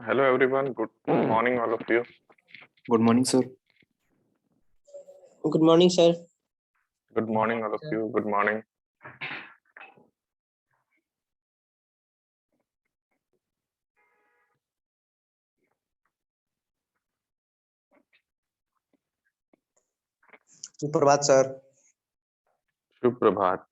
Hello everyone, good morning all of you. Good morning, sir. Good morning, sir. Good morning all of you. Good morning. सुप्रभात sir. Shubh Prabhat.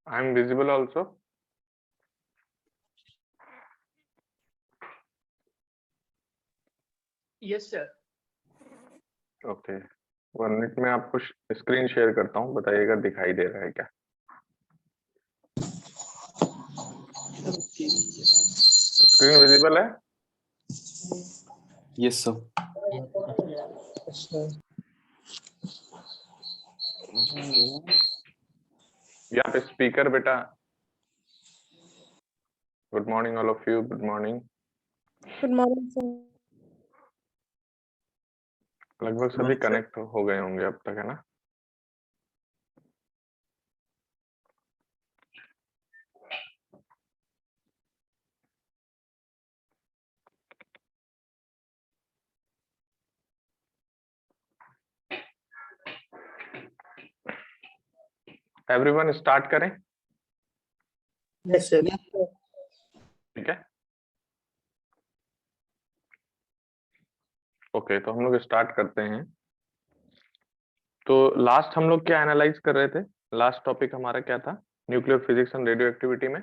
I am visible also. Yes sir. Okay, 1 minute में आपको screen share करता हूँ, बताइएगा दिखाई दे रहा है क्या. स्क्रीन विजिबल है? Yes, sir. यहाँ पे स्पीकर बेटा. Good morning all of you. Good morning. Good morning sir. लगभग सभी कनेक्ट हो गए होंगे अब तक, है ना. एवरीवन स्टार्ट करें. Yes, sir. ठीक है. ओके, तो हम लोग स्टार्ट करते हैं. तो लास्ट हम लोग क्या एनालाइज कर रहे थे? लास्ट टॉपिक हमारा क्या था? Nuclear physics and radio activity में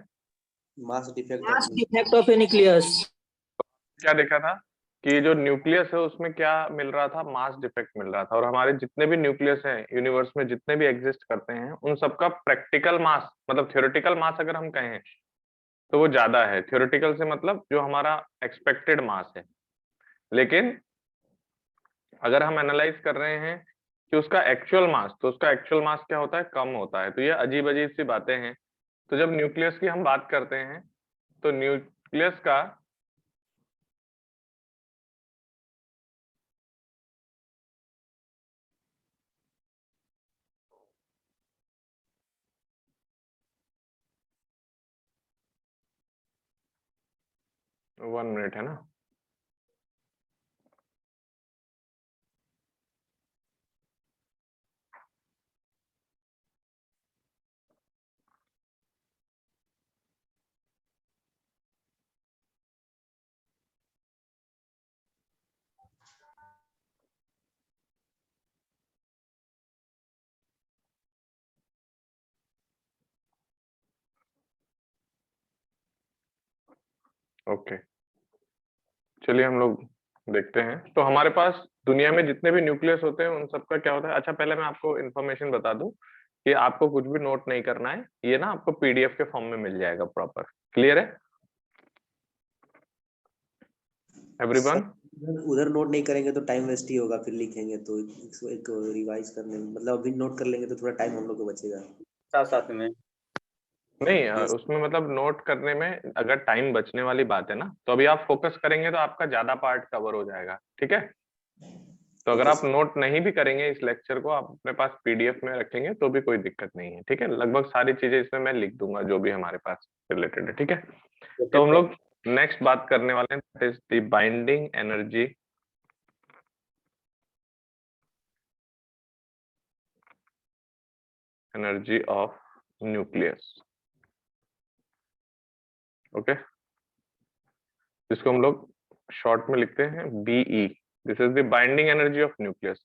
Mass defect. Mass defect of a nucleus. क्या देखा था कि जो न्यूक्लियस है उसमें क्या मिल रहा था? मास डिफेक्ट मिल रहा था. और हमारे जितने भी न्यूक्लियस हैं यूनिवर्स में, जितने भी एग्जिस्ट करते हैं, उन सबका प्रैक्टिकल मास, मतलब थ्योरेटिकल मास अगर हम कहें तो वो ज्यादा है. थ्योरेटिकल से मतलब जो हमारा एक्सपेक्टेड मास है. लेकिन अगर हम एनालाइज कर रहे हैं कि उसका एक्चुअल मास, तो उसका एक्चुअल मास क्या होता है? कम होता है. तो ये अजीब अजीब सी बातें हैं. तो जब न्यूक्लियस की हम बात करते हैं तो न्यूक्लियस का वन मिनट है ना. ओके, चलिए हम लोग देखते हैं. तो हमारे पास दुनिया में जितने भी न्यूक्लियस होते हैं उन सबका क्या होता है. अच्छा, पहले मैं आपको इन्फॉर्मेशन बता दूं कि आपको कुछ भी नोट नहीं करना है. ये ना आपको पीडीएफ के फॉर्म में मिल जाएगा प्रॉपर. क्लियर है एवरीवन? उधर नोट नहीं करेंगे तो टाइम वेस्ट ही होगा. फिर लिखेंगे तो इसको एक रिवाइज करने में, मतलब अभी नोट कर लेंगे तो थोड़ा टाइम हम लोग को बचेगा साथ साथ में. नहीं, उसमें मतलब नोट करने में अगर टाइम बचने वाली बात है ना, तो अभी आप फोकस करेंगे तो आपका ज्यादा पार्ट कवर हो जाएगा. ठीक है. तो अगर आप नोट नहीं भी करेंगे इस लेक्चर को, आप अपने पास पीडीएफ में रखेंगे तो भी कोई दिक्कत नहीं है. ठीक है. लगभग सारी चीजें इसमें मैं लिख दूंगा जो भी हमारे पास रिलेटेड है. ठीक है. तो हम लोग नेक्स्ट बात करने वाले हैं, that is the binding energy of nucleus. Okay, जिसको हम लोग शॉर्ट में लिखते हैं BE. This is the binding energy of nucleus.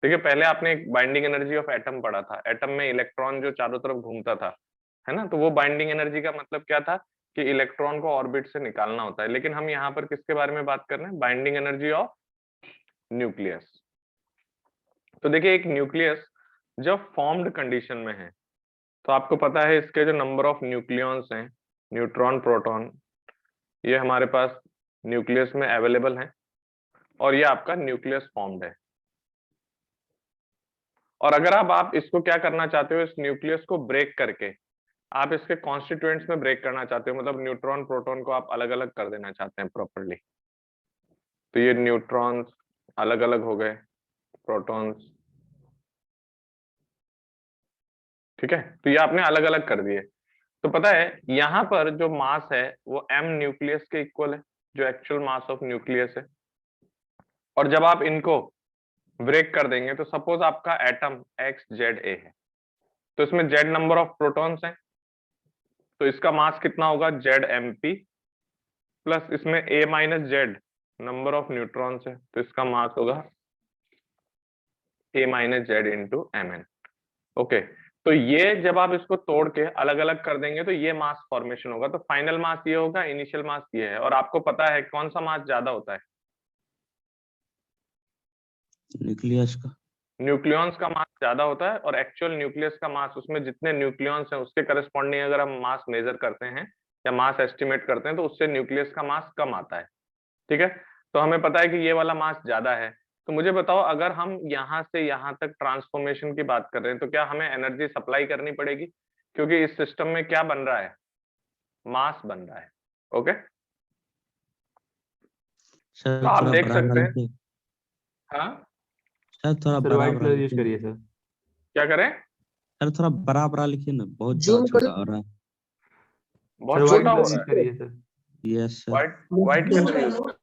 देखिए, पहले आपने एक बाइंडिंग एनर्जी ऑफ एटम पढ़ा था. एटम में इलेक्ट्रॉन जो चारों तरफ घूमता था, है ना. तो वो बाइंडिंग एनर्जी का मतलब क्या था कि इलेक्ट्रॉन को ऑर्बिट से निकालना होता है. लेकिन हम यहाँ पर किसके बारे में बात कर रहे हैं? Binding energy of nucleus. तो देखिए, एक न्यूक्लियस जब फॉर्म्ड कंडीशन में है तो आपको पता है इसके जो नंबर ऑफ न्यूक्लियॉन्स हैं, न्यूट्रॉन, प्रोटॉन, ये हमारे पास न्यूक्लियस में अवेलेबल है. और ये आपका न्यूक्लियस फॉर्म्ड है. और अगर आप इसको क्या करना चाहते हो, इस न्यूक्लियस को ब्रेक करके आप इसके कॉन्स्टिट्यूएंट्स में ब्रेक करना चाहते हो, मतलब न्यूट्रॉन प्रोटॉन को आप अलग अलग कर देना चाहते हैं प्रॉपरली। तो ये न्यूट्रॉन्स अलग अलग हो गए, प्रोटॉन्स, ठीक है। तो ये आपने अलग अलग कर दिए। तो पता है यहां पर जो मास है वो m न्यूक्लियस के इक्वल है, जो एक्चुअल मास ऑफ न्यूक्लियस है। और जब आप इनको ब्रेक कर देंगे तो सपोज आपका एटम XZA है, तो इसमें Z नंबर ऑफ प्रोटॉन्स हैं, तो इसका मास कितना होगा ZMP, प्लस इसमें A minus Z number of neutrons है, तो इसका मास होगा A minus Z into Mn। Okay, तो ये जब आप इसको तोड़ के अलग अलग कर देंगे तो ये मास फॉर्मेशन होगा। तो फाइनल मास ये होगा, इनिशियल मास ये है। और आपको पता है कौन सा मास ज्यादा होता है? न्यूक्लियस का। न्यूक्लियॉन्स का मास ज्यादा होता है, और एक्चुअल न्यूक्लियस का मास, उसमें जितने न्यूक्लियॉन्स हैं उसके करस्पॉन्डिंग अगर हम मास मेजर करते हैं या मास एस्टिमेट करते हैं तो उससे न्यूक्लियस का मास कम आता है, ठीक है। तो हमें पता है कि ये वाला मास ज्यादा है। तो मुझे बताओ, अगर हम यहाँ से यहाँ तक ट्रांसफॉर्मेशन की बात कर रहे हैं तो क्या हमें एनर्जी सप्लाई करनी पड़ेगी? क्योंकि इस सिस्टम में क्या बन रहा है? मास बन रहा है। ओके, सर तो आप थोड़ा देख बड़ा सकते बड़ा हैं। लिखिए। हाँ, सर थोड़ा सर बड़ा व्हाइट बड़ा कलर यूज लिखिए। करिए सर। क्या करें? सर थोड़ा बड़ा बड़ा लिखिए ना, बहुत Zoom छोटा हो रहा है। सर बहुत व्हाइट छोटा हो कलर रहा यूज है। करिए sir. Yes sir. White white colour use कर।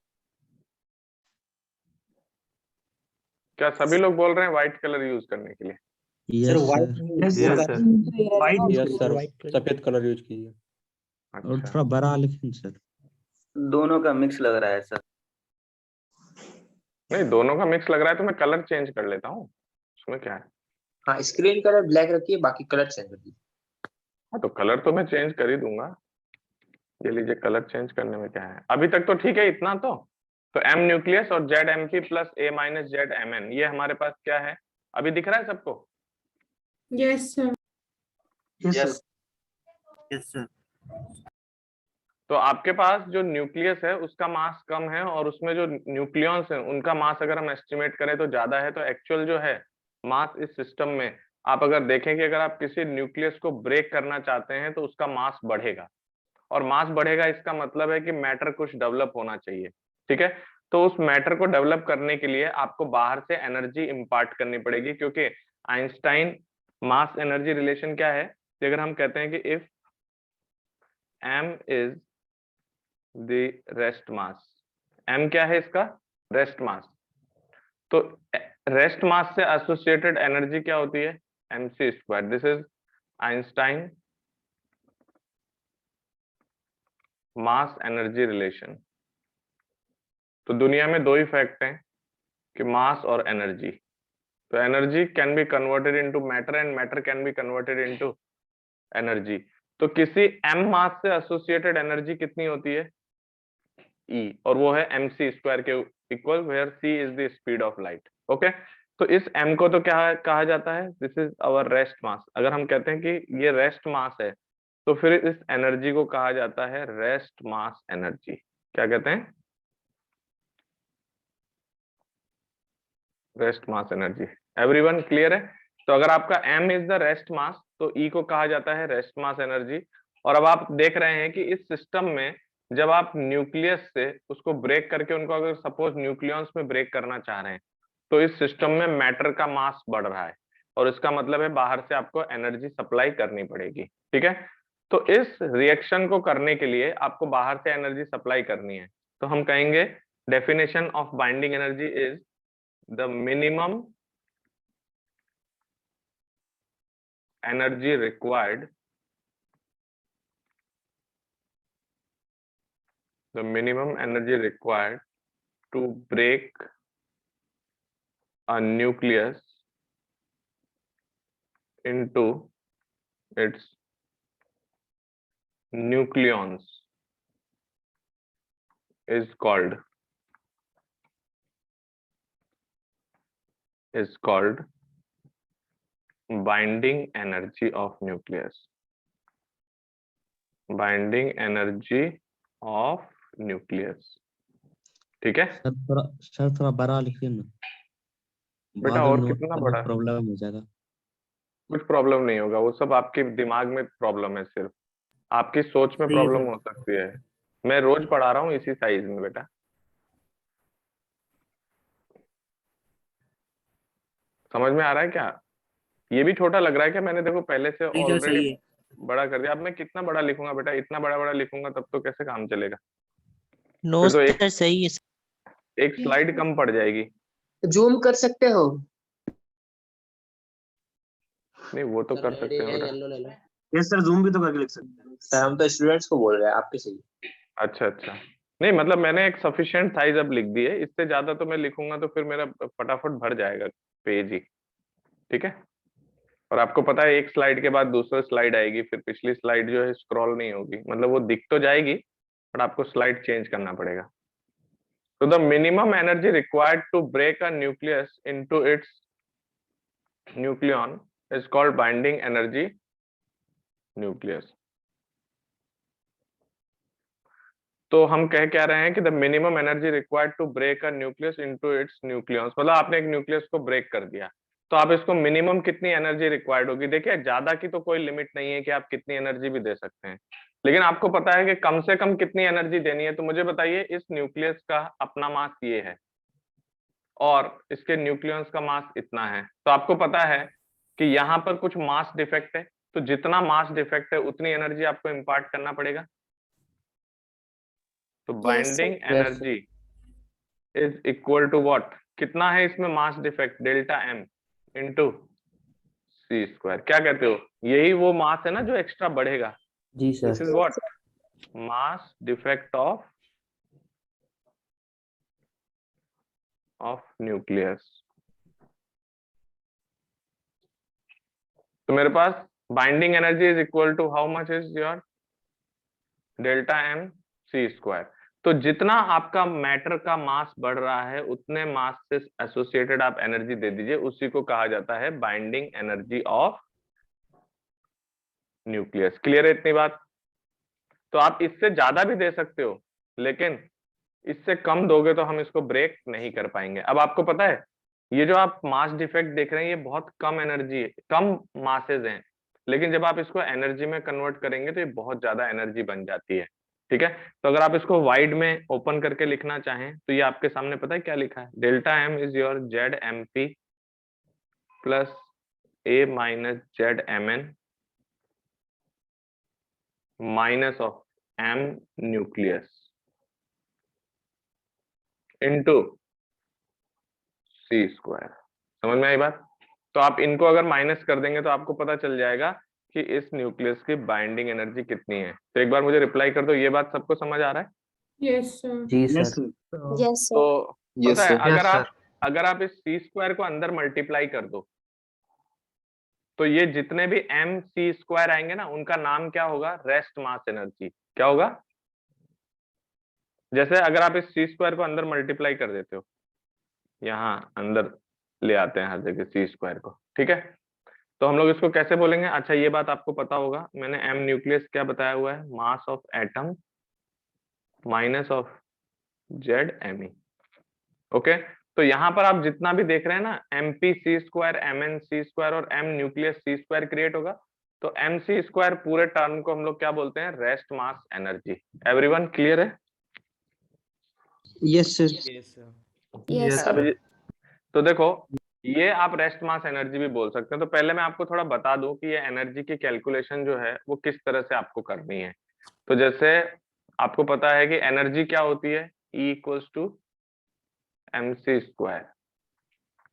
क्या सभी लोग बोल रहे हैं व्हाइट कलर यूज करने के लिए? Sir yes white sir. Yes sir. White yes sir, सफेद कलर यूज कीजिए। और अच्छा, थोड़ा बड़ा लिखिए सर। दोनों का मिक्स लग रहा है सर। नहीं दोनों का मिक्स लग रहा है तो मैं कलर चेंज कर लेता हूँ, उसमें क्या है। हाँ, स्क्रीन कलर ब्लैक रखिए, बाकी कलर चेंज कर दीजिए। हाँ तो कलर तो मैं चेंज कर ही दूंगा। ये लीजिए, कलर चेंज करने में क्या है, अभी तक तो ठीक है इतना। तो M न्यूक्लियस और ZMP plus A minus ZMN, ये हमारे पास क्या है? अभी दिख रहा है सबको? Yes, sir. यस तो आपके पास जो न्यूक्लियस है उसका मास कम है, और उसमें जो न्यूक्लियॉन्स हैं उनका मास अगर हम एस्टिमेट करें तो ज्यादा है। तो एक्चुअल जो है मास इस सिस्टम में, आप अगर देखें कि अगर आप किसी न्यूक्लियस को ब्रेक करना चाहते हैं तो उसका मास बढ़ेगा, और मास बढ़ेगा इसका मतलब है कि मैटर कुछ डेवलप होना चाहिए, ठीक है। तो उस मैटर को डेवलप करने के लिए आपको बाहर से एनर्जी इंपार्ट करनी पड़ेगी, क्योंकि आइंस्टाइन मास एनर्जी रिलेशन क्या है कि अगर हम कहते हैं कि if m is the rest mass, m क्या है इसका? Rest mass. तो रेस्ट मास से एसोसिएटेड एनर्जी क्या होती है? mc²। This is Einstein mass energy relation. तो दुनिया में दो ही फैक्ट हैं कि मास और एनर्जी। तो energy can be converted into matter and matter can be converted into energy. तो किसी m मास से एसोसिएटेड एनर्जी कितनी होती है? E, और वो है mc² के equal, where c is the speed of light. Okay, तो इस m को तो क्या कहा जाता है? This is our rest mass. अगर हम कहते हैं कि ये रेस्ट मास है तो फिर इस एनर्जी को कहा जाता है रेस्ट मास एनर्जी। क्या कहते हैं? Rest mass energy. Everyone clear है? तो अगर आपका m इज द रेस्ट मास तो E को कहा जाता है रेस्ट मास एनर्जी। और अब आप देख रहे हैं कि इस सिस्टम में जब आप न्यूक्लियस से उसको ब्रेक करके उनको अगर सपोज न्यूक्लियॉन्स में ब्रेक करना चाह रहे हैं तो इस सिस्टम में मैटर का मास बढ़ रहा है, और इसका मतलब है बाहर से आपको एनर्जी सप्लाई करनी पड़ेगी, ठीक है। तो इस रिएक्शन को करने के लिए आपको बाहर से एनर्जी सप्लाई करनी है। तो हम कहेंगे definition of binding energy is the minimum energy required to break a nucleus into its nucleons is called binding energy of nucleus। Binding energy of nucleus, ठीक है। सर थोड़ा बड़ा लिखिए ना, बेटा बाद में और नोट कितना करने बड़ा? प्रॉब्लम हो जाएगा। कुछ प्रॉब्लम नहीं होगा, वो सब आपके दिमाग में प्रॉब्लम है, सिर्फ आपकी सोच में सही है प्रॉब्लम सर। हो सकती है। मैं रोज पढ़ा रहा हूँ इसी साइज में बेटा। समझ में आ रहा है क्या? ये भी छोटा लग रहा है क्या? मैंने देखो पहले से सही सर, ऑलरेडी सही है। बड़ा कर दिया। अब मैं कितना बड़ा लिखूंगा बेटा? इतना बड़ा बड़ा लिखूंगा तब तो कैसे काम चलेगा? नो फिर तो सर सही है एक स्लाइड कम पड़ जाएगी। जूम कर सकते हो? नहीं वो तो कर सकते हैं बेटा। येलो ले लो। यस सर, जूम भी तो करके लिख सकते हैं। सर हम तो स्टूडेंट्स को बोल रहे हैं, आपके सही। अच्छा अच्छा, नहीं मतलब मैंने एक सफिशिएंट साइज अब लिख दी है, इससे ज्यादा तो मैं लिखूंगा तो फिर मेरा फटाफट भर जाएगा पेज ही। ठीक है, और आपको पता है एक स्लाइड के बाद दूसरा स्लाइड आएगी, फिर पिछली स्लाइड जो है स्क्रॉल नहीं होगी, मतलब वो दिख तो जाएगी बट आपको स्लाइड चेंज करना पड़ेगा। तो the minimum energy required to break a nucleus into its nucleon is called binding energy nucleus. तो हम कह क्या रहे हैं कि the minimum energy required to break a nucleus into its nucleons, मतलब आपने एक न्यूक्लियस को ब्रेक कर दिया तो आप इसको मिनिमम कितनी एनर्जी रिक्वायर्ड होगी। देखिए ज्यादा की तो कोई लिमिट नहीं है कि आप कितनी एनर्जी भी दे सकते हैं, लेकिन आपको पता है कि कम से कम कितनी एनर्जी देनी है। तो मुझे बताइए इस न्यूक्लियस का अपना मास ये है और इसके न्यूक्लियस का मास इतना है, तो आपको पता है कि यहाँ पर कुछ मास डिफेक्ट है, तो जितना मास डिफेक्ट है उतनी एनर्जी आपको इम्पार्ट करना पड़ेगा। तो binding energy is equal to what? कितना है इसमें mass defect? Delta M into C square. क्या कहते हो? यही वो मास है ना जो एक्स्ट्रा बढ़ेगा। जी this sir. Is what? Mass defect of nucleus. तो मेरे पास binding energy is equal to how much is your delta M C square. तो जितना आपका मैटर का मास बढ़ रहा है उतने मास से एसोसिएटेड आप एनर्जी दे दीजिए, उसी को कहा जाता है binding energy of nucleus. Clear है इतनी बात? तो आप इससे ज्यादा भी दे सकते हो, लेकिन इससे कम दोगे तो हम इसको ब्रेक नहीं कर पाएंगे। अब आपको पता है ये जो आप मास डिफेक्ट देख रहे हैं ये बहुत कम एनर्जी है, कम मासेज हैं, लेकिन जब आप इसको एनर्जी में कन्वर्ट करेंगे तो ये बहुत ज्यादा एनर्जी बन जाती है। ठीक है, तो अगर आप इसको वाइड में ओपन करके लिखना चाहें तो ये आपके सामने पता है क्या लिखा है? Delta M is your Z M P plus A minus Z M N minus of M nucleus into C square. समझ में आई बात? तो आप इनको अगर माइनस कर देंगे तो आपको पता चल जाएगा कि इस न्यूक्लियस की बाइंडिंग एनर्जी कितनी है। तो एक बार मुझे रिप्लाई कर दो, ये बात सबको समझ आ रहा है? Yes, sir. जी yes sir. Sir. Yes sir. तो पता है Yes, sir. अगर आप इस सी स्क्वायर को अंदर मल्टीप्लाई कर दो तो ये जितने भी एम सी स्क्वायर आएंगे ना उनका नाम क्या होगा? Rest mass energy. क्या होगा? जैसे अगर आप इस सी स्क्वायर को अंदर मल्टीप्लाई कर देते हो, यहाँ अंदर ले आते हैं हर जगह सी स्क्वायर को, ठीक है, तो हम लोग इसको कैसे बोलेंगे? अच्छा ये बात आपको पता होगा, मैंने एम न्यूक्लियस क्या बताया हुआ है? Mass of atom minus of Z M E. Okay, तो यहाँ पर आप जितना भी देख रहे हैं ना M P C square, M N C square और M nucleus C square create होगा, तो एम सी स्क्वायर पूरे टर्म को हम लोग क्या बोलते हैं? Rest mass energy. Everyone clear है? Yes sir. Yes sir. अभी तो देखो ये आप रेस्ट मास एनर्जी भी बोल सकते हैं। तो पहले मैं आपको थोड़ा बता दूं कि ये एनर्जी की कैलकुलेशन जो है वो किस तरह से आपको करनी है। तो जैसे आपको पता है कि एनर्जी क्या होती है? E equals to M C square,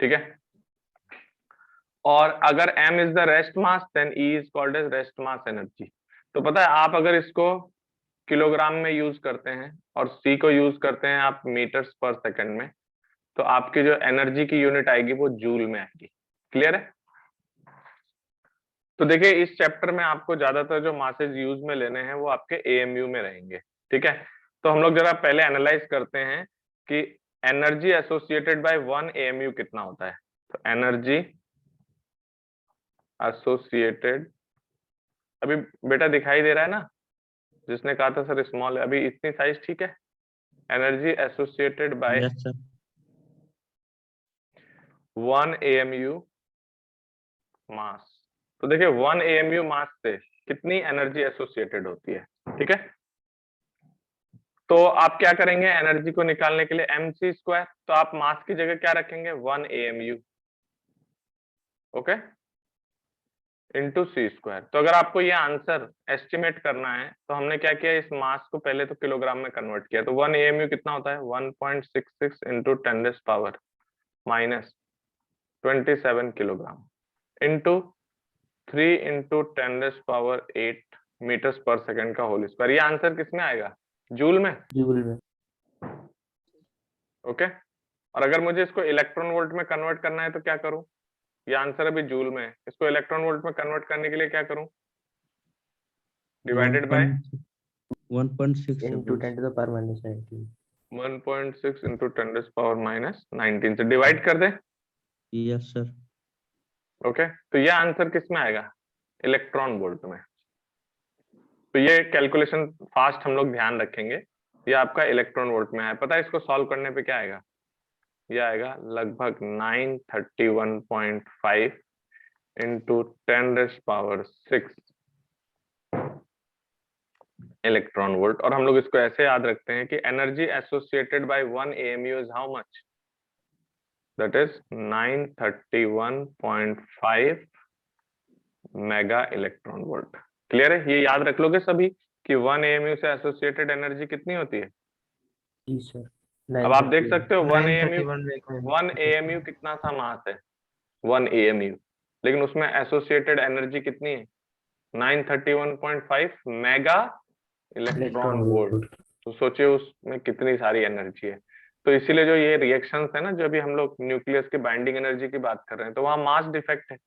ठीक है, और अगर m is the rest mass then E is called as rest mass energy. तो पता है आप अगर इसको किलोग्राम में यूज करते हैं और C को यूज करते हैं आप मीटर्स पर सेकंड में, तो आपकी जो एनर्जी की यूनिट आएगी वो जूल में आएगी। क्लियर है? तो देखिए इस चैप्टर में आपको ज्यादातर जो मासेज यूज में लेने हैं वो आपके एएमयू में रहेंगे। ठीक है, तो हम लोग जरा पहले एनालाइज करते हैं कि एनर्जी एसोसिएटेड बाय 1 एएमयू कितना होता है। तो एनर्जी एसोसिएटेड, अभी बेटा दिखाई दे रहा है ना? जिसने कहा था सर स्मॉल, अभी इतनी साइज ठीक है? Energy associated by yes sir. 1 AMU mass तो देखिए 1 AMU मास से कितनी एनर्जी एसोसिएटेड होती है, ठीक है। तो आप क्या करेंगे एनर्जी को निकालने के लिए mc², तो आप मास की जगह क्या रखेंगे 1 AMU, ओके, इंटू c²। तो अगर आपको ये आंसर एस्टिमेट करना है तो हमने क्या किया, इस मास को पहले तो किलोग्राम में कन्वर्ट किया। तो 1 AMU कितना होता है 1.66 into 10⁻⁻27 kilogram into 3 into 10⁸ metres per second का होल स्क्वायर। ये आंसर किस में आएगा, जूल में, जूल में। ओके। और अगर मुझे इसको इलेक्ट्रॉन वोल्ट में कन्वर्ट करना है तो क्या करूं, ये आंसर अभी जूल में है, इसको इलेक्ट्रॉन वोल्ट में कन्वर्ट करने के लिए क्या करूं, divided by 1.6 into 10 to the power minus 19. 1.6 into 10⁻⁻19 से डिवाइड कर दे, यस सर। ओके। तो ये आंसर किस में आएगा, इलेक्ट्रॉन वोल्ट में। तो ये कैलकुलेशन फास्ट हम लोग ध्यान रखेंगे, ये आपका इलेक्ट्रॉन वोल्ट में है। पता है इसको सॉल्व करने पे क्या आएगा, ये आएगा लगभग 931.5 इंटू 10⁻6 इलेक्ट्रॉन वोल्ट। और हम लोग इसको ऐसे याद रखते हैं कि energy associated by 1 AMU is how much, that is 931.5 mega electron volt. Clear है, ये याद रख लोगे सभी कि 1 AMU से एसोसिएटेड एनर्जी कितनी होती है। जी सर। अब आप देख सकते हो 1 AMU कितना सा मास है 1 AMU, लेकिन उसमें एसोसिएटेड एनर्जी कितनी है 931.5 मेगा इलेक्ट्रॉन वोल्ट। तो सोचिए उसमें कितनी सारी एनर्जी है। तो इसीलिए जो ये रिएक्शंस है ना, जो अभी हम लोग न्यूक्लियस की बाइंडिंग एनर्जी की बात कर रहे हैं, तो वहां मास डिफेक्ट है,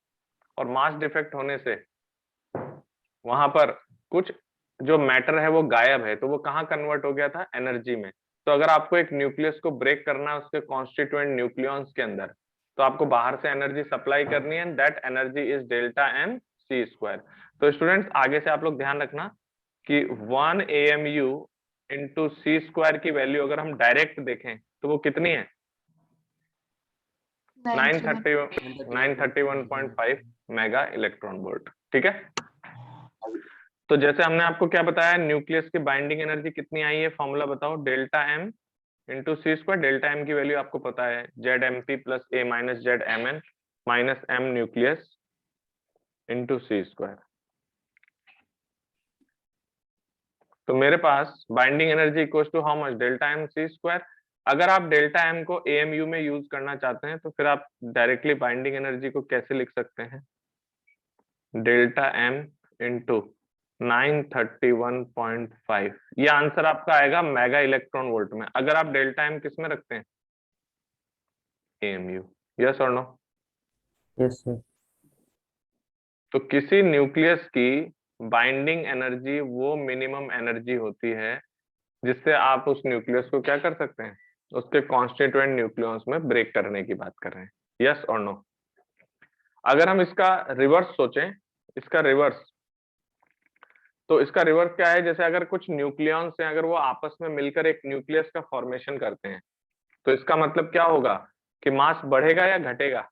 और मास डिफेक्ट होने से वहां पर कुछ जो मैटर है वो गायब है, तो वो कहाँ कन्वर्ट हो गया था, एनर्जी में। तो अगर आपको एक न्यूक्लियस को ब्रेक करना है उसके कॉन्स्टिट्यूएंट न्यूक्लियॉन्स के अंदर, तो आपको बाहर से एनर्जी सप्लाई करनी है, दैट एनर्जी इज Δmc²। तो स्टूडेंट्स आगे से आप लोग ध्यान रखना कि 1 AMU इंटू c² की वैल्यू अगर हम डायरेक्ट देखें तो वो कितनी है 931.5 मेगा इलेक्ट्रॉन वोल्ट, ठीक है। तो जैसे हमने आपको क्या बताया, न्यूक्लियस की बाइंडिंग एनर्जी कितनी आई है, फॉर्मूला बताओ, ΔM इंटू c²। ΔM की वैल्यू आपको पता है ZMP plus A minus ZMN minus M nucleus into c²। तो मेरे पास binding energy equals to how much, ΔMc²। अगर आप ΔM को AMU में यूज करना चाहते हैं तो फिर आप डायरेक्टली बाइंडिंग एनर्जी को कैसे लिख सकते हैं, ΔM इंटू 931.5। ये आंसर आपका आएगा मेगा इलेक्ट्रॉन वोल्ट में, अगर आप ΔM किस में रखते हैं AMU। यस और नो। Yes sir. तो किसी न्यूक्लियस की बाइंडिंग एनर्जी वो मिनिमम एनर्जी होती है जिससे आप उस न्यूक्लियस को क्या कर सकते हैं, उसके कॉन्स्टिट्यूएंट न्यूक्लियस में ब्रेक करने की बात कर रहे हैं। यस और नो। अगर हम इसका रिवर्स सोचें, इसका रिवर्स, तो इसका रिवर्स क्या है, जैसे अगर कुछ न्यूक्लियॉन्स हैं, अगर वो आपस में मिलकर एक न्यूक्लियस का फॉर्मेशन करते हैं, तो इसका मतलब क्या होगा कि मास बढ़ेगा या घटेगा,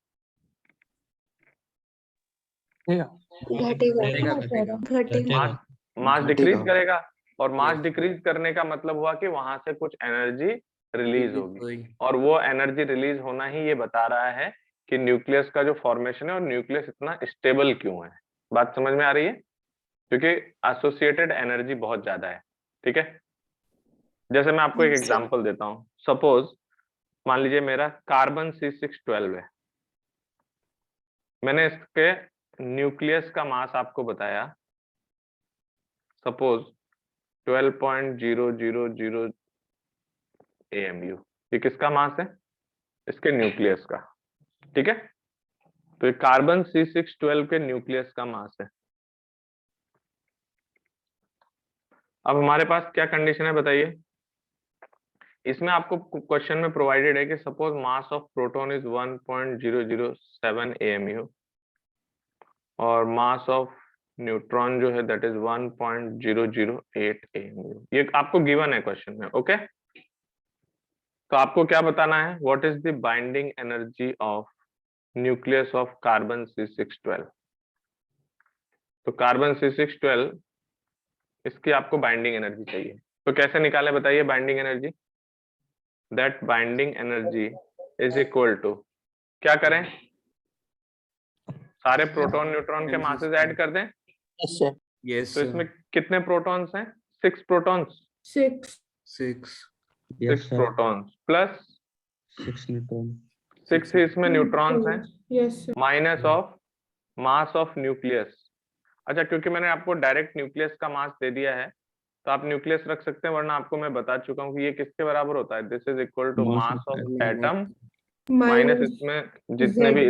मास डिक्रीज करेगा। और मास डिक्रीज करने का मतलब हुआ कि वहां से कुछ एनर्जी रिलीज होगी, और वो एनर्जी रिलीज होना ही ये बता रहा है कि न्यूक्लियस का जो फॉर्मेशन है और न्यूक्लियस इतना स्टेबल क्यों है। बात समझ में आ रही है, क्योंकि एसोसिएटेड एनर्जी बहुत ज्यादा है, ठीक है। जैसे मैं आपको एक एग्जांपल देता हूं, सपोज मान लीजिए मेरा कार्बन C612 है, मैंने इसके न्यूक्लियस का मास आपको बताया सपोज 12.000 AMU। ये किसका मास है, इसके न्यूक्लियस का, ठीक है। तो ये कार्बन C612 के न्यूक्लियस का मास है। अब हमारे पास क्या कंडीशन है बताइए, इसमें आपको क्वेश्चन में प्रोवाइडेड है कि suppose mass of proton is 1.007 AMU और मास ऑफ न्यूट्रॉन जो है दैट इज 1.008 AMU। ये आपको गिवन है क्वेश्चन में, ओके। तो आपको क्या बताना है, what is the binding energy of nucleus of carbon C612। तो कार्बन C612 इसकी आपको बाइंडिंग एनर्जी चाहिए, तो कैसे निकाले बताइए binding energy? That binding energy is equal to, क्या करें, सारे प्रोटॉन न्यूट्रॉन के मासेस ऐड कर दें। Yes, sir. Yes, तो इसमें कितने प्रोटॉन्स हैं? 6 protons, 6. 6. Yes, 6 sir. Protons plus 6 Newton. 6 इसमें न्यूट्रॉन्स हैं, Yes, sir. Minus of mass of nucleus. अच्छा, क्योंकि मैंने आपको डायरेक्ट न्यूक्लियस का मास दे दिया है तो आप न्यूक्लियस रख सकते हैं, वरना आपको मैं बता चुका हूँ कि ये किसके बराबर होता है। This is equal to Mass mass of of atom. Atom minus Minus इसमें जितने भी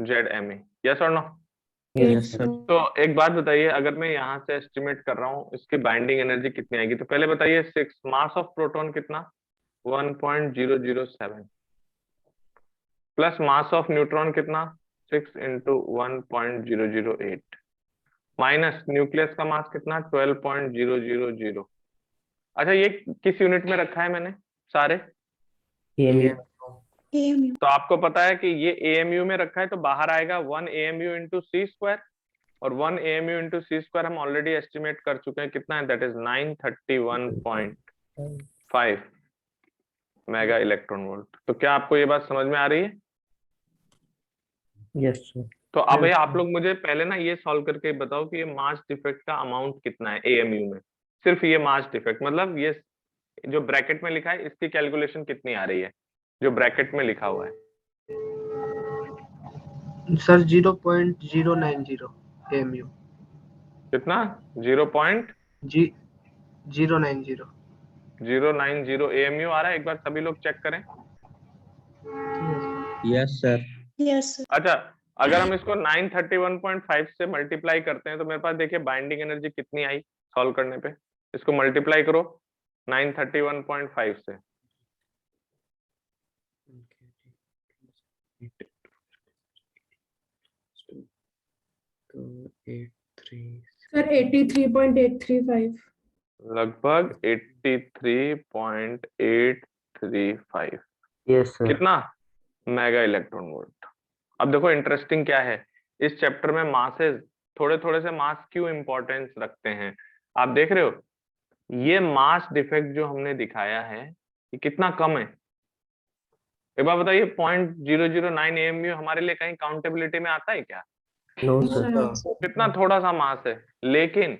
जेड एम ए। यस और नो? Yes, sir. तो एक बात बताइए, अगर मैं यहाँ से एस्टिमेट कर रहा हूँ इसकी बाइंडिंग एनर्जी कितनी आएगी, तो पहले बताइए 6 मास ऑफ प्रोटॉन कितना, 1.007 प्लस मास ऑफ न्यूट्रॉन कितना, 6 इंटू 1.008 माइनस न्यूक्लियस का मास कितना, 12.000। अच्छा, ये किस यूनिट में रखा है मैंने सारे? AMU. तो आपको पता है कि ये AMU में रखा है, तो बाहर आएगा 1 AMU इंटू सी स्क्वायर, और 1 AMU इंटू सी स्क्वायर हम ऑलरेडी एस्टिमेट कर चुके हैं कितना है, that is 931.5 mega electron volt. तो क्या आपको ये बात समझ में आ रही है? Yes, sir. तो अब ये आप लोग मुझे पहले ना ये सॉल्व करके बताओ कि ये मास डिफेक्ट का अमाउंट कितना है AMU में, सिर्फ ये मास डिफेक्ट, मतलब ये जो ब्रैकेट में लिखा है इसकी कैलकुलेशन कितनी आ रही है, जो ब्रैकेट में लिखा हुआ है। Sir 0.090 AMU. कितना? 0.090 090. AMU आ रहा है, एक बार सभी लोग चेक करें। Yes, sir. Yes, sir. अच्छा, अगर हम इसको 931.5 से मल्टीप्लाई करते हैं तो मेरे पास देखिए बाइंडिंग एनर्जी कितनी आई सॉल्व करने पे। इसको मल्टीप्लाई करो 931.5 से। Sir, 83.835. लगभग 83.835 Yes, sir. कितना मेगा इलेक्ट्रॉन वोल्ट। अब देखो इंटरेस्टिंग क्या है, इस चैप्टर में मासेस थोड़े थोड़े से मास क्यों इंपॉर्टेंस रखते हैं, आप देख रहे हो ये मास डिफेक्ट जो हमने दिखाया है ये कितना कम है। एक बार बताइए 0.009 AMU हमारे लिए कहीं काउंटेबिलिटी में आता है क्या? No, sir. कितना थोड़ा सा मास है, लेकिन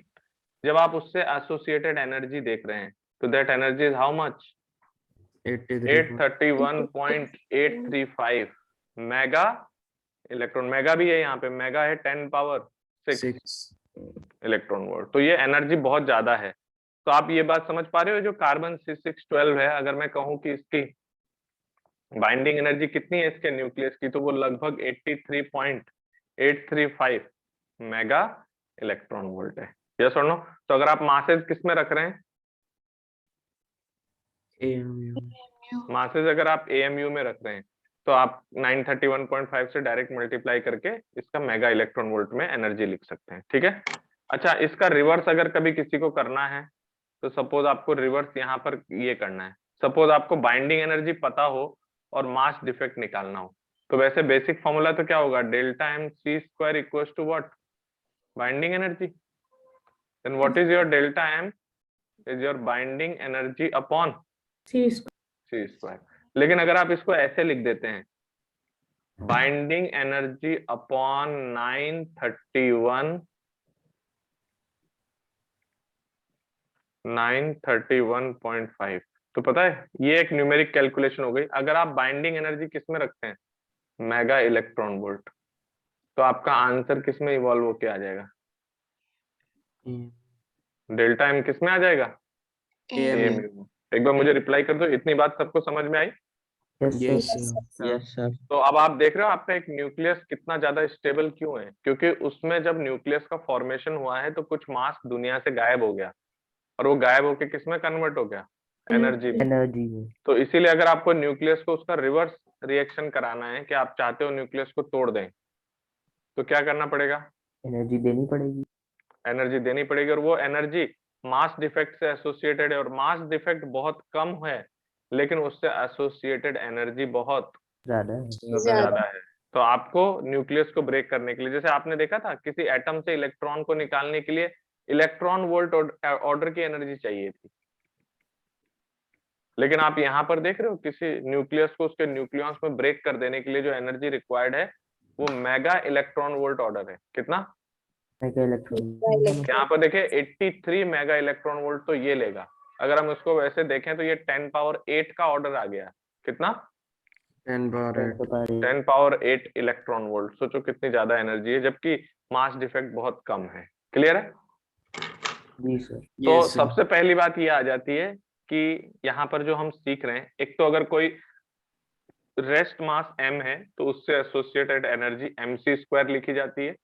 जब आप उससे एसोसिएटेड एनर्जी देख रहे हैं तो that energy is how much, 831.835 mega electron. Mega भी है यहाँ पे, मेगा है 10 पावर 6 इलेक्ट्रॉन वोल्ट। तो ये एनर्जी बहुत ज्यादा है। तो आप ये बात समझ पा रहे हो, जो कार्बन C612 है, अगर मैं कहूँ कि इसकी बाइंडिंग एनर्जी कितनी है इसके न्यूक्लियस की, तो वो लगभग 83.835 मेगा इलेक्ट्रॉन वोल्ट है। यस और नो? तो अगर आप मासेस किस में रख रहे हैं, मासेस अगर आप AMU में रख रहे हैं तो आप 931.5 से डायरेक्ट मल्टीप्लाई करके इसका मेगा इलेक्ट्रॉन वोल्ट में एनर्जी लिख सकते हैं। ठीक है। अच्छा, इसका रिवर्स अगर कभी किसी को करना है तो सपोज आपको रिवर्स यहाँ पर ये करना है, सपोज आपको बाइंडिंग एनर्जी पता हो और मास डिफेक्ट निकालना हो, तो वैसे बेसिक फॉर्मूला तो क्या होगा, delta M C square equals to what, binding energy. Then what is your delta M, is your binding energy upon C square. लेकिन अगर आप इसको ऐसे लिख देते हैं, बाइंडिंग एनर्जी अपॉन 931.5, तो पता है ये एक न्यूमेरिक कैलकुलेशन हो गई। अगर आप बाइंडिंग एनर्जी किस में रखते हैं, मेगा इलेक्ट्रॉन वोल्ट, तो आपका आंसर किस में इवॉल्व होके आ जाएगा, डेल्टा एम किस में आ जाएगा, AMU। एक बार मुझे रिप्लाई कर दो, इतनी बात सबको समझ में आई? Yes, Yes, sir. तो अब आप देख रहे हो आपका एक न्यूक्लियस कितना ज्यादा स्टेबल क्यों है, क्योंकि उसमें जब न्यूक्लियस का फॉर्मेशन हुआ है तो कुछ मास दुनिया से गायब हो गया और वो गायब होके किस में कन्वर्ट हो गया, एनर्जी में। Energy. तो इसीलिए अगर आपको न्यूक्लियस को उसका रिवर्स रिएक्शन कराना है कि आप चाहते हो न्यूक्लियस को तोड़ दें, तो क्या करना पड़ेगा, Energy देनी पड़ेगी. एनर्जी देनी पड़ेगी, और वो एनर्जी मास डिफेक्ट से एसोसिएटेड है, और मास डिफेक्ट बहुत कम है लेकिन उससे एसोसिएटेड एनर्जी बहुत ज्यादा है. ज्यादा है। तो आपको न्यूक्लियस को ब्रेक करने के लिए, जैसे आपने देखा था किसी एटम से इलेक्ट्रॉन को निकालने के लिए इलेक्ट्रॉन वोल्ट ऑर्डर की एनर्जी चाहिए थी, लेकिन आप यहाँ पर देख रहे हो किसी न्यूक्लियस को उसके न्यूक्लियॉन्स में ब्रेक कर देने के लिए जो एनर्जी रिक्वायर्ड है वो मेगा इलेक्ट्रॉन वोल्ट ऑर्डर है। कितना? Mega electron. यहाँ पर देखिए 83 मेगा इलेक्ट्रॉन वोल्ट तो ये लेगा। अगर हम इसको वैसे देखें तो ये 10 पावर 8 का ऑर्डर आ गया। कितना? 10 पावर 8 इलेक्ट्रॉन वोल्ट। सोचो कितनी ज्यादा एनर्जी है, जबकि मास डिफेक्ट बहुत कम है। क्लियर है? जी सर। तो सबसे पहली बात ये आ जाती है कि यहाँ पर जो हम सीख रहे हैं, एक तो अगर कोई रेस्ट मास m है तो उससे एसोसिएटेड एनर्जी mc² लिखी जाती है,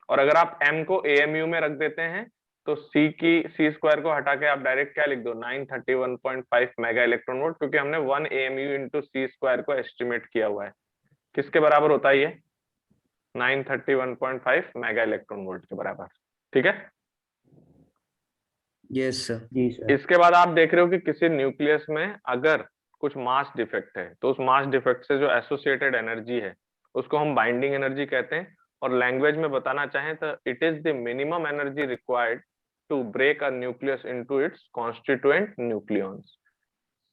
और अगर आप m को AMU में रख देते हैं तो c² को हटा के आप डायरेक्ट क्या लिख दो, 931.5 मेगा इलेक्ट्रॉन वोल्ट, क्योंकि हमने 1 AMU इंटू c² को एस्टिमेट किया हुआ है। किसके बराबर होता है ये? 931.5 मेगा इलेक्ट्रॉन वोल्ट के बराबर। ठीक है? Yes sir. जी सर। इसके बाद आप देख रहे हो कि किसी न्यूक्लियस में अगर कुछ मास डिफेक्ट है तो उस मास डिफेक्ट से जो एसोसिएटेड एनर्जी है उसको हम बाइंडिंग एनर्जी कहते हैं, और लैंग्वेज में बताना चाहें तो it is the minimum energy required to break a nucleus into its constituent nucleons.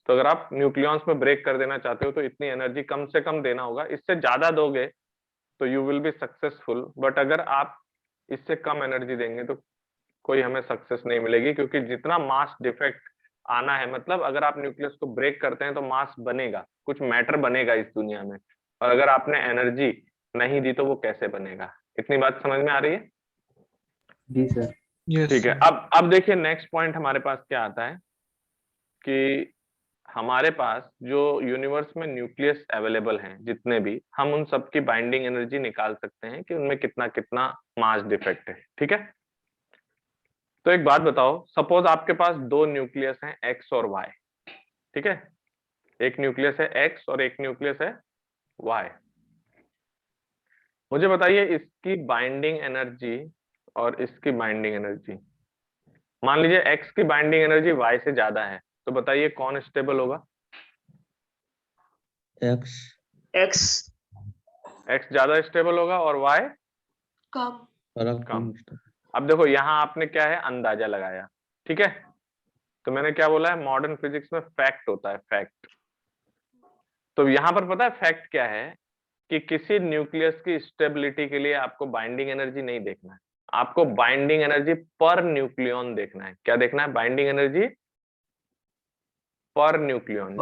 तो अगर आप न्यूक्लियॉन्स में ब्रेक कर देना चाहते हो तो इतनी एनर्जी कम से कम देना होगा। इससे ज्यादा दोगे तो you will be successful, but अगर आप इससे कम एनर्जी देंगे तो कोई हमें सक्सेस नहीं मिलेगी, क्योंकि जितना मास डिफेक्ट आना है, मतलब अगर आप न्यूक्लियस को ब्रेक करते हैं तो मास बनेगा, कुछ मैटर बनेगा इस दुनिया में, और अगर आपने एनर्जी नहीं दी तो वो कैसे बनेगा। इतनी बात समझ में आ रही है? जी सर। ठीक है। अब देखिए नेक्स्ट पॉइंट हमारे पास क्या आता है कि हमारे पास जो यूनिवर्स में न्यूक्लियस अवेलेबल हैं जितने भी, हम उन सब की बाइंडिंग एनर्जी निकाल सकते हैं कि उनमें कितना कितना मास डिफेक्ट है। ठीक है? तो एक बात बताओ, सपोज आपके पास दो न्यूक्लियस हैं एक्स और वाई। ठीक है? एक न्यूक्लियस है एक्स और एक न्यूक्लियस है वाई। मुझे बताइए इसकी बाइंडिंग एनर्जी और इसकी बाइंडिंग एनर्जी। मान लीजिए एक्स की बाइंडिंग एनर्जी वाई से ज्यादा है, तो बताइए कौन स्टेबल होगा? एक्स। एक्स। एक्स ज्यादा स्टेबल होगा और वाई कम। अब देखो यहाँ आपने क्या है, अंदाजा लगाया। ठीक है? तो मैंने क्या बोला है, मॉडर्न फिजिक्स में फैक्ट होता है, फैक्ट। तो यहाँ पर पता है फैक्ट क्या है कि किसी न्यूक्लियस की स्टेबिलिटी के लिए आपको बाइंडिंग एनर्जी नहीं देखना है, आपको बाइंडिंग एनर्जी पर न्यूक्लियन देखना है। क्या देखना है? Binding energy per nucleon.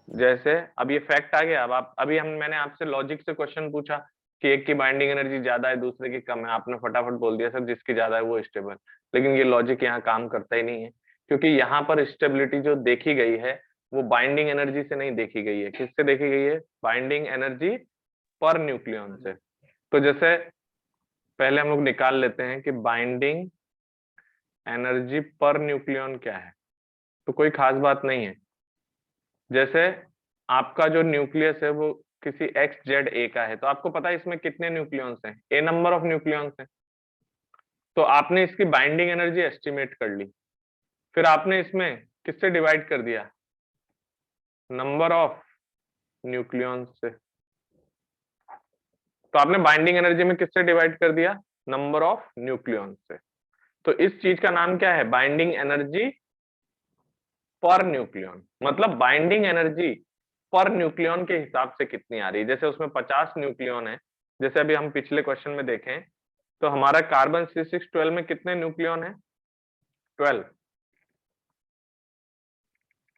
जैसे अब ये फैक्ट आ गया। अब आप अभी मैंने आपसे लॉजिक से क्वेश्चन पूछा कि एक की बाइंडिंग एनर्जी ज्यादा है दूसरे की कम है, आपने फटाफट बोल दिया सर जिसकी ज्यादा है वो स्टेबल। लेकिन ये लॉजिक यहाँ काम करता ही नहीं है, क्योंकि यहाँ पर स्टेबिलिटी जो देखी गई है वो बाइंडिंग एनर्जी से नहीं देखी गई है। किससे देखी गई है? बाइंडिंग एनर्जी पर न्यूक्लियन से। तो जैसे पहले हम लोग निकाल लेते हैं कि बाइंडिंग एनर्जी पर न्यूक्लियन क्या है। तो कोई खास बात नहीं है। जैसे आपका जो न्यूक्लियस है वो किसी एक्स जेड ए का है, तो आपको पता है इसमें कितने न्यूक्लियॉन्स हैं, ए नंबर ऑफ न्यूक्लियॉन्स हैं। तो आपने इसकी बाइंडिंग एनर्जी एस्टिमेट कर ली, फिर आपने इसमें किससे डिवाइड कर दिया? नंबर ऑफ न्यूक्लियॉन्स से। तो आपने बाइंडिंग एनर्जी में किससे डिवाइड कर दिया? नंबर ऑफ न्यूक्लियॉन्स से। तो इस चीज का नाम क्या है? Binding energy per nucleon. मतलब बाइंडिंग एनर्जी पर न्यूक्लियन के हिसाब से कितनी आ रही है। जैसे उसमें 50 न्यूक्लियन है, जैसे अभी हम पिछले क्वेश्चन में देखें तो हमारा कार्बन C612 में कितने न्यूक्लियन है? 12।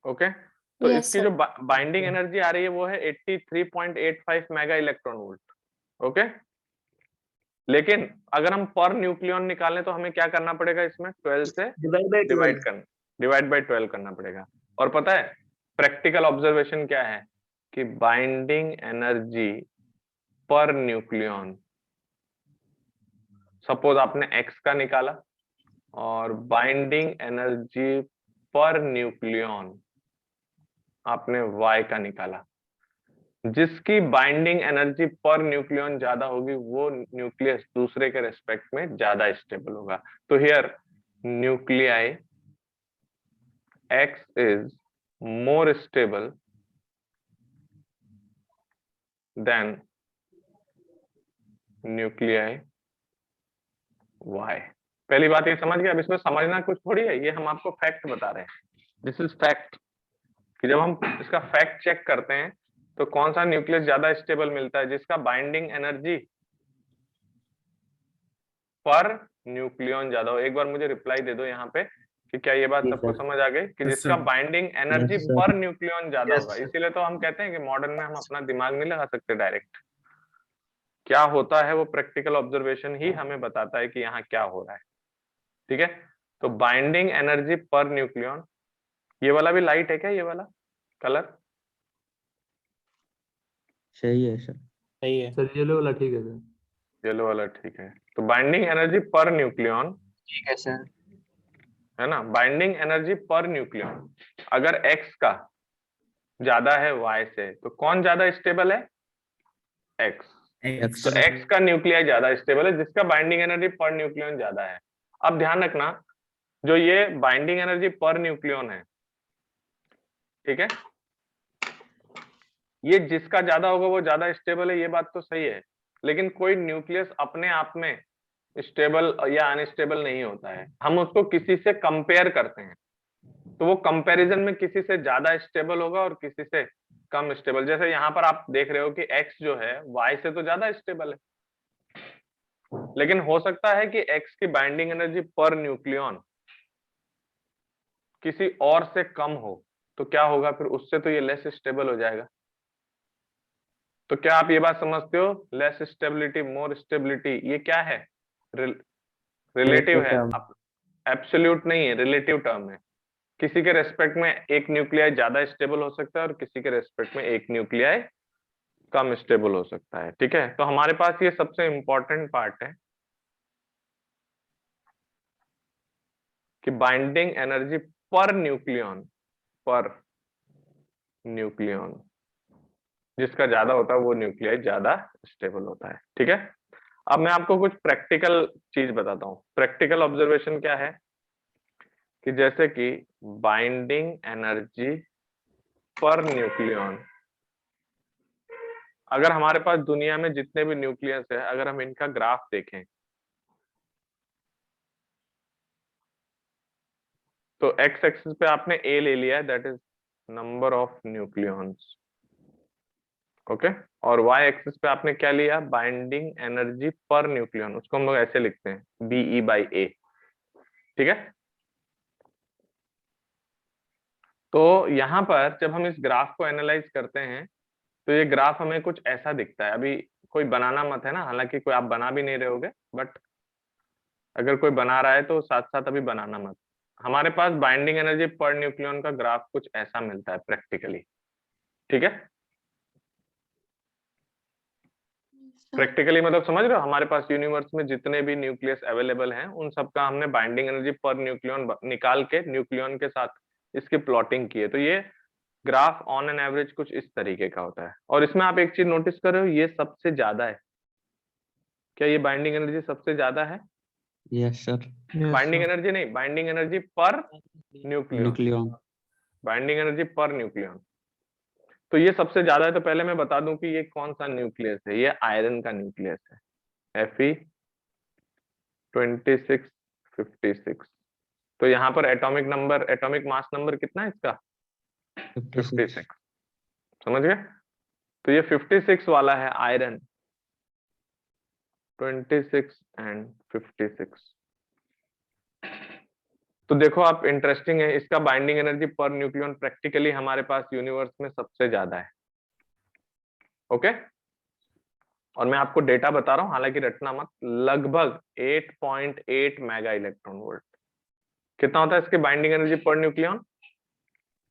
ओके? तो इसकी जो बाइंडिंग एनर्जी आ रही है वो है 83.85 मेगा इलेक्ट्रॉन वोल्ट। ओके? लेकिन अगर हम पर न्यूक्लियन निकालें तो हमें क्या करना पड़ेगा? इसमें 12 से डिवाइड बाय 12 करना पड़ेगा। और पता है प्रैक्टिकल ऑब्जर्वेशन क्या है कि binding energy per nucleon, suppose आपने एक्स का निकाला और बाइंडिंग एनर्जी पर न्यूक्लियन आपने वाई का निकाला, जिसकी बाइंडिंग एनर्जी पर न्यूक्लियन ज्यादा होगी वो न्यूक्लियस दूसरे के रेस्पेक्ट में ज्यादा स्टेबल होगा। तो here nuclei X is more stable than nuclei Y। पहली बात ये समझ गए। अब इसमें समझना कुछ थोड़ी है, ये हम आपको फैक्ट बता रहे हैं। दिस इज फैक्ट कि जब हम इसका फैक्ट चेक करते हैं तो कौन सा न्यूक्लियस ज्यादा स्टेबल मिलता है, जिसका बाइंडिंग एनर्जी पर न्यूक्लियन ज्यादा हो। एक बार मुझे रिप्लाई दे दो यहाँ पे कि क्या ये बात जी सबको सर। समझ आ गई कि जिसका binding energy Yes, sir. Per nucleon ज्यादा Yes, होगा। sir. इसीलिए तो हम कहते हैं कि मॉडर्न में हम अपना दिमाग नहीं लगा सकते डायरेक्ट। क्या होता है वो प्रैक्टिकल ऑब्जर्वेशन ही हमें बताता है कि यहाँ क्या हो रहा है। ठीक है, तो बाइंडिंग एनर्जी पर न्यूक्लियन, ये वाला भी लाइट है क्या, ये वाला कलर? सही है सर। सही है। सर येलो वाला ठीक है सर। येलो वाला ठीक है। तो बाइंडिंग एनर्जी पर न्यूक्लियन, ठीक है सर। है ना, बाइंडिंग एनर्जी पर न्यूक्लियन अगर एक्स का ज्यादा है वाई से तो कौन ज्यादा स्टेबल है? एक्स। X तो एक्स का न्यूक्लियाई ज्यादा स्टेबल है जिसका बाइंडिंग एनर्जी पर न्यूक्लियन ज्यादा है। अब ध्यान रखना, जो ये बाइंडिंग एनर्जी पर न्यूक्लियन है, ठीक है, ये जिसका ज्यादा होगा वो ज्यादा स्टेबल है, ये बात तो सही है। लेकिन कोई न्यूक्लियस अपने आप में स्टेबल या अनस्टेबल नहीं होता है, हम उसको किसी से कंपेयर करते हैं। तो वो कंपैरिजन में किसी से ज्यादा स्टेबल होगा और किसी से कम स्टेबल। जैसे यहाँ पर आप देख रहे हो कि x जो है y से तो ज्यादा स्टेबल है, लेकिन हो सकता है कि x की बाइंडिंग एनर्जी पर न्यूक्लियन किसी और से कम हो, तो क्या होगा फिर? उससे तो ये लेस स्टेबल हो जाएगा। तो क्या आप ये बात समझते हो? लेस स्टेबिलिटी मोर स्टेबिलिटी, ये क्या है? रिलेटिव है, एब्सोल्यूट नहीं है, रिलेटिव टर्म है। किसी के रेस्पेक्ट में एक न्यूक्लियाई ज्यादा स्टेबल हो सकता है और किसी के रेस्पेक्ट में एक न्यूक्लियाई कम स्टेबल हो सकता है। ठीक है, तो हमारे पास ये सबसे इंपॉर्टेंट पार्ट है कि बाइंडिंग एनर्जी पर न्यूक्लियन जिसका ज्यादा होता है वो न्यूक्लियाई ज्यादा स्टेबल होता है। ठीक है, अब मैं आपको कुछ प्रैक्टिकल चीज बताता हूँ। प्रैक्टिकल ऑब्जर्वेशन क्या है कि जैसे कि बाइंडिंग एनर्जी पर न्यूक्लियन, अगर हमारे पास दुनिया में जितने भी न्यूक्लियस है, अगर हम इनका ग्राफ देखें तो एक्स एक्सिस पे आपने ए ले लिया है, that is number of nucleons, okay, और वाई एक्सिस पे आपने क्या लिया? बाइंडिंग एनर्जी पर न्यूक्लियन, उसको हम लोग ऐसे लिखते हैं बीई बाई ए। ठीक है, तो यहां पर जब हम इस ग्राफ को एनालाइज करते हैं तो ये ग्राफ हमें कुछ ऐसा दिखता है। अभी कोई बनाना मत है ना, हालांकि कोई आप बना भी नहीं रहे होगे, बट अगर कोई बना रहा है तो साथ साथ अभी बनाना मत। हमारे पास बाइंडिंग एनर्जी पर न्यूक्लियन का ग्राफ कुछ ऐसा मिलता है प्रैक्टिकली। ठीक है, प्रैक्टिकली मतलब समझ रहे हो, हमारे पास यूनिवर्स में जितने भी न्यूक्लियस अवेलेबल हैं उन सबका हमने बाइंडिंग एनर्जी पर न्यूक्लियन निकाल के न्यूक्लियन के साथ इसकी प्लॉटिंग की है। तो ये ग्राफ ऑन एन एवरेज कुछ इस तरीके का होता है। और इसमें आप एक चीज नोटिस कर रहे हो, ये सबसे ज्यादा है। क्या ये बाइंडिंग एनर्जी सबसे ज्यादा है? Yes sir. बाइंडिंग एनर्जी नहीं, binding energy per nucleon, nucleon. Binding energy per nucleon, तो ये सबसे ज्यादा है। तो पहले मैं बता दूं कि ये कौन सा न्यूक्लियस है। ये आयरन का न्यूक्लियस है, Fe2656। तो यहाँ पर atomic number, atomic mass number कितना है इसका? 56। समझ गए? तो ये 56 वाला है आयरन, 26 एंड 56। तो देखो आप, इंटरेस्टिंग है, इसका binding energy per nucleon practically हमारे पास यूनिवर्स में सबसे ज्यादा है। ओके, और मैं आपको डेटा बता रहा हूं, हालांकि रटना मत, लगभग 8.8 मेगा इलेक्ट्रॉन वोल्ट। कितना होता है इसके binding energy per nucleon?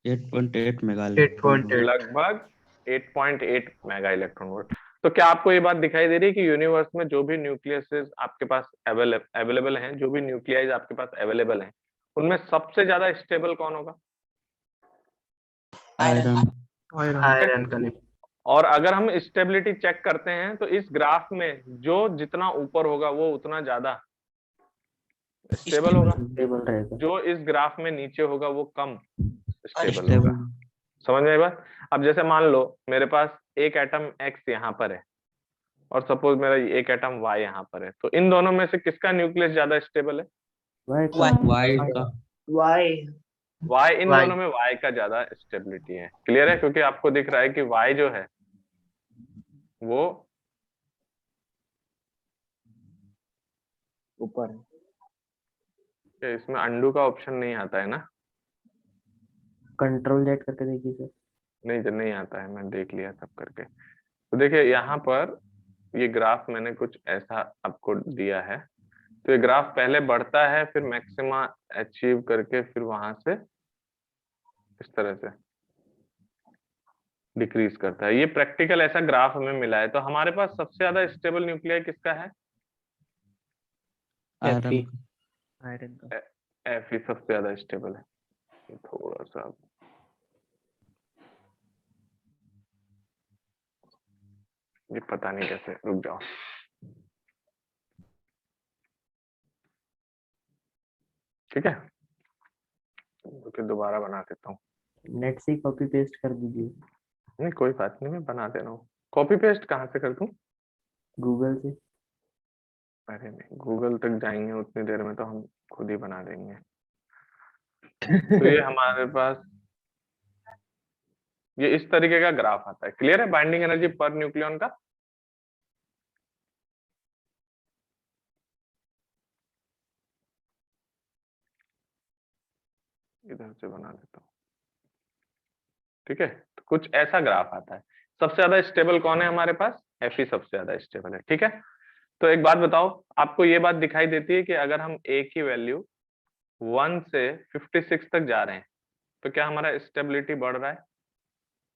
8.8 mega. 8.8। लगभग 8.8 मेगा इलेक्ट्रॉन वोल्ट। तो क्या आपको ये बात दिखाई दे रही है कि यूनिवर्स में जो भी न्यूक्लियस आपके पास अवेलेबल हैं, जो भी न्यूक्लियाइज आपके पास अवेलेबल हैं, उनमें सबसे ज्यादा स्टेबल कौन होगा? आयरन। आयरन का नहीं। और अगर हम स्टेबिलिटी चेक करते हैं तो इस ग्राफ में जो जितना ऊपर होगा वो उतना ज्यादा स्टेबल होगा, स्टेबल रहेगा। जो इस ग्राफ में नीचे होगा वो कम स्टेबल होगा। समझ में आई बात? अब जैसे मान लो मेरे पास एक एटम एक्स यहाँ पर है, और सपोज मेरा एक एटम Y यहाँ पर है, तो इन दोनों में से किसका न्यूक्लियस ज्यादा स्टेबल है? वाई का वाई Y, इन Y। दोनों में Y का ज्यादा स्टेबिलिटी है। क्लियर है? क्योंकि आपको दिख रहा है कि Y जो है वो ऊपर क्या इसमें अंडू का ऑप्शन नहीं आता है ना? कंट्रोल जेड करके देखिए सर। नहीं आता है, मैं देख लिया सब करके। तो देखिए यहाँ पर ये ग्राफ मैंने कुछ ऐसा आपको दिया है। तो ये ग्राफ पहले बढ़ता है, फिर मैक्सिमा अचीव करके फिर वहां से इस तरह से डिक्रीज करता है। ये प्रैक्टिकल ऐसा ग्राफ हमें मिला है। तो हमारे पास सबसे ज्यादा स्टेबल न्यूक्लियर किसका है? आयरन आयरन का Fe सबसे ज्यादा स्टेबल है। ये थोड़ा सा ये पता नहीं कैसे, रुक जाओ। ठीक है, ओके दोबारा बना देता हूँ। नेट से कॉपी पेस्ट कर दीजिए। नहीं कोई बात नहीं, मैं बना दे रहा हूँ। कॉपी पेस्ट कहाँ से कर दूं? गूगल से। अरे नहीं, गूगल तक जाएंगे उतनी देर में तो हम खुद ही बना देंगे। तो ये हमारे पास ये इस तरीके का ग्राफ आता है। क्लियर है? बाइंडिंग एनर्जी पर न्यूक्लियन का। इधर से बना देता हूँ। ठीक है, तो कुछ ऐसा ग्राफ आता है। सबसे ज्यादा स्टेबल कौन है हमारे पास? Fe सबसे ज्यादा स्टेबल है। ठीक है, तो एक बात बताओ, आपको ये बात दिखाई देती है कि अगर हम A की वैल्यू 1 से 56 तक जा रहे हैं तो क्या हमारा स्टेबिलिटी बढ़ रहा है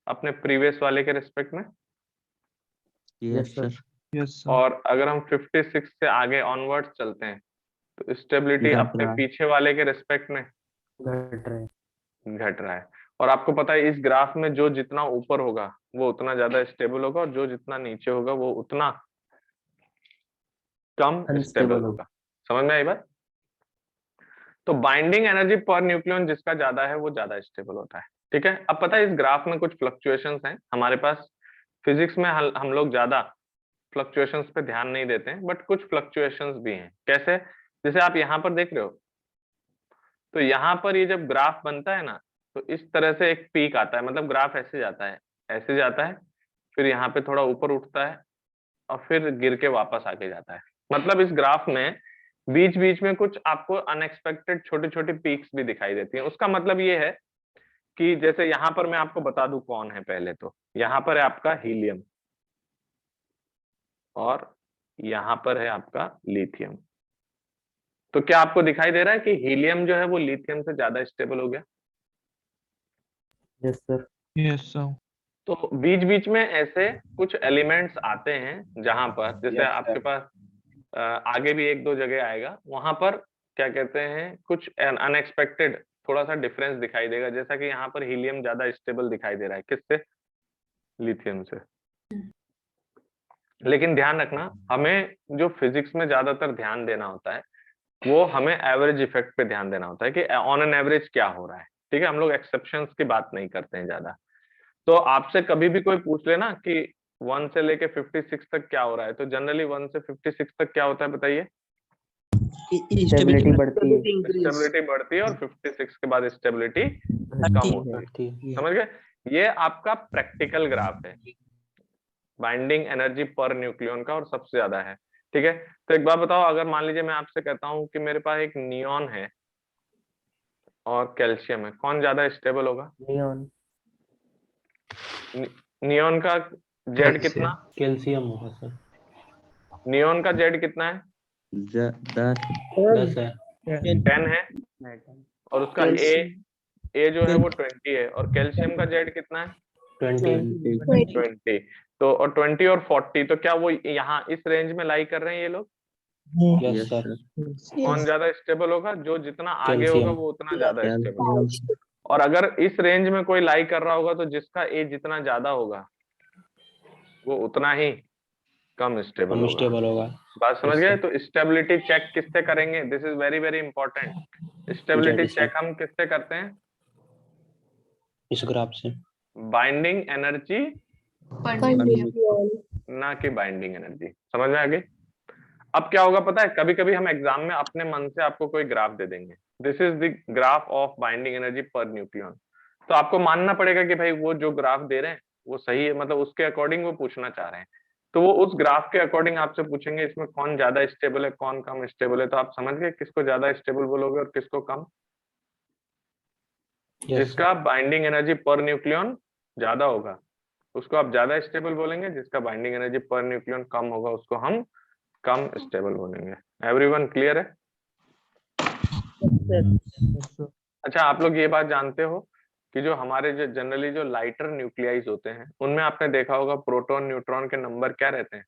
अपने प्रीवियस वाले के रिस्पेक्ट में? यस सर और अगर हम 56 से आगे ऑनवर्ड्स चलते हैं तो स्टेबिलिटी घट अपने रहा है। पीछे वाले के रिस्पेक्ट में घट रहे हैं। घट रहा है। और आपको पता है इस ग्राफ में जो जितना ऊपर होगा वो उतना ज्यादा स्टेबल होगा, और जो जितना नीचे होगा वो उतना कम स्टेबल अनस्टेबल होगा। समझ में आई बात? तो बाइंडिंग एनर्जी पर न्यूक्लियन जिसका ज्यादा है वो ज्यादा स्टेबल होता है। ठीक है, अब पता है इस ग्राफ में कुछ फ्लक्चुएशंस हैं हमारे पास। फिजिक्स में हम लोग ज्यादा फ्लक्चुएशंस पे ध्यान नहीं देते हैं, बट कुछ फ्लक्चुएशंस भी हैं। कैसे? जैसे आप यहाँ पर देख रहे हो, तो यहाँ पर ये जब ग्राफ बनता है ना, तो इस तरह से एक पीक आता है। मतलब ग्राफ ऐसे जाता है, ऐसे जाता है, फिर यहाँ पे थोड़ा ऊपर उठता है और फिर गिर के वापस आके जाता है। मतलब इस ग्राफ में बीच बीच में कुछ आपको अनएक्सपेक्टेड छोटी छोटी पीक्स भी दिखाई देती हैं। उसका मतलब ये है कि जैसे यहाँ पर मैं आपको बता दूं कौन है। पहले तो यहाँ पर है आपका हीलियम और यहाँ पर है आपका लिथियम। तो क्या आपको दिखाई दे रहा है कि हीलियम जो है वो लिथियम से ज्यादा स्टेबल हो गया? Yes sir. तो बीच बीच में ऐसे कुछ एलिमेंट्स आते हैं जहां पर जैसे आपके पास आगे भी एक दो जगह आएगा, वहां पर क्या कहते हैं कुछ अनएक्सपेक्टेड थोड़ा सा डिफरेंस दिखाई देगा। जैसा कि यहाँ पर हीलियम ज्यादा स्टेबल दिखाई दे रहा है, किससे? लिथियम से। लेकिन ध्यान रखना, हमें जो फिजिक्स में ज्यादातर ध्यान देना होता है वो हमें एवरेज इफेक्ट पे ध्यान देना होता है कि ऑन एन एवरेज क्या हो रहा है। ठीक है, हम लोग एक्सेप्शंस की बात नहीं करते हैं ज्यादा। तो आपसे कभी भी कोई पूछ लेना कि 1 से लेके 56 तक क्या हो रहा है, तो जनरली 1 से 56 तक क्या होता है बताइए? स्टेबिलिटी बढ़ती है। स्टेबिलिटी बढ़ती है और 56 के बाद स्टेबिलिटी कम होती है। समझ गए? ये आपका प्रैक्टिकल ग्राफ है बाइंडिंग एनर्जी पर न्यूक्लियन का, और सबसे ज्यादा है। ठीक है, तो एक बात बताओ, अगर मान लीजिए मैं आपसे कहता हूं कि मेरे पास एक नियॉन है और कैल्शियम है, कौन ज्यादा स्टेबल होगा? नियॉन। नियॉन का जेड कितना? कैल्शियम होगा सर। नियॉन का जेड कितना है? 10 है। 10 है। और उसका ए जो है वो 20 है। और कैल्शियम का जेड कितना है? 20। 20। तो और 20 और 40, तो क्या वो यहाँ इस रेंज में लाई कर रहे हैं ये लोग? Yes sir. कौन ज्यादा स्टेबल होगा? जो जितना आगे होगा वो उतना ज्यादा स्टेबल होगा। और अगर इस रेंज में कोई लाई कर रहा होगा तो जिसका ए जितना ज्यादा होगा वो उतना ही कम स्टेबल होगा। बात समझ गए? तो स्टेबिलिटी चेक किससे करेंगे? This is very very important. Stability check हम किससे करते हैं? इस ग्राफ से। बाइंडिंग एनर्जी ना कि बाइंडिंग एनर्जी। समझ में आ गई? अब क्या होगा पता है, कभी कभी हम एग्जाम में अपने मन से आपको कोई ग्राफ दे देंगे, this is the graph of binding energy per nucleon, तो आपको मानना पड़ेगा कि भाई वो जो ग्राफ दे रहे हैं वो सही है, मतलब उसके अकॉर्डिंग वो पूछना चाह रहे हैं। तो वो उस ग्राफ के अकॉर्डिंग आपसे पूछेंगे इसमें कौन ज्यादा स्टेबल है कौन कम स्टेबल है, तो आप समझ गए किसको ज्यादा स्टेबल बोलोगे और किसको कम? जिसका बाइंडिंग एनर्जी पर न्यूक्लियन ज्यादा होगा उसको आप ज्यादा स्टेबल बोलेंगे, जिसका बाइंडिंग एनर्जी पर न्यूक्लियन कम होगा उसको हम कम स्टेबल बोलेंगे। एवरीवन क्लियर है? अच्छा, आप लोग ये बात जानते हो कि जो हमारे जो जनरली जो लाइटर न्यूक्लियाइज होते हैं उनमें आपने देखा होगा प्रोटॉन न्यूट्रॉन के नंबर क्या रहते हैं?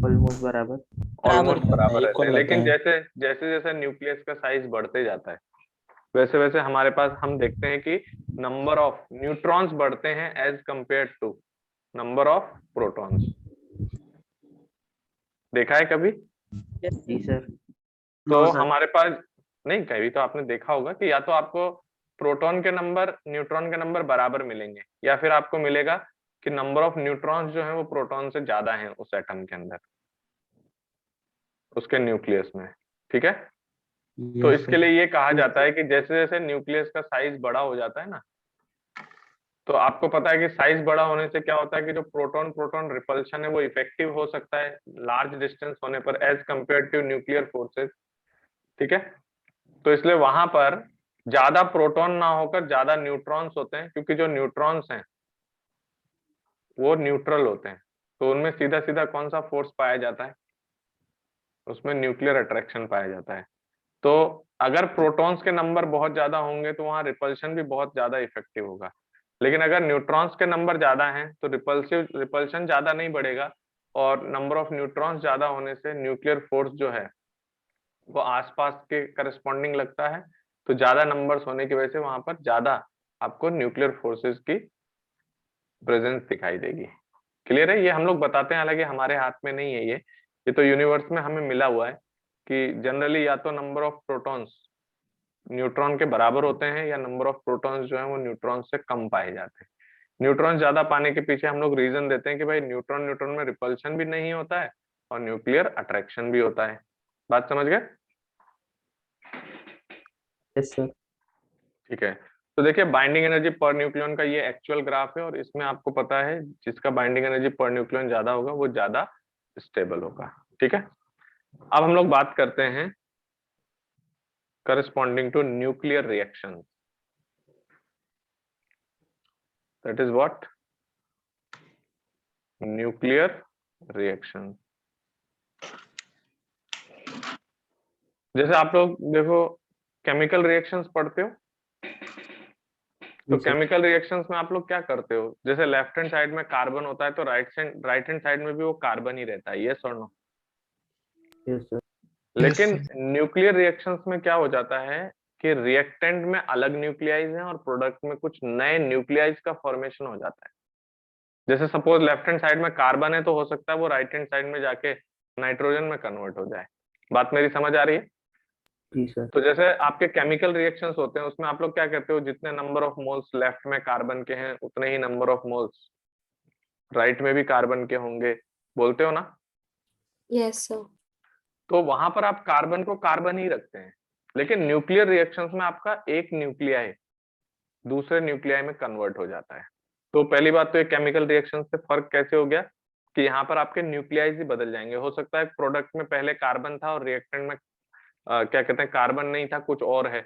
ऑलमोस्ट बराबर। ऑलमोस्ट बराबर रहते हैं। equal लेकिन रहते जैसे जैसे जैसे न्यूक्लियस का साइज बढ़ते जाता है वैसे वैसे हमारे पास हम देखते हैं कि नंबर ऑफ न्यूट्रॉन्स बढ़ते हैं as compare to number of protons. देखा है कभी? जी सर। तो हमारे पास नहीं, कभी तो आपने देखा होगा कि या तो आपको प्रोटॉन के नंबर न्यूट्रॉन के नंबर बराबर मिलेंगे या फिर आपको मिलेगा कि नंबर ऑफ न्यूट्रॉन्स जो है वो प्रोटॉन से ज्यादा हैं उस एटम के अंदर, उसके न्यूक्लियस में। ठीक है? तो इसके लिए ये कहा जाता है कि जैसे जैसे न्यूक्लियस का साइज बड़ा हो जाता है ना, तो आपको पता है कि साइज बड़ा होने से क्या होता है कि जो प्रोटॉन प्रोटॉन रिपल्शन है वो इफेक्टिव हो सकता है लार्ज डिस्टेंस होने पर as compare to nuclear forces. ठीक है? तो इसलिए वहां पर ज्यादा प्रोटॉन ना होकर ज्यादा न्यूट्रॉन्स होते हैं, क्योंकि जो न्यूट्रॉन्स हैं वो न्यूट्रल होते हैं, तो उनमें सीधा सीधा कौन सा फोर्स पाया जाता है? उसमें न्यूक्लियर अट्रैक्शन पाया जाता है। तो अगर प्रोटॉन्स के नंबर बहुत ज्यादा होंगे तो वहां रिपल्शन भी बहुत ज्यादा इफेक्टिव होगा, लेकिन अगर न्यूट्रॉन्स के नंबर ज्यादा हैं तो रिपल्शन ज्यादा नहीं बढ़ेगा, और नंबर ऑफ न्यूट्रॉन्स ज्यादा होने से न्यूक्लियर फोर्स जो है वो आसपास के करस्पॉन्डिंग लगता है, तो ज्यादा नंबर्स होने की वजह से वहां पर ज्यादा आपको न्यूक्लियर फोर्सेस की प्रेजेंस दिखाई देगी। क्लियर है? ये हम लोग बताते हैं, हालांकि हमारे हाथ में नहीं है ये तो यूनिवर्स में हमें मिला हुआ है कि जनरली या तो नंबर ऑफ प्रोटॉन्स न्यूट्रॉन के बराबर होते हैं या नंबर ऑफ प्रोटॉन्स जो है वो न्यूट्रॉन से कम पाए जाते हैं। न्यूट्रॉन ज्यादा पाने के पीछे हम लोग रीजन देते हैं कि भाई न्यूट्रॉन न्यूट्रॉन में रिपल्शन भी नहीं होता है और न्यूक्लियर अट्रैक्शन भी होता है। बात समझ गए? Yes sir. ठीक है, तो देखिए बाइंडिंग एनर्जी पर न्यूक्लियन का ये एक्चुअल ग्राफ है, और इसमें आपको पता है जिसका बाइंडिंग एनर्जी पर न्यूक्लियन ज्यादा होगा वो ज्यादा स्टेबल होगा। ठीक है? अब हम लोग बात करते हैं corresponding to nuclear reaction, that is what? Nuclear reaction. जैसे आप लोग देखो केमिकल रिएक्शंस पढ़ते हो, तो केमिकल रिएक्शंस में आप लोग क्या करते हो? जैसे लेफ्ट हैंड साइड में कार्बन होता है तो राइट हैंड साइड में भी वो कार्बन ही रहता है, यस और नो? Yes sir. लेकिन न्यूक्लियर रिएक्शंस में क्या हो जाता है कि रिएक्टेंट में अलग न्यूक्लियाइज हैं और प्रोडक्ट में कुछ नए न्यूक्लियाइज का फॉर्मेशन हो जाता है। जैसे सपोज लेफ्ट हैंड साइड में कार्बन है तो हो सकता है वो राइट हैंड साइड में जाके नाइट्रोजन में कन्वर्ट हो जाए। बात मेरी समझ आ रही है? जी सर। तो जैसे आपके केमिकल रिएक्शंस होते हैं उसमें आप लोग क्या कहते हो, जितने नंबर ऑफ मोल्स लेफ्ट में कार्बन के हैं उतने ही नंबर ऑफ मोल्स राइट में भी कार्बन के होंगे, बोलते हो ना? Yes sir. तो वहां पर आप कार्बन को कार्बन ही रखते हैं, लेकिन न्यूक्लियर रिएक्शंस में आपका एक न्यूक्लियाई दूसरे न्यूक्लियाई में कन्वर्ट हो जाता है। तो पहली बात तो ये केमिकल रिएक्शन से फर्क कैसे हो गया कि यहाँ पर आपके न्यूक्लियाइज ही बदल जाएंगे। हो सकता है प्रोडक्ट में पहले कार्बन था और रिएक्टेंट में क्या कहते हैं कार्बन नहीं था, कुछ और है,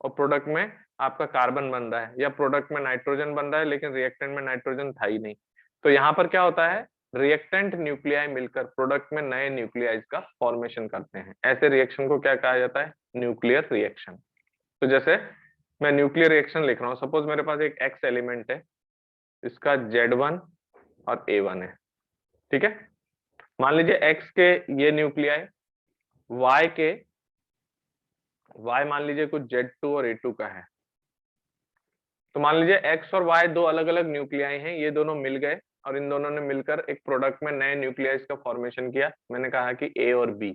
और प्रोडक्ट में आपका कार्बन बन रहा है, या प्रोडक्ट में नाइट्रोजन बन रहा है लेकिन रिएक्टेंट में नाइट्रोजन था ही नहीं। तो यहाँ पर क्या होता है, रिएक्टेंट न्यूक्लियाई मिलकर प्रोडक्ट में नए न्यूक्लियाइज का फॉर्मेशन करते हैं। ऐसे रिएक्शन को क्या कहा जाता है? Nuclear reaction. तो जैसे मैं न्यूक्लियर रिएक्शन लिख रहा हूँ, सपोज मेरे पास एक एक्स एलिमेंट है, इसका Z1 और A1 है। ठीक है? मान लीजिए एक्स के ये न्यूक्लियाई, Y मान लीजिए कुछ Z2 और A2 का है। तो मान लीजिए एक्स और Y दो अलग अलग न्यूक्लियाई हैं, ये दोनों मिल गए और इन दोनों ने मिलकर एक प्रोडक्ट में नए न्यूक्लियाइज का फॉर्मेशन किया। मैंने कहा कि A और B।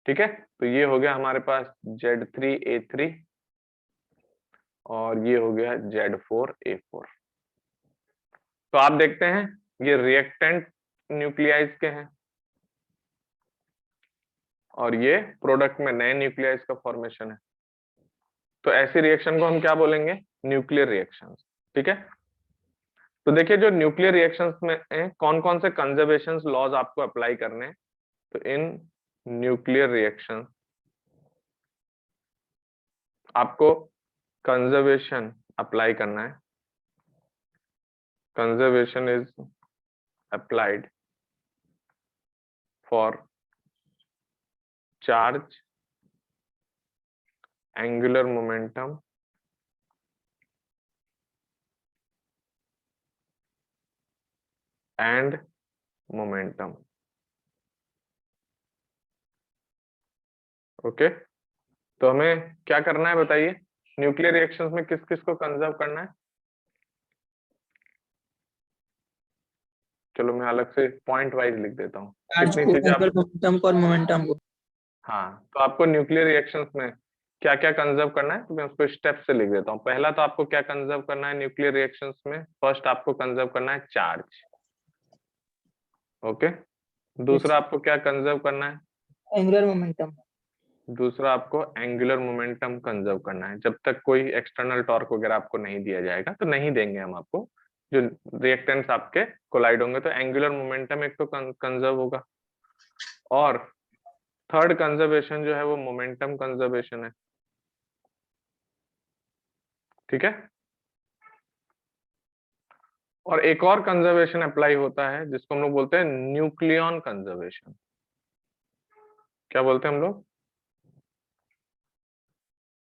ठीक है? तो ये हो गया हमारे पास Z3A3 और ये हो गया Z4A4। तो आप देखते हैं ये रिएक्टेंट न्यूक्लियाइज के हैं और ये प्रोडक्ट में नए न्यूक्लियाइज का फॉर्मेशन है। तो ऐसी रिएक्शन को हम क्या बोलेंगे? Nuclear reactions. ठीक है, तो देखिए जो न्यूक्लियर रिएक्शंस में कौन कौन से कंजर्वेशन लॉज आपको अप्लाई करने हैं। तो इन न्यूक्लियर रिएक्शन आपको कंजर्वेशन अप्लाई करना है। Conservation is applied for charge, angular momentum and momentum. Okay, तो हमें क्या करना है बताइए? न्यूक्लियर रिएक्शंस में किस किस को कंजर्व करना है? चलो मैं अलग से पॉइंट वाइज लिख देता हूँ कितनी चीजें आप। मोमेंटम और मोमेंटम को। हाँ, तो आपको न्यूक्लियर रिएक्शंस में क्या क्या कंजर्व करना है, तो मैं उसको स्टेप से लिख देता हूँ। पहला तो आपको क्या कंजर्व करना है न्यूक्लियर रिएक्शंस में? फर्स्ट आपको कंजर्व करना है चार्ज। ओके, दूसरा आपको क्या कंजर्व करना है? Angular momentum. दूसरा आपको एंगुलर मोमेंटम कंजर्व करना है। जब तक कोई एक्सटर्नल टॉर्क वगैरह आपको नहीं दिया जाएगा तो नहीं देंगे हम आपको, जो रिएक्टेंट्स आपके कोलाइड होंगे तो एंगुलर मोमेंटम एक तो कंजर्व होगा। और थर्ड कंजर्वेशन जो है वो मोमेंटम कंजर्वेशन है। ठीक है, और एक और कंजर्वेशन अप्लाई होता है जिसको हम लोग बोलते हैं न्यूक्लियन कंजर्वेशन। क्या बोलते हैं हम लोग?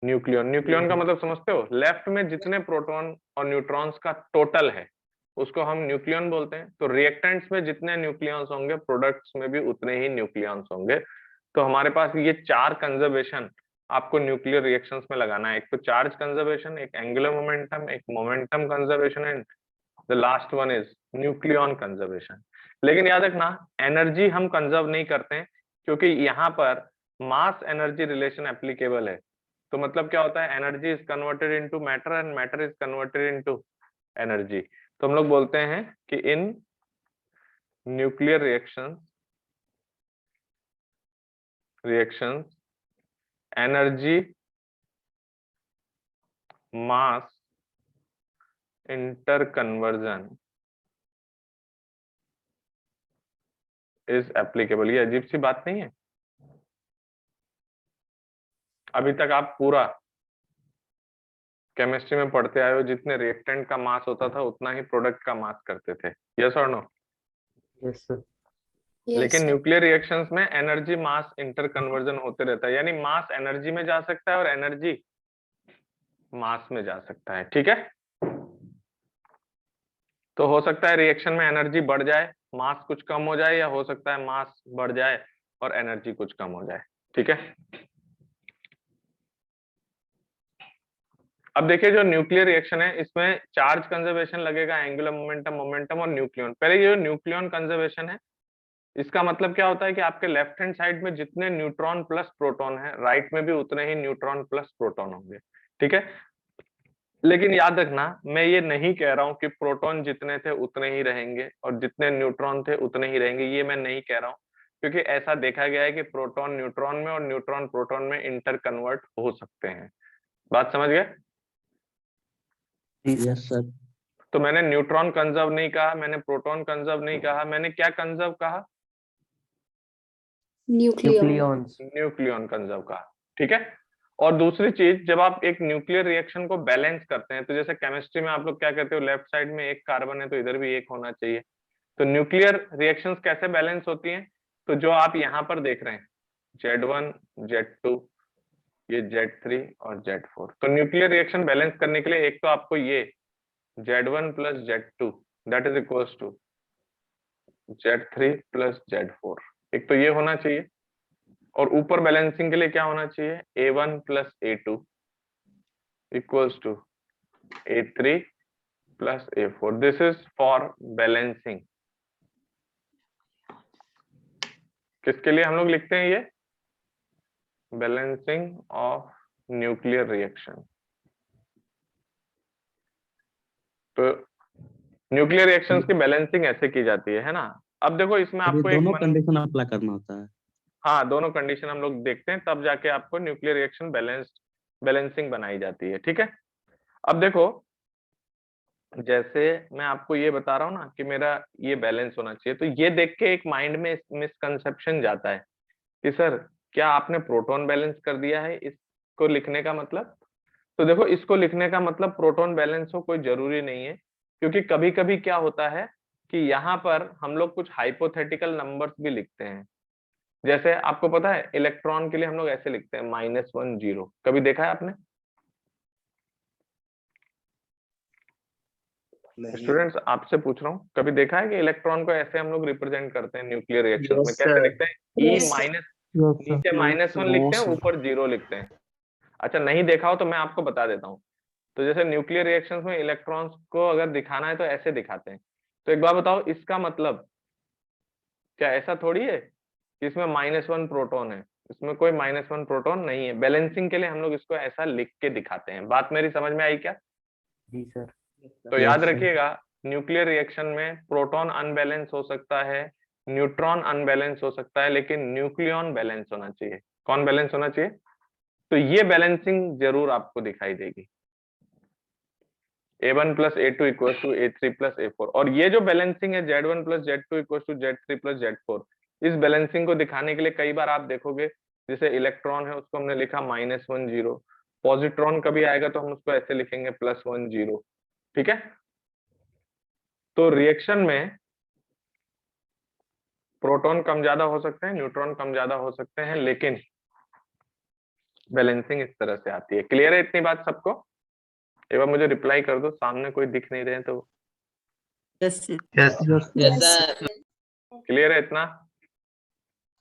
न्यूक्लियन। न्यूक्लियन का मतलब समझते हो? लेफ्ट में जितने प्रोटॉन और न्यूट्रॉन्स का टोटल है उसको हम न्यूक्लियन बोलते हैं। तो रिएक्टेंट्स में जितने न्यूक्लियंस होंगे प्रोडक्ट्स में भी उतने ही न्यूक्लियंस होंगे। तो हमारे पास ये चार कंजर्वेशन आपको न्यूक्लियर रिएक्शंस में लगाना है। एक तो चार्ज कंजर्वेशन, एक एंगुलर मोमेंटम, एक momentum conservation and the last one is nucleon conservation. लेकिन याद रखना एनर्जी हम कंजर्व नहीं करते हैं क्योंकि यहाँ पर मास एनर्जी रिलेशन एप्लीकेबल है। तो मतलब क्या होता है? Energy is converted into matter and matter is converted into energy. तो हम लोग बोलते हैं कि in nuclear reactions energy mass interconversion is applicable. ये अजीब सी बात नहीं है? अभी तक आप पूरा केमिस्ट्री में पढ़ते आए हो, जितने रिएक्टेंट का मास होता था उतना ही प्रोडक्ट का मास करते थे। यस और नो? Yes sir. Yes, लेकिन sir. न्यूक्लियर रिएक्शंस में एनर्जी मास इंटरकन्वर्जन होते रहता है, यानी मास एनर्जी में जा सकता है और एनर्जी मास में जा सकता है। ठीक है, तो हो सकता है रिएक्शन में एनर्जी बढ़ जाए, मास कुछ कम हो जाए, या हो सकता है मास बढ़ जाए और एनर्जी कुछ कम हो जाए। ठीक है, अब देखिए जो न्यूक्लियर रिएक्शन है इसमें चार्ज कंजर्वेशन लगेगा, एंगुलर मोमेंटम, मोमेंटम और न्यूक्लियन। पहले ये जो न्यूक्लियन कंजर्वेशन है इसका मतलब क्या होता है कि आपके लेफ्ट हैंड साइड में जितने न्यूट्रॉन प्लस प्रोटॉन है राइट में भी उतने ही न्यूट्रॉन प्लस प्रोटॉन होंगे। ठीक है, लेकिन याद रखना मैं ये नहीं कह रहा हूं कि प्रोटॉन जितने थे उतने ही रहेंगे और जितने न्यूट्रॉन थे उतने ही रहेंगे, ये मैं नहीं कह रहा हूं, क्योंकि ऐसा देखा गया है कि प्रोटॉन न्यूट्रॉन में और न्यूट्रॉन प्रोटॉन में इंटर कन्वर्ट हो सकते हैं। बात समझ गए? Yes sir. तो मैंने न्यूट्रॉन कंजर्व नहीं कहा, मैंने प्रोटॉन कंजर्व नहीं कहा, मैंने क्या कंजर्व कहा? Nucleon. न्यूक्लियॉन्स। न्यूक्लियन कंजर्व कहा। ठीक है, और दूसरी चीज जब आप एक न्यूक्लियर रिएक्शन को बैलेंस करते हैं तो जैसे केमिस्ट्री में आप लोग क्या कहते हो, लेफ्ट साइड में एक कार्बन है तो इधर भी एक होना चाहिए। तो न्यूक्लियर रिएक्शंस कैसे बैलेंस होती हैं? तो जो आप यहाँ पर देख रहे हैं Z1 Z2 ये Z3 और Z4, तो न्यूक्लियर रिएक्शन बैलेंस करने के लिए एक तो आपको ये Z1 plus Z2 that is equals to Z3 plus Z4, एक तो ये होना चाहिए। और ऊपर बैलेंसिंग के लिए क्या होना चाहिए? A1 plus A2 equals to A3 plus A4। This is for balancing. किसके लिए हम लोग लिखते हैं ये? Balancing of nuclear reaction. तो न्यूक्लियर रिएक्शंस की बैलेंसिंग ऐसे की जाती है ना। अब देखो इसमें ये आपको एक दोनों कंडीशन अप्लाई करना होता है। हाँ, दोनों कंडीशन हम लोग देखते हैं, तब जाके आपको न्यूक्लियर रिएक्शन बैलेंसिंग बनाई जाती है, ठीक है। अब देखो, जैसे मैं आपको ये बता रहा हूँ ना कि मेरा ये बैलेंस होना चाहिए, तो ये देख के एक माइंड में मिसकंसेप्शन जाता है कि सर क्या आपने प्रोटॉन बैलेंस कर दिया है इसको लिखने का मतलब। तो देखो, इसको लिखने का मतलब प्रोटॉन बैलेंस हो कोई जरूरी नहीं है, क्योंकि कभी कभी क्या होता है कि यहाँ पर हम लोग कुछ हाइपोथेटिकल नंबर्स भी लिखते हैं। जैसे आपको पता है इलेक्ट्रॉन के लिए हम लोग ऐसे लिखते हैं -1 0, कभी देखा है आपने? स्टूडेंट्स आपसे पूछ रहा हूँ, कभी देखा है कि इलेक्ट्रॉन को ऐसे हम लोग रिप्रेजेंट करते हैं न्यूक्लियर रिएक्शन में? कैसे लिखते हैं? ई Yes. माइनस, नीचे -1 लिखते हैं, ऊपर 0 लिखते हैं। अच्छा, नहीं देखा हो तो मैं आपको बता देता हूँ। तो जैसे न्यूक्लियर रिएक्शंस में इलेक्ट्रॉन्स को अगर दिखाना है तो ऐसे दिखाते हैं। तो एक बार बताओ, इसका मतलब क्या ऐसा थोड़ी है कि इसमें -1 प्रोटॉन है? इसमें कोई -1 प्रोटॉन नहीं है। बैलेंसिंग के लिए हम लोग इसको ऐसा लिख के दिखाते हैं। बात मेरी समझ में आई क्या? जी सर। तो याद रखिएगा, न्यूक्लियर रिएक्शन में प्रोटॉन अनबैलेंस हो सकता है, न्यूट्रॉन अनबैलेंस हो सकता है, लेकिन न्यूक्लियॉन बैलेंस होना चाहिए। कौन बैलेंस होना चाहिए? तो ये बैलेंसिंग जरूर आपको दिखाई देगी। A1 plus A2 equals to A3 plus A4, और ये जो बैलेंसिंग है Z1 plus Z2 equals to Z3 plus Z4, इस बैलेंसिंग को दिखाने के लिए कई बार आप देखोगे, जैसे इलेक्ट्रॉन है उसको हमने लिखा -1 0, पॉजिट्रॉन कभी आएगा तो हम उसको ऐसे लिखेंगे +1 0, ठीक है। तो रिएक्शन में प्रोटॉन कम ज्यादा हो सकते हैं, न्यूट्रॉन कम ज्यादा हो सकते हैं, लेकिन बैलेंसिंग इस तरह से आती है। क्लियर है इतनी बात सबको? एक बार मुझे रिप्लाई कर दो, सामने कोई दिख नहीं रहे तो। यस क्लियर है इतना?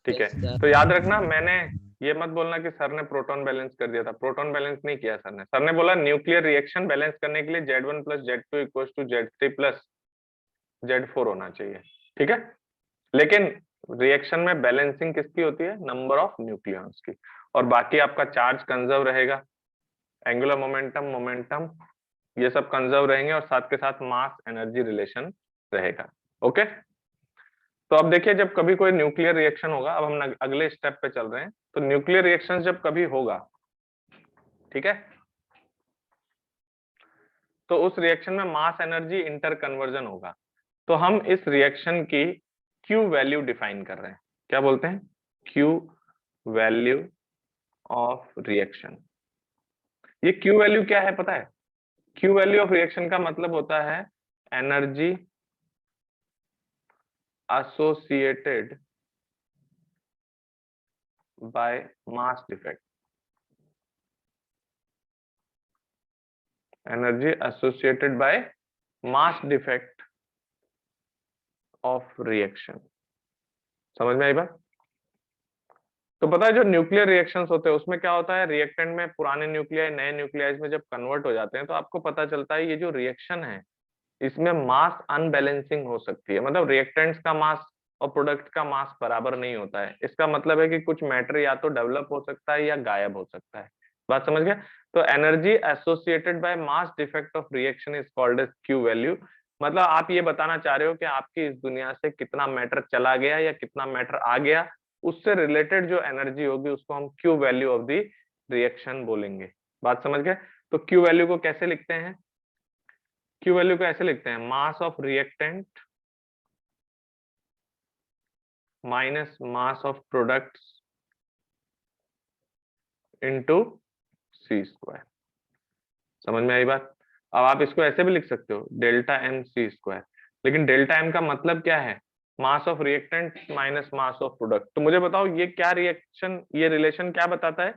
ठीक है। तो याद रखना, मैंने ये मत बोलना कि सर ने प्रोटॉन बैलेंस कर दिया था। प्रोटॉन बैलेंस नहीं किया सर ने। सर ने बोला न्यूक्लियर रिएक्शन बैलेंस करने के लिए Z1 plus Z2 equals to Z3 plus Z4 होना चाहिए, ठीक है। लेकिन रिएक्शन में बैलेंसिंग किसकी होती है? नंबर ऑफ न्यूक्लियॉन्स की। और बाकी आपका चार्ज कंजर्व रहेगा, एंगुलर मोमेंटम ये सब कंजर्व रहेंगे, और साथ के साथ मास एनर्जी रिलेशन रहेगा। ओके, तो अब देखिए, जब कभी कोई न्यूक्लियर रिएक्शन होगा, अब हम अगले स्टेप पे चल रहे हैं। तो न्यूक्लियर रिएक्शन जब कभी होगा, ठीक है, तो उस रिएक्शन में मास एनर्जी इंटर कन्वर्जन होगा। तो हम इस रिएक्शन की Q वैल्यू डिफाइन कर रहे हैं। क्या बोलते हैं? Q value of reaction. ये Q वैल्यू क्या है पता है? Q वैल्यू ऑफ रिएक्शन का मतलब होता है energy associated by mass defect. Energy associated by mass defect of reaction. समझ में आई बात? तो पता है जो न्यूक्लियर रिएक्शंस होते हैं उसमें क्या होता है, रिएक्टेंट में पुराने न्यूक्लियाई नए न्यूक्लियाइज में जब कन्वर्ट हो जाते हैं तो आपको पता चलता है ये जो रिएक्शन है इसमें मास अनबैलेंसिंग हो सकती है। मतलब रिएक्टेंट्स का मास और प्रोडक्ट का मास बराबर नहीं होता है। इसका मतलब है कि कुछ मैटर या तो डेवलप हो सकता है या गायब हो सकता है। बात समझ गए? तो energy associated by mass defect of reaction is called as Q value. मतलब आप ये बताना चाह रहे हो कि आपकी इस दुनिया से कितना मैटर चला गया या कितना मैटर आ गया, उससे रिलेटेड जो एनर्जी होगी उसको हम Q value of the reaction बोलेंगे। बात समझ गए? तो Q वैल्यू को कैसे लिखते हैं? Q वैल्यू को ऐसे लिखते हैं, मास of reactant minus mass of products into C²। समझ में आई बात? अब आप इसको ऐसे भी लिख सकते हो, डेल्टा M C²। लेकिन डेल्टा M का मतलब क्या है? Mass of reactant minus mass of product. तो मुझे बताओ ये क्या रिएक्शन, ये रिलेशन क्या बताता है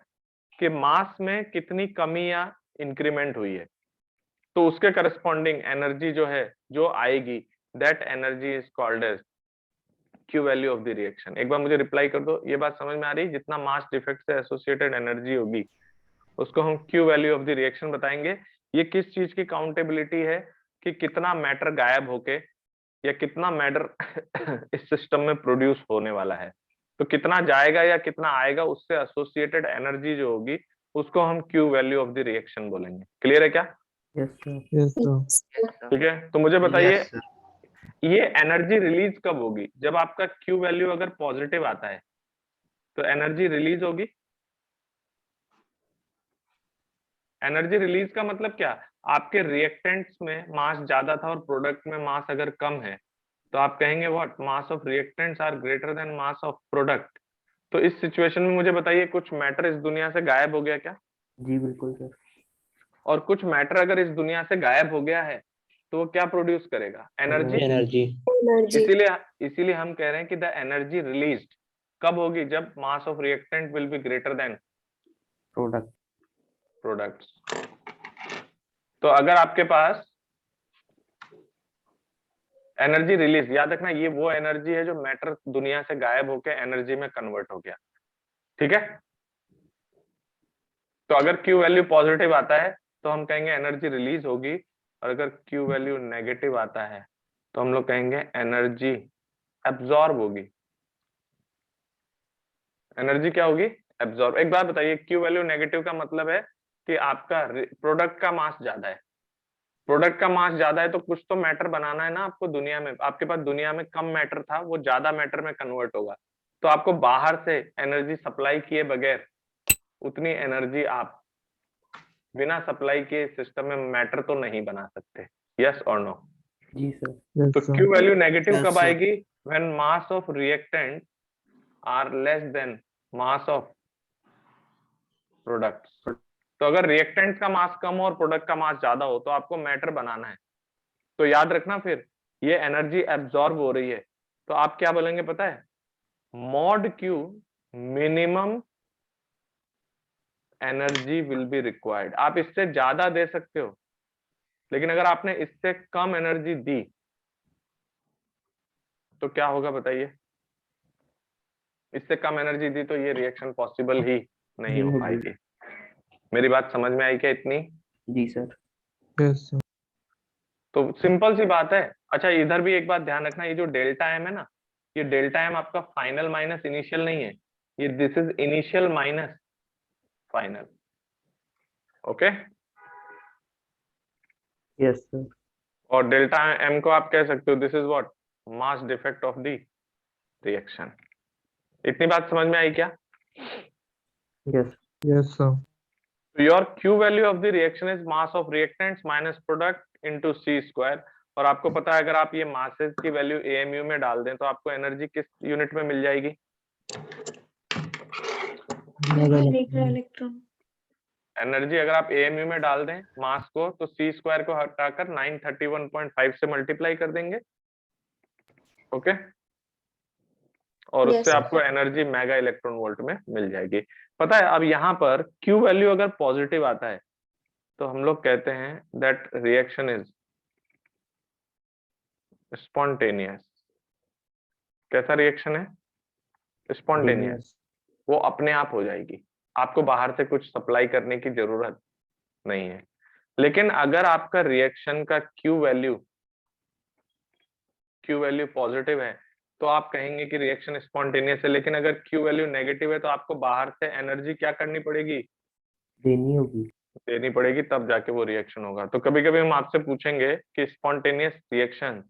कि मास में कितनी कमी या इंक्रीमेंट हुई है, तो उसके करस्पॉन्डिंग एनर्जी जो है जो आएगी, that energy is called as Q value of the reaction. एक बार मुझे रिप्लाई कर दो, ये बात समझ में आ रही है? जितना मास डिफेक्ट से एसोसिएटेड एनर्जी होगी उसको हम Q value of the reaction बताएंगे। ये किस चीज की काउंटेबिलिटी है कि कितना मैटर गायब होके या कितना मैटर इस सिस्टम में प्रोड्यूस होने वाला है। तो कितना जाएगा या कितना आएगा, उससे एसोसिएटेड एनर्जी जो होगी उसको हम Q value of the reaction बोलेंगे। क्लियर है क्या? Yes, sir. Yes, sir. Yes, sir. ठीक है, तो मुझे बताइए Yes, sir. ये एनर्जी रिलीज कब होगी? जब आपका Q वैल्यू अगर पॉजिटिव आता है तो एनर्जी रिलीज होगी। एनर्जी रिलीज का मतलब क्या? आपके रिएक्टेंट्स में मास ज्यादा था और प्रोडक्ट में मास अगर कम है तो आप कहेंगे what, mass of reactants are greater than mass of product. तो इस सिचुएशन में मुझे बताइए कुछ मैटर इस दुनिया से गायब हो गया क्या? जी बिल्कुल सर। और कुछ मैटर अगर इस दुनिया से गायब हो गया है तो वो क्या प्रोड्यूस करेगा? एनर्जी। Energy. Energy. इसीलिए हम कह रहे हैं कि द एनर्जी रिलीज्ड कब होगी? जब मास of reactant will be greater than product. Products. तो अगर आपके पास एनर्जी रिलीज, याद रखना ये वो एनर्जी है जो मैटर दुनिया से गायब होकर एनर्जी में कन्वर्ट हो गया। ठीक है, तो अगर Q वैल्यू पॉजिटिव आता है तो हम कहेंगे एनर्जी रिलीज होगी, और अगर Q वैल्यू नेगेटिव आता है तो हम लोग कहेंगे एनर्जी एब्जॉर्ब होगी। एनर्जी क्या होगी? एब्जॉर्ब। एक बात बताइए, Q वैल्यू नेगेटिव का मतलब है कि आपका प्रोडक्ट का मास ज्यादा है। प्रोडक्ट का मास ज्यादा है तो कुछ तो मैटर बनाना है ना आपको दुनिया में। आपके पास दुनिया में कम मैटर था, वो ज्यादा मैटर में कन्वर्ट होगा, तो आपको बाहर से एनर्जी सप्लाई किए बगैर उतनी एनर्जी आप बिना सप्लाई के सिस्टम में मैटर तो नहीं बना सकते। यस और नो? जी सर। Yes, तो sir. Q value negative Yes, कब sir. आएगी? When mass of reactant are less than mass of products. तो अगर रिएक्टेंट का मास कम हो और प्रोडक्ट का मास ज्यादा हो तो आपको मैटर बनाना है। तो याद रखना फिर ये एनर्जी एब्जॉर्ब हो रही है तो आप क्या बोलेंगे पता है? Mod Q minimum energy will be required. आप इससे ज्यादा दे सकते हो, लेकिन अगर आपने इससे कम एनर्जी दी तो क्या होगा बताइए? इससे कम एनर्जी दी तो ये रिएक्शन पॉसिबल ही नहीं हो पाएगी। मेरी बात समझ में आई क्या इतनी? जी सर। Yes, sir. तो सिंपल सी बात है। अच्छा, इधर भी एक बात ध्यान रखना, ये जो डेल्टा एम है ना, ये डेल्टा एम आपका फाइनल माइनस इनिशियल नहीं है, ये this is initial minus final. Okay, yes sir. और डेल्टा एम को आप कह सकते हो this is what, mass defect of the reaction. इतनी बात समझ में आई क्या? Yes. Yes, sir. So your Q value of the reaction is mass of reactants minus product into C square। और आपको पता है अगर आप ये मासेस की वैल्यू AMU में डाल दें तो आपको एनर्जी किस यूनिट में मिल जाएगी? Electron. एनर्जी अगर आप AMU में डाल दें मास को तो C स्क्वायर को हटाकर 931.5 से मल्टीप्लाई कर देंगे। ओके, और Yes, उससे sir. आपको एनर्जी मेगा इलेक्ट्रॉन वोल्ट में मिल जाएगी। पता है अब यहाँ पर Q वैल्यू अगर पॉजिटिव आता है तो हम लोग कहते हैं दैट रिएक्शन इज स्पॉन्टेनियस। कैसा रिएक्शन है? स्पॉन्टेनियस। वो अपने आप हो जाएगी, आपको बाहर से कुछ सप्लाई करने की जरूरत नहीं है। लेकिन अगर आपका रिएक्शन का Q वैल्यू पॉजिटिव है तो आप कहेंगे कि रिएक्शन स्पॉन्टेनियस है। लेकिन अगर Q वैल्यू नेगेटिव है तो आपको बाहर से एनर्जी क्या करनी पड़ेगी? देनी पड़ेगी, तब जाके वो रिएक्शन होगा। तो कभी कभी हम आपसे पूछेंगे कि स्पॉन्टेनियस रिएक्शन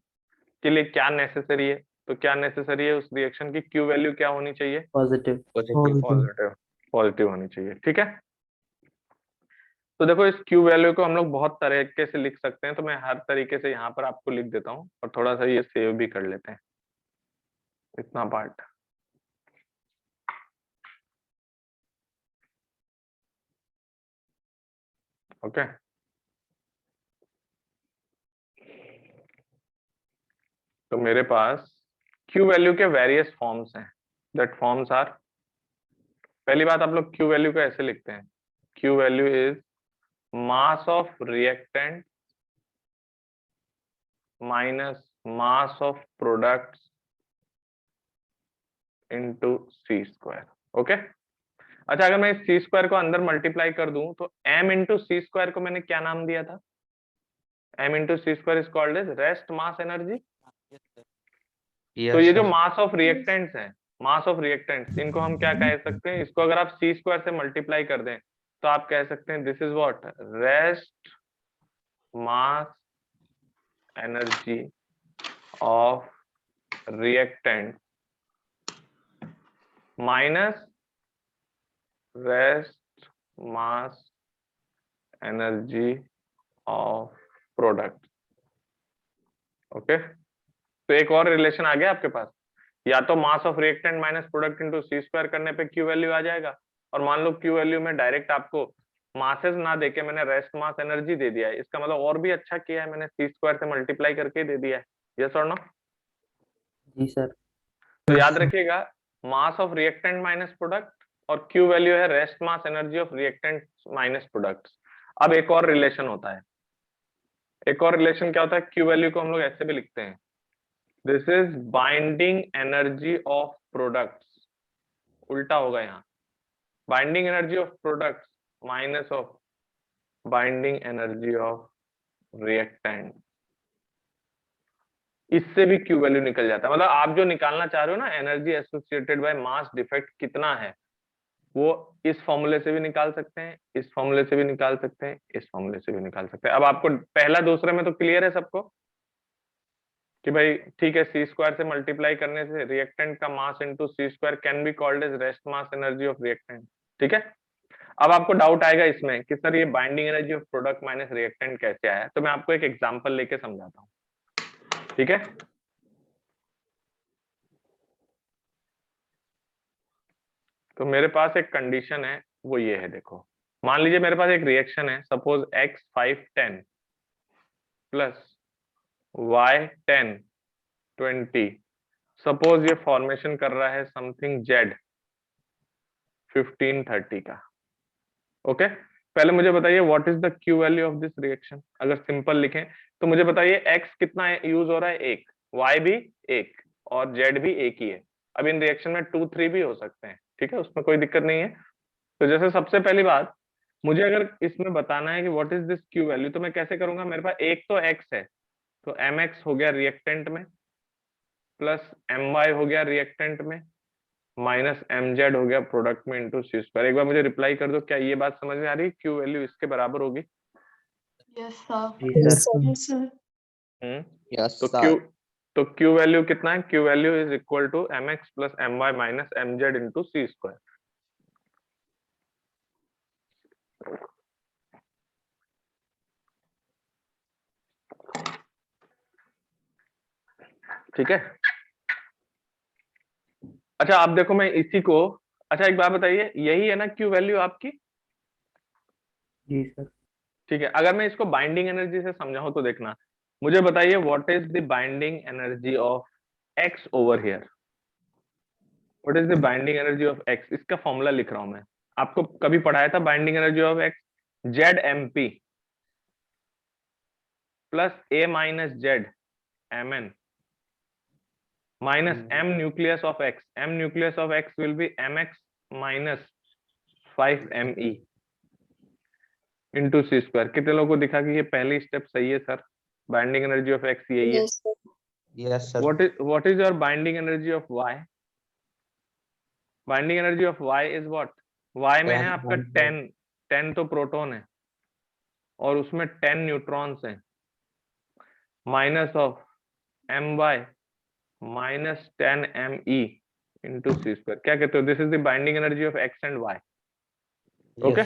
के लिए क्या नेसेसरी है, तो क्या नेसेसरी है उस रिएक्शन की Q वैल्यू क्या होनी चाहिए? पॉजिटिव। पॉजिटिव होनी चाहिए। ठीक है, तो देखो इस Q वैल्यू को हम लोग बहुत तरीके से लिख सकते हैं, तो मैं हर तरीके से यहाँ पर आपको लिख देता हूँ और थोड़ा सा ये सेव भी कर लेते हैं इतना पार्ट। ओके, तो मेरे पास Q वैल्यू के वेरियस फॉर्म्स हैं। दैट फॉर्म्स आर, पहली बात आप लोग Q वैल्यू को ऐसे लिखते हैं, Q value is mass of reactant minus mass of products into C square. Okay, अच्छा अगर मैं इस C स्क्वायर को अंदर मल्टीप्लाई कर दूं तो M इंटू C स्क्वायर को मैंने क्या नाम दिया था? M into C square is called as rest mass energy. तो ये जो मास ऑफ रिएक्टेंट्स हैं, मास ऑफ रिएक्टेंट्स, इनको हम क्या कह सकते हैं? इसको अगर आप C स्क्वायर से मल्टीप्लाई कर दें तो आप कह सकते हैं this is what, rest mass energy of reactant minus rest mass energy of product. Okay, तो एक और रिलेशन आ गया आपके पास, या तो mass of reactant minus product into C square करने पे क्यू वैल्यू आ जाएगा, और मान लो क्यू वैल्यू में डायरेक्ट आपको मासेस ना देके मैंने रेस्ट मास एनर्जी दे दिया है, इसका मतलब और भी अच्छा किया है, मैंने सी स्क्वायर से मल्टीप्लाई करके दे दिया है। यस और नो? जी सर। तो याद रखिएगा, मास ऑफ रिएक्टेंट माइनस प्रोडक्ट और क्यू वैल्यू है rest mass energy of reactant minus product. अब एक और रिलेशन होता है, एक और रिलेशन क्या होता है, क्यू वैल्यू को हम लोग ऐसे भी लिखते हैं, this is binding energy of products, उल्टा होगा यहाँ, binding energy of products minus of binding energy of reactant. इससे भी क्यू वैल्यू निकल जाता है, मतलब आप जो निकालना चाह रहे हो ना, energy associated by mass defect कितना है, वो इस फॉर्मूले से भी निकाल सकते हैं, इस फॉर्मूले से भी निकाल सकते हैं, इस फॉर्मूले से भी निकाल सकते हैं। अब आपको पहला दूसरे में तो क्लियर है सबको कि भाई ठीक है, सी स्क्वायर से मल्टीप्लाई करने से रिएक्टेंट का mass into C square can be called as rest mass energy of reactant. ठीक है, अब आपको डाउट आएगा इसमें कि सर ये binding energy of product minus reactant कैसे आया, तो मैं आपको एक एग्जांपल लेके समझाता हूँ। ठीक है, तो मेरे पास एक कंडीशन है, वो ये है, देखो मान लीजिए मेरे पास एक रिएक्शन है, suppose x 5 10 plus y 10 20, suppose ये फॉर्मेशन कर रहा है समथिंग z 15 30 का। ओके, पहले मुझे बताइए what is the Q value of this reaction. अगर सिंपल लिखें तो मुझे बताइए x कितना यूज हो रहा है, एक, y भी एक और z भी एक ही है। अब इन रिएक्शन में 2 3 भी हो सकते हैं, ठीक है, उसमें कोई दिक्कत नहीं है। तो जैसे सबसे पहली बात, मुझे अगर इसमें बताना है कि what is this Q value, तो मैं कैसे करूंगा, मेरे पास एक तो x है, तो mx हो गया रिएक्टेंट में, प्लस my हो गया रिएक्टेंट में, माइनस mz हो गया प्रोडक्ट में इनटू सी स्क्वायर। एक बार मुझे रिप्लाई कर दो, क्या ये बात समझ में आ रही है, क्यू वैल्यू इसके बराबर होगी? जी Yes, sir. sir. Sir yes तो क्यू वैल्यू कितना है, Q value is equal to mx plus my minus mz into C square. ठीक है, अच्छा आप देखो मैं इसी को, अच्छा एक बात बताइए, यही है ना क्यू वैल्यू आपकी? जी सर। ठीक है, अगर मैं इसको बाइंडिंग एनर्जी से समझाऊं तो देखना, मुझे बताइए what is the binding energy of X over here, what is the binding energy of X, इसका फॉर्मूला लिख रहा हूं मैं, आपको कभी पढ़ाया था binding energy of X, Z M P plus A minus Z M N minus M nucleus of X, M nucleus of X will be M X minus 5 M E into C square. कितने लोगों को दिखा कि ये पहली step सही है sir, binding energy of x यही है। Yes sir yes sir what is your binding energy of y? Binding energy of y is what? y में है आपका 10 तो प्रोटॉन है और उसमें 10 न्यूट्रॉन्स हैं, minus of my minus 10 me into C square. क्या कहते हो, this is the binding energy of x and y। Okay,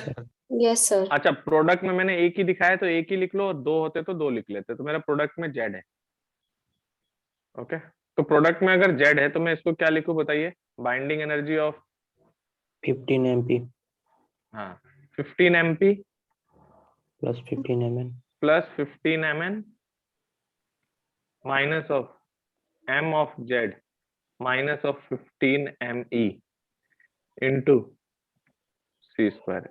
yes sir अच्छा प्रोडक्ट में मैंने एक ही दिखाया तो एक ही लिख लो, और दो होते तो दो लिख लेते, तो मेरा प्रोडक्ट में z है। ओके, तो प्रोडक्ट में अगर z है तो मैं इसको क्या लिखूं बताइए, बाइंडिंग एनर्जी ऑफ 15 MP हाँ 15 mp plus 15 MN plus 15 mn minus of m of z minus of 15 me into C square.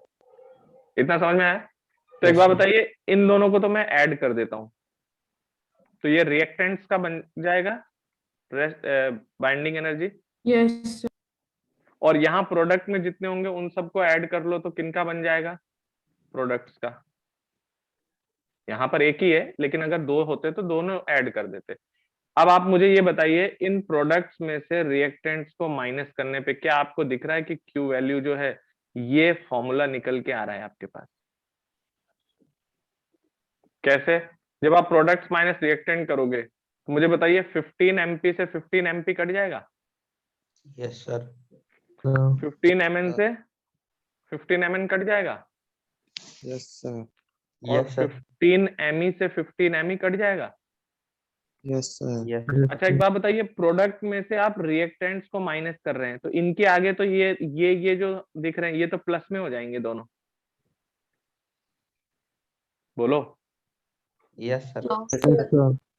इतना समझ में आया? तो एक बार बताइए, इन दोनों को तो मैं ऐड कर देता हूं, तो ये रिएक्टेंट्स का बन जाएगा बाइंडिंग एनर्जी। Yes. और यहाँ प्रोडक्ट में जितने होंगे उन सबको ऐड कर लो, तो किनका बन जाएगा, प्रोडक्ट्स का। यहाँ पर एक ही है, लेकिन अगर दो होते तो दोनों ऐड कर देते। अब आप मुझे ये बताइए, इन प्रोडक्ट्स में से रिएक्टेंट्स को माइनस करने पे क्या आपको दिख रहा है कि क्यू वैल्यू जो है ये फॉर्मूला निकल के आ रहा है आपके पास? कैसे? जब आप प्रोडक्ट्स माइनस रिएक्टेंट करोगे तो मुझे बताइए 15 एमपी से 15 एमपी कट जाएगा, यस सर 15 एमएन से 15 एमएन कट जाएगा, यस सर और यस सर 15 एमई से 15 एमई कट जाएगा। यस सर यस अच्छा एक बात बताइए, प्रोडक्ट में से आप रिएक्टेंट्स को माइनस कर रहे हैं तो इनके आगे तो ये जो दिख रहे हैं ये तो प्लस में हो जाएंगे दोनों, बोलो। यस सर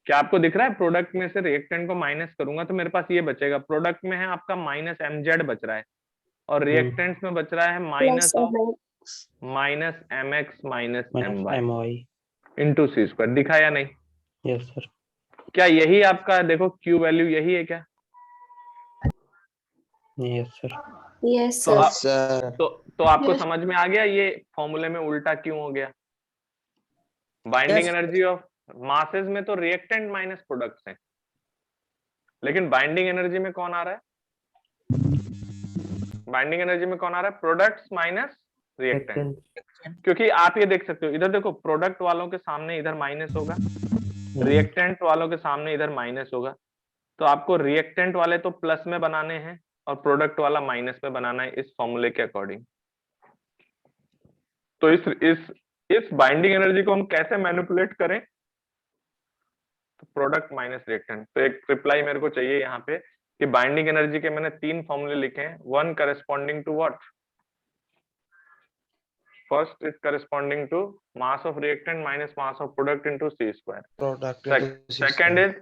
क्या आपको दिख रहा है? प्रोडक्ट में से रिएक्टेंट को माइनस करूंगा तो मेरे पास ये बचेगा, प्रोडक्ट में है आपका माइनस एमजेड बच रहा है और रिएक्टेंट्स में बच रहा है minus of minus MX minus minus M Y into C square. दिखा या नहीं? यस सर क्या यही आपका देखो क्यू वैल्यू यही है क्या? यस सर Yes, तो sir. सर तो आपको समझ में आ गया ये फॉर्मूले में उल्टा क्यों हो गया? बाइंडिंग एनर्जी ऑफ मासेस में तो रिएक्टेंट माइनस प्रोडक्ट्स हैं, लेकिन बाइंडिंग एनर्जी में कौन आ रहा है? बाइंडिंग एनर्जी में कौन आ रहा है? Products minus reactant. क्योंकि आप ये देख सकते हो, इधर देखो प्रोडक्ट वालों के सामने इधर माइनस होगा, रिएक्टेंट वालों के सामने इधर माइनस होगा, तो आपको रिएक्टेंट वाले तो प्लस में बनाने हैं और प्रोडक्ट वाला माइनस में बनाना है इस फॉर्मूले के अकॉर्डिंग। तो इस बाइंडिंग एनर्जी को हम कैसे मैनिपुलेट करें? तो प्रोडक्ट माइनस रिएक्टेंट। तो एक रिप्लाई मेरे को चाहिए यहाँ पे कि बाइंडिंग एनर्जी के मैंने 3 फॉर्मूले लिखे हैं, one corresponding to what? First is corresponding to mass of reactant minus mass of product into C square. Product second is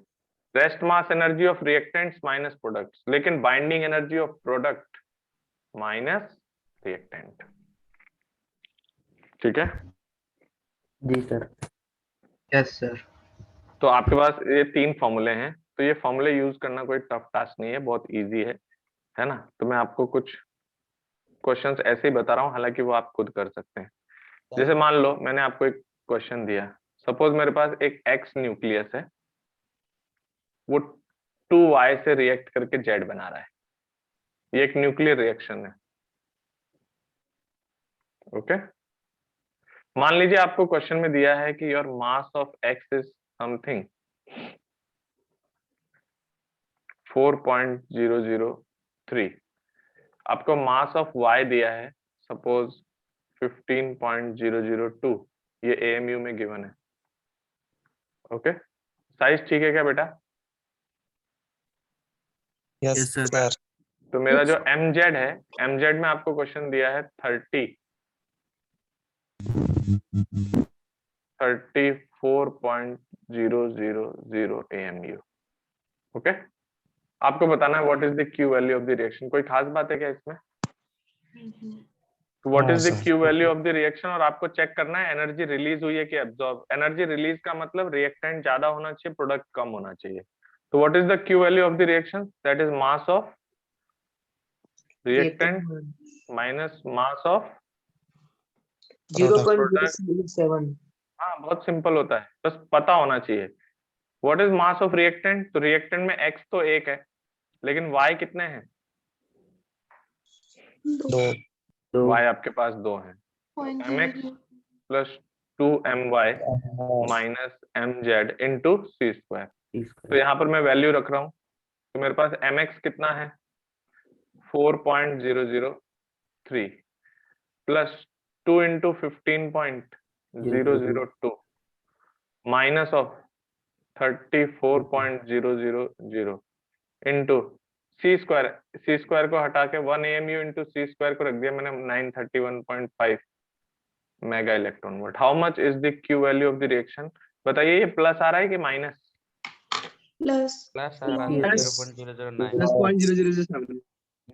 rest mass energy of reactants minus products, लेकिन binding energy of product minus reactant. ठीक है? जी sir yes sir. तो आपके पास ये 3 फॉर्मूले हैं, तो ये फॉर्मूले यूज करना कोई टफ टास्क नहीं है, बहुत इजी है ना? तो मैं आपको कुछ क्वेश्चंस ऐसे ही बता रहा हूँ, हालांकि वो आप खुद कर सकते हैं। जैसे मान लो मैंने आपको एक क्वेश्चन दिया, सपोज मेरे पास एक एक्स न्यूक्लियस है, वो 2y से रिएक्ट करके z बना रहा है, ये एक न्यूक्लियर रिएक्शन है। ओके, मान लीजिए आपको क्वेश्चन में दिया है कि your mass of x is something 4.003, आपको मास ऑफ y दिया है सपोज 15.002, ये AMU में गिवन है। ओके, साइज ठीक है क्या बेटा? यस सर तो मेरा जो mz है, mz में आपको क्वेश्चन दिया है 34.000 AMU। ओके, आपको बताना है what is the Q value of the reaction. कोई खास बात है क्या इसमें? What is the Q value of the reaction, और आपको चेक करना है एनर्जी रिलीज हुई है कि एब्जॉर्ब। एनर्जी रिलीज का मतलब रिएक्टेंट ज्यादा होना चाहिए, प्रोडक्ट कम होना चाहिए। तो what is the Q value of the reaction? That is mass of reactant minus mass of 0.077. हाँ, बहुत सिंपल होता है, बस पता होना चाहिए। What is mass of reactant? तो रिएक्टेंट में x तो 1 है, लेकिन y कितने हैं? 2 y आपके पास 2 हैं, mx plus 2my minus mz into C square. तो यहाँ पर मैं वैल्यू रख रहा हूँ, तो मेरे पास mx कितना है? 4.003 plus 2 into 15.002 minus of 34.000 into C square. C square को हटा के 1 AMU इंटू सी स्क्वायर को रख दिया मैंने 931.5 mega electron volt. How much is the Q value of the reaction? बताइए, ये प्लस आ रहा है कि माइनस? Plus. प्लस आ रहा है 0.009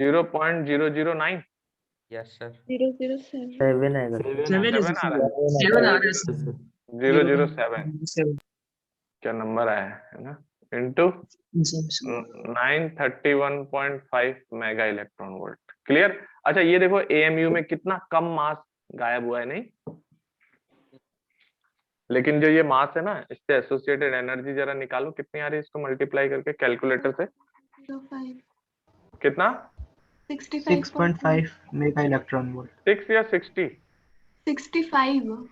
0.009। Yes sir 007. 7 आएगा 7 आ रहा है, 007 क्या नंबर आया है ना, into 931.5 mega electron volt. Clear? अच्छा ये देखो AMU में कितना कम मास गायब हुआ है, नहीं? लेकिन जो ये मास है ना, इससे एसोसिएटेड एनर्जी जरा निकालो कितनी आ रही है, इसको मल्टीप्लाई करके कैलकुलेटर से। 05. कितना? 6.5 मेगा इलेक्ट्रॉन वोल्ट। 6 या 60? 65.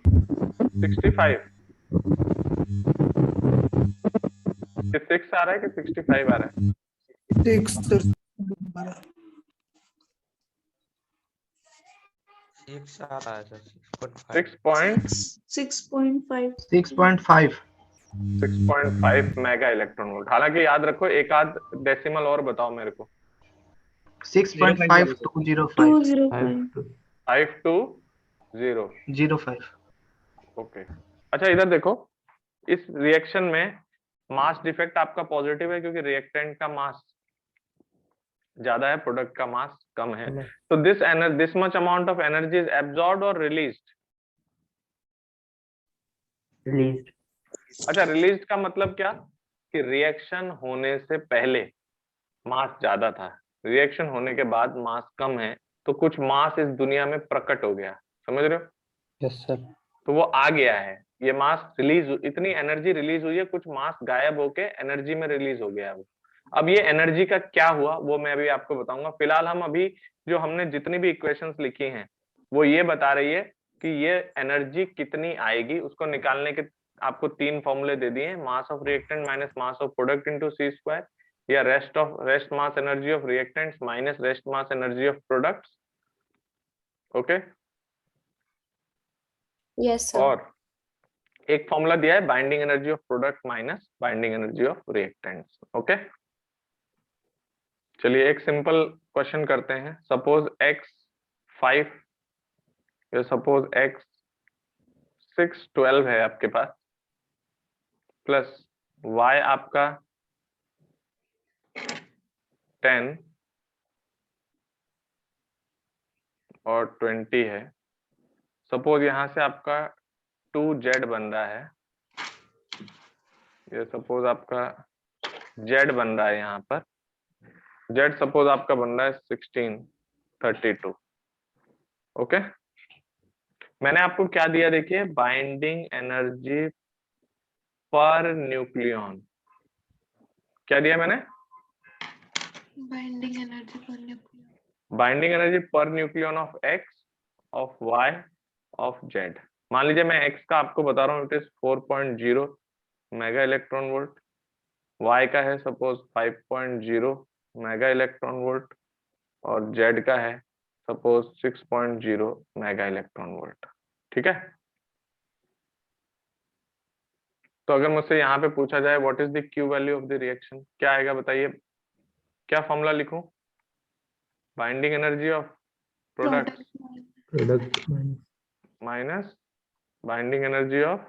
65। कि 6 आ रहा है कि 65 आ रहा है? 6 sir. 6 आ रहा है सर, 6.5 6.5 6.5 मेगा इलेक्ट्रॉन वोल्ट। हालांकि याद रखो, एक आध डेसिमल और बताओ मेरे को। 6.5205 205 520 ओके। अच्छा इधर देखो, इस रिएक्शन में मास डिफेक्ट आपका पॉजिटिव है क्योंकि रिएक्टेंट का मास ज्यादा है, प्रोडक्ट का मास कम है। तो this much amount of energy is absorbed और रिलीज्ड। रिलीज्ड। अच्छा, रिलीज्ड का मतलब क्या कि रिएक्शन होने से पहले मास ज्यादा था, रिएक्शन होने के बाद मास कम है, तो कुछ मास इस दुनिया में प्रकट हो गया। समझ रहे हो? Yes sir. तो वो आ गया है, ये मास रिलीज, इतनी एनर्जी रिलीज हुई है, कुछ मास गायब होके एनर्जी में रिलीज हो गया है वो। अब ये एनर्जी का क्या हुआ वो मैं अभी आपको बताऊंगा। फिलहाल हम अभी जो हमने जितनी भी इक्वेशंस लिखी हैं वो ये बता रही है कि ये एनर्जी कितनी आएगी, उसको निकालने के आपको 3 फॉर्मूले दे दिए, mass of reactant minus mass of product into C square, या rest mass energy of reactants minus rest mass energy of products. Okay, Yes, sir. और एक फॉर्मूला दिया है binding energy of product minus binding energy of reactants. Okay, चलिए एक simple question करते हैं। Suppose x 5 या सपोज x 6 12 है आपके पास, प्लस y आपका 10 और 20 है। सपोज यहां से आपका 2z बन रहा है, ये सपोज आपका z बन रहा है, यहाँ पर z सपोज आपका बन रहा है 1632। ओके, मैंने आपको क्या दिया देखिए, बाइंडिंग एनर्जी पर न्यूक्लियन। क्या दिया मैंने? Binding energy per nucleon. Binding energy per nucleon of x, of y, of z। मान लीजिए मैं x का आपको बता रहा हूँ, it is 4.0 mega electron volt, y का है सपोज 5.0 मेगा इलेक्ट्रॉन वोल्ट, और z का है सपोज 6.0 मेगा इलेक्ट्रॉन वोल्ट। ठीक है, तो अगर मुझसे यहाँ पे पूछा जाए what is the Q value of the reaction, क्या आएगा बताइए? क्या फॉर्मूला लिखूं? Binding energy of product product minus binding energy of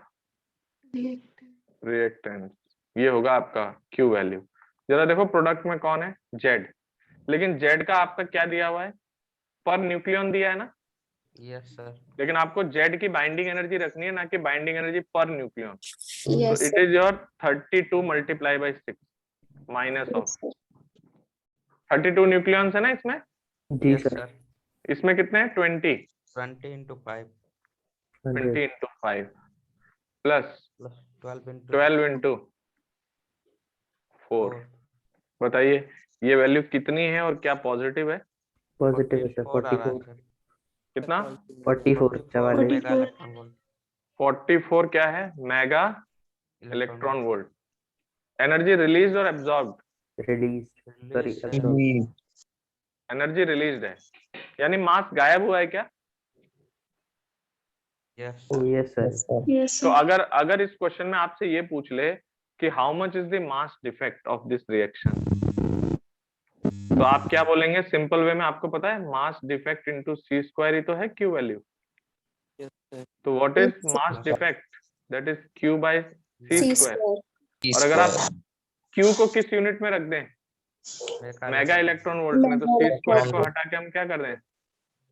Reactant. Reactant, ये होगा आपका क्यू वैल्यू। जरा देखो प्रोडक्ट में कौन है? जेड, लेकिन जेड का आपका क्या दिया हुआ है? पर न्यूक्लियन दिया है ना, यस सर। लेकिन आपको जेड की बाइंडिंग एनर्जी रखनी है, ना कि binding energy per nucleon. Yes, तो it is your 32 multiply by 6 minus of 32 nucleons है ना इसमें। जी यस सर। सर। इसमें कितने हैं? 20 20 × 5 20 इंटू 5 प्लस प्लस 12 12 इंटू 4। 4 बताइए ये वैल्यू कितनी है और क्या पॉजिटिव है? पॉजिटिव है सर। 44 आ रहा है 44 सर। कितना? 44 44 मेगा इलेक्ट्रॉन वोल्ट 44 क्या है? Mega electron volt. Energy release और absorbed? Release sorry Release. Energy released है, यानी मास गायब हुआ है क्या? Yes yes sir. Yes, sir. yes, तो sir. अगर इस क्वेश्चन में आपसे ये पूछ ले कि how much is the mass defect of this reaction, तो आप क्या बोलेंगे? सिंपल वे में आपको पता है mass defect into C square ही तो है क्यू वैल्यू। तो what is mass defect? That is Q by C C square. square. और अगर आप क्यू को किस यूनिट में रख दें? मेगा इलेक्ट्रॉन वोल्ट में, तो सी स्क्वायर को हटा के हम क्या कर दें?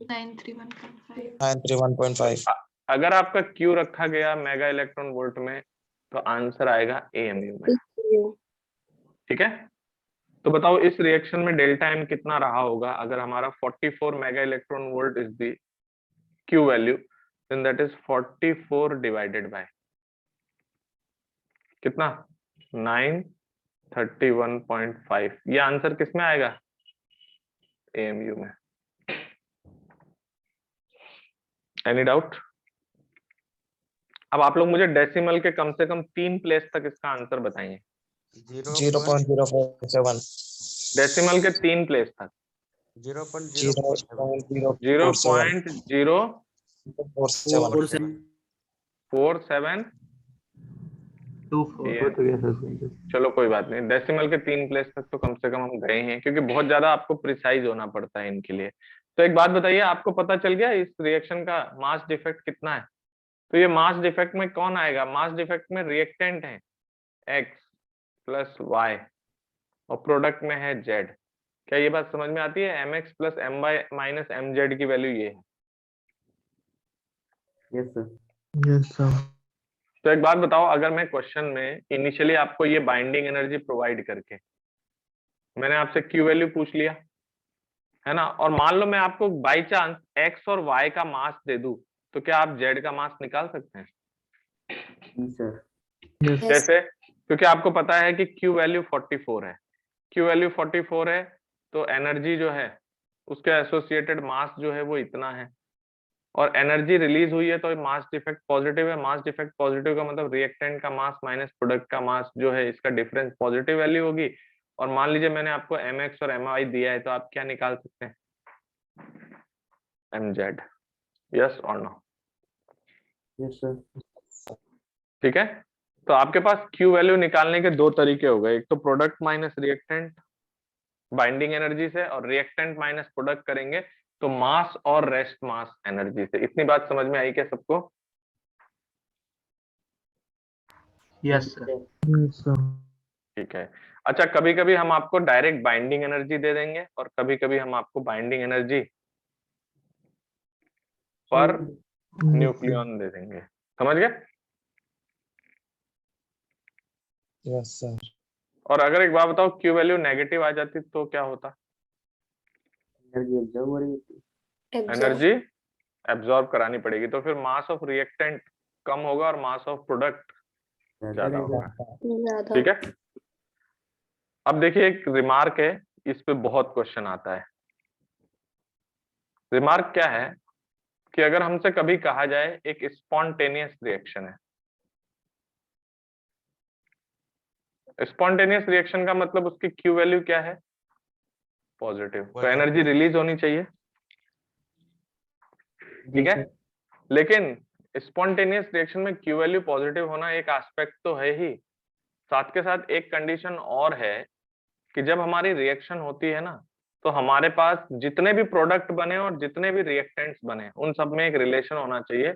931.5. 931.5. अगर आपका क्यू रखा गया मेगा इलेक्ट्रॉन वोल्ट में तो आंसर आएगा एएमयू में। ठीक है, तो बताओ इस रिएक्शन में डेल्टा एम कितना रहा होगा अगर हमारा 44 mega electron volt is the Q value, then that is 44 divided by कितना? 931.5। ये आंसर किस में आएगा? एएमयू में। Any doubt? अब आप लोग मुझे डेसिमल के कम से कम 3 प्लेस तक इसका आंसर बताइए। 0.047. डेसिमल के 3 प्लेस तक 0.047. 0.047. 0.047 ये चलो कोई बात नहीं, डेसिमल के 3 प्लेस तक तो कम से कम हम गए हैं, क्योंकि बहुत ज्यादा आपको प्रिसाइज होना पड़ता है इनके लिए। तो एक बात बताइए, आपको पता चल गया इस रिएक्शन का मास डिफेक्ट कितना है? तो ये मास डिफेक्ट में कौन आएगा? मास डिफेक्ट में रिएक्टेंट है x प्लस y और प्रोडक्ट में है z। क्या ये बात समझ में आती है? mx plus my minus mz की वैल्यू ये है। Yes sir. Yes, sir. तो एक बात बताओ, अगर मैं क्वेश्चन में इनिशियली आपको ये बाइंडिंग एनर्जी प्रोवाइड करके मैंने आपसे Q वैल्यू पूछ लिया है ना, और मान लो मैं आपको बाय चांस x और y का मास दे दूं, तो क्या आप z का मास निकाल सकते हैं? जी सर। कैसे? क्योंकि आपको पता है कि Q वैल्यू 44 है, Q वैल्यू 44 है, तो एनर्जी जो है उसके एसोसिएटेड मास जो है वो इतना है, और एनर्जी रिलीज हुई है तो मास डिफेक्ट पॉजिटिव है। मास डिफेक्ट पॉजिटिव का मतलब रिएक्टेंट का मास माइनस प्रोडक्ट का मास जो है, इसका डिफरेंस पॉजिटिव वैल्यू होगी। और मान लीजिए मैंने आपको mx और my दिया है, तो आप क्या निकाल सकते हैं? mz। यस और नो? Yes sir. ठीक है, तो आपके पास Q वैल्यू निकालने के 2 तरीके हो गए, एक तो product minus reactant binding energy से, और रिएक्टेंट माइनस प्रोडक्ट करेंगे तो मास और रेस्ट मास एनर्जी से। इतनी बात समझ में आई क्या सबको? Yes sir. Yes, sir. ठीक है। अच्छा, कभी कभी हम आपको डायरेक्ट बाइंडिंग एनर्जी दे देंगे और कभी कभी हम आपको बाइंडिंग एनर्जी पर न्यूक्लियन दे देंगे। समझ गए? Yes, sir. और अगर एक बात बताओ, Q वैल्यू नेगेटिव आ जाती तो क्या होता? एनर्जी एब्जॉर्ब हो रही थी। एनर्जी एब्जॉर्ब करानी पड़ेगी, तो फिर मास ऑफ रिएक्टेंट कम होगा और मास ऑफ प्रोडक्ट ज्यादा होगा। ठीक है, अब देखिए एक रिमार्क है, इस पे बहुत क्वेश्चन आता है। रिमार्क क्या है कि अगर हमसे कभी कहा जाए एक स्पॉन्टेनियस रिएक्शन है, स्पॉन्टेनियस रिएक्शन का मतलब उसकी Q वैल्यू क्या है? पॉजिटिव, तो एनर्जी रिलीज होनी चाहिए। ठीक है, लेकिन स्पॉन्टेनियस रिएक्शन में Q वैल्यू पॉजिटिव होना एक एस्पेक्ट तो है ही, साथ के साथ एक कंडीशन और है कि जब हमारी रिएक्शन होती है ना, तो हमारे पास जितने भी प्रोडक्ट बने और जितने भी रिएक्टेंट्स बने, उन सब में एक रिलेशन होना चाहिए।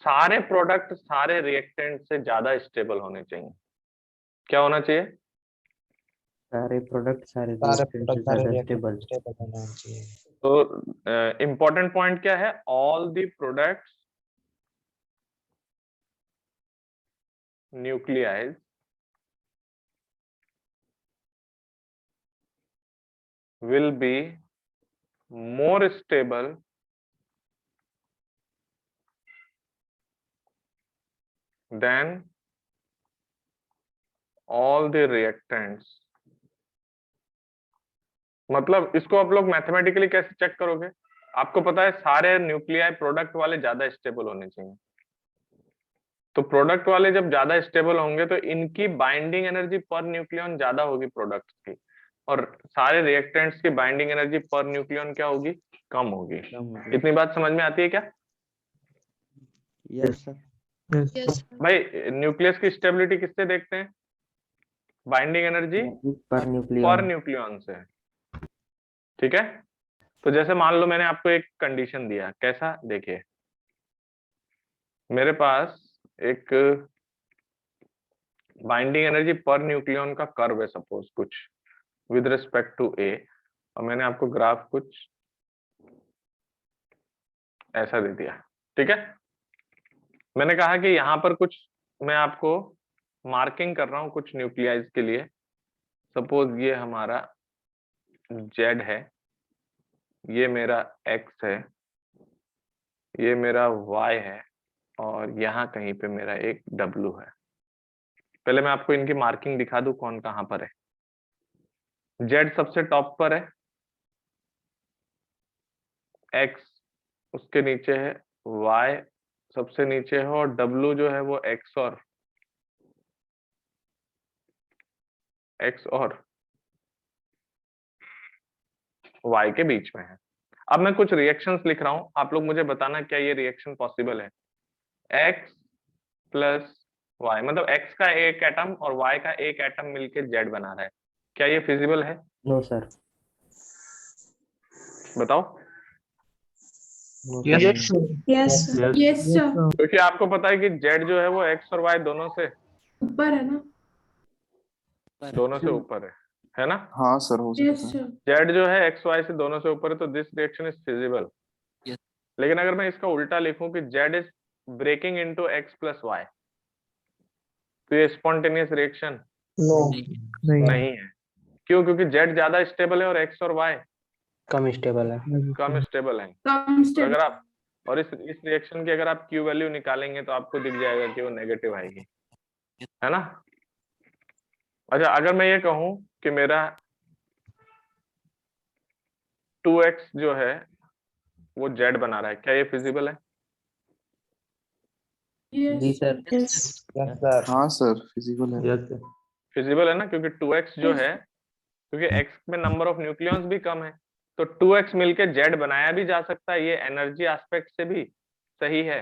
सारे प्रोडक्ट सारे रिएक्टेंट से ज्यादा स्टेबल होने चाहिए। क्या होना चाहिए? सारे प्रोडक्ट सारे सारे रिएक्टेंट से प्रोडक्ट सारे ज्यादा रिएक्टेंट स्टेबल। स्टेबल होना चाहिए। तो इंपॉर्टेंट पॉइंट क्या है? All the products nuclei will be more stable than all the reactants। मतलब इसको आप लोग मैथमेटिकली कैसे चेक करोगे? आपको पता है सारे न्यूक्लियाई प्रोडक्ट वाले ज्यादा स्टेबल होने चाहिए, तो प्रोडक्ट वाले जब ज्यादा स्टेबल होंगे तो इनकी बाइंडिंग एनर्जी पर न्यूक्लियन ज्यादा होगी प्रोडक्ट्स की, और सारे रिएक्टेंट्स की बाइंडिंग एनर्जी पर न्यूक्लियन क्या होगी? कम होगी। इतनी बात समझ में आती है क्या? यस सर। Yes, yes sir. भाई न्यूक्लियस की स्टेबिलिटी किससे देखते हैं? बाइंडिंग एनर्जी पर पर न्यूक्लियन। न्यूक्लियन से। ठीक है, तो जैसे मान लो मैंने आपको एक कंडीशन दिया, कैसा? देखिए मेरे पास एक बाइंडिंग एनर्जी पर न्यूक्लियन का कर्व है सपोज कुछ विद रिस्पेक्ट टू ए, और मैंने आपको ग्राफ कुछ ऐसा दे दिया। ठीक है, मैंने कहा कि यहाँ पर कुछ मैं आपको मार्किंग कर रहा हूँ कुछ न्यूक्लियाइज के लिए। सपोज ये हमारा Z है, ये मेरा X है, ये मेरा Y है, और यहाँ कहीं पे मेरा एक W है। पहले मैं आपको इनकी मार्किंग दिखा दूं कौन कहाँ पर है। Z सबसे टॉप पर है, X उसके नीचे है, Y सबसे नीचे है, और W जो है वो X और x और y के बीच में है। अब मैं कुछ रिएक्शंस लिख रहा हूं, आप लोग मुझे बताना क्या ये रिएक्शन पॉसिबल है। x प्लस y मतलब x का एक एटम और y का एक एटम मिलके z बना रहा है, क्या ये फिजिबल है? No sir. बताओ। No Yes. Sir. Yes, sir. Yes, sir. Yes, sir. क्योंकि आपको पता है कि z जो है वो x और y दोनों से ऊपर है ना? ऊपर है ना? हाँ सर, हो Yes, सकता है। sir. z जो है x y से दोनों से ऊपर है, तो दिस रिएक्शन इज फिजिबल। लेकिन अगर मैं इसका उल्टा लिखूं कि z is breaking into x plus y, तो ये स्पॉन्टेनियस रिएक्शन No. नहीं है। क्यों? क्योंकि z ज्यादा स्टेबल है और x और y कम स्टेबल है। कम स्टेबल है। कम और स्टेप. अगर आप और इस रिएक्शन की अगर आप Q वैल्यू निकालेंगे तो आपको दिख जाएगा कि वो नेगेटिव आएगी, है ना? अच्छा, अगर मैं ये कहूं कि मेरा 2x जो है वो z बना रहा है, क्या ये फिजिबल है? जी Yes. Sir. Yes. Yes, sir. हाँ सर, फिजिबल है। Yes, sir. फिजिबल है ना, क्योंकि 2x जो है, क्योंकि x में नंबर ऑफ न्यूक्लियॉन्स भी कम है, तो 2x मिलके z बनाया भी जा सकता है। ये एनर्जी एस्पेक्ट से भी सही है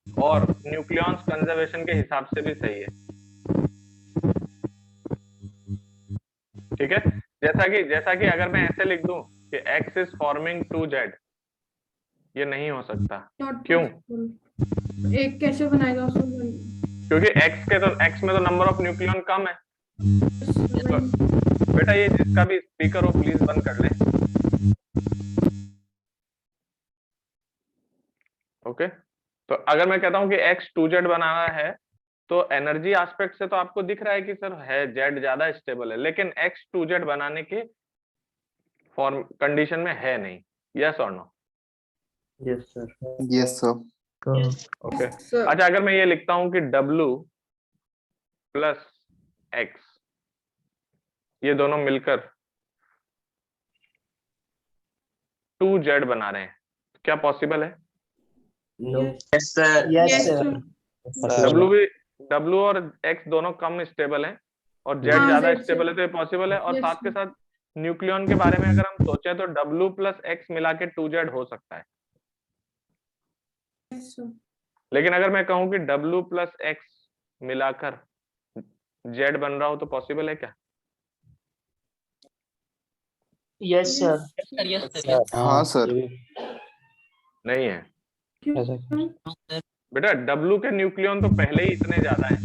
और न्यूक्लियॉन्स कंजर्वेशन के हिसाब से भी सही है। ठीक है, जैसा कि अगर मैं ऐसे लिख दूं कि x इज फॉर्मिंग 2z, ये नहीं हो सकता। Not क्यों? possible. एक कैसे बनाएगा उसको? क्योंकि x में तो नंबर ऑफ न्यूक्लियॉन कम है। बेटा ये जिसका भी स्पीकर हो प्लीज बंद कर ले। ओके, तो अगर मैं कहता हूं कि x 2z बना रहा है, तो एनर्जी एस्पेक्ट से तो आपको दिख रहा है कि सर है z ज्यादा स्टेबल है, लेकिन x 2z बनाने के फॉर्म कंडीशन में है नहीं। यस और no? Yes sir. Yes sir. Okay. Sir. अच्छा, अगर मैं ये लिखता हूं कि W प्लस x, ये दोनों मिलकर 2z बना रहे हैं, क्या पॉसिबल है? No. Yes, sir. Yes, Yes, sir. sir. W और x दोनों कम स्टेबल हैं और z हाँ, ज्यादा Z से। स्टेबल है, तो ये पॉसिबल है। और Yes, साथ के sir. साथ न्यूक्लियॉन के बारे में अगर हम सोचें तो W प्लस x मिला के 2z हो सकता है। Yes, sir. लेकिन अगर मैं कहूं कि W प्लस x मिलाकर z बन रहा हो तो पॉसिबल है क्या? Yes, sir. हाँ सर। नहीं है क्यों? बेटा, W के न्यूक्लियॉन तो पहले ही इतने ज्यादा हैं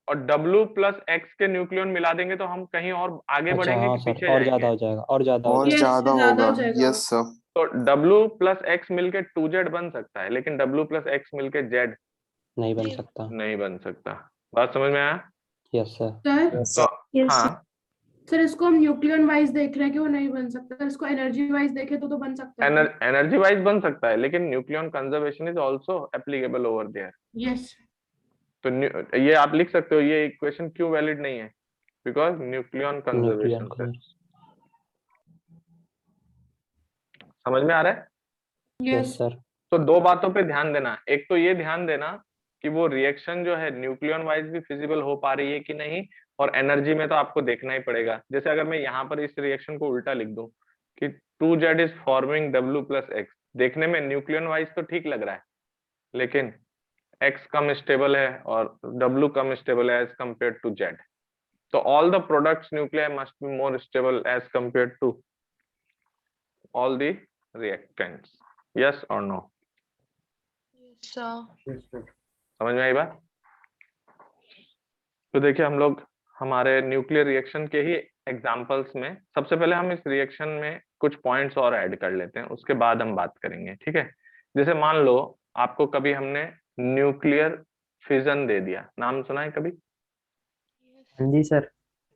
और W प्लस x के न्यूक्लियॉन मिला देंगे तो हम कहीं और आगे बढ़ेंगे कि पीछे जाएंगे? हो जाएगा और ज्यादा और Yes, ज्यादा ज्यादा होगा। हो जाएगा। Yes sir. तो W प्लस x मिलके 2z बन सकता है, लेकिन W प्लस x मिलके z नहीं बन सकता। नहीं बन सकता। बात समझ में आया? Yes sir. सर, तो Yes, हाँ, सर इसको हम न्यूक्लियन वाइज देख रहे हैं कि वो नहीं बन सकता, इसको एनर्जी वाइज देखे तो बन सकता है। एनर्जी वाइज बन सकता है, लेकिन nucleon conservation is also applicable over there. Yes. तो ये आप लिख सकते हो, ये इक्वेशन क्यों वैलिड नहीं है? बिकॉज न्यूक्लियन कंजर्वेशन से। समझ में आ रहा है? Yes sir. तो दो बातों पे ध्यान देना। एक तो ये ध्यान देना कि वो रिएक्शन जो है न्यूक्लियन वाइज भी फिजिबल हो पा रही है कि नहीं, और एनर्जी में तो आपको देखना ही पड़ेगा। जैसे अगर मैं यहाँ पर इस रिएक्शन को उल्टा लिख दूं कि 2z is forming W plus x, देखने में न्यूक्लियन वाइज तो ठीक लग रहा है, लेकिन x कम स्टेबल है और W कम स्टेबल है एज कंपेयर टू z। तो all the products nuclear must be more stable as compare to all the reactants. Yes और नो? समझ में आई बात? तो देखिए, हम लोग हमारे न्यूक्लियर रिएक्शन के ही एग्जांपल्स में सबसे पहले हम इस रिएक्शन में कुछ पॉइंट्स और ऐड कर लेते हैं, उसके बाद हम बात करेंगे। ठीक है, जैसे मान लो आपको कभी हमने न्यूक्लियर फिजन दे दिया, नाम सुना है कभी? जी sir.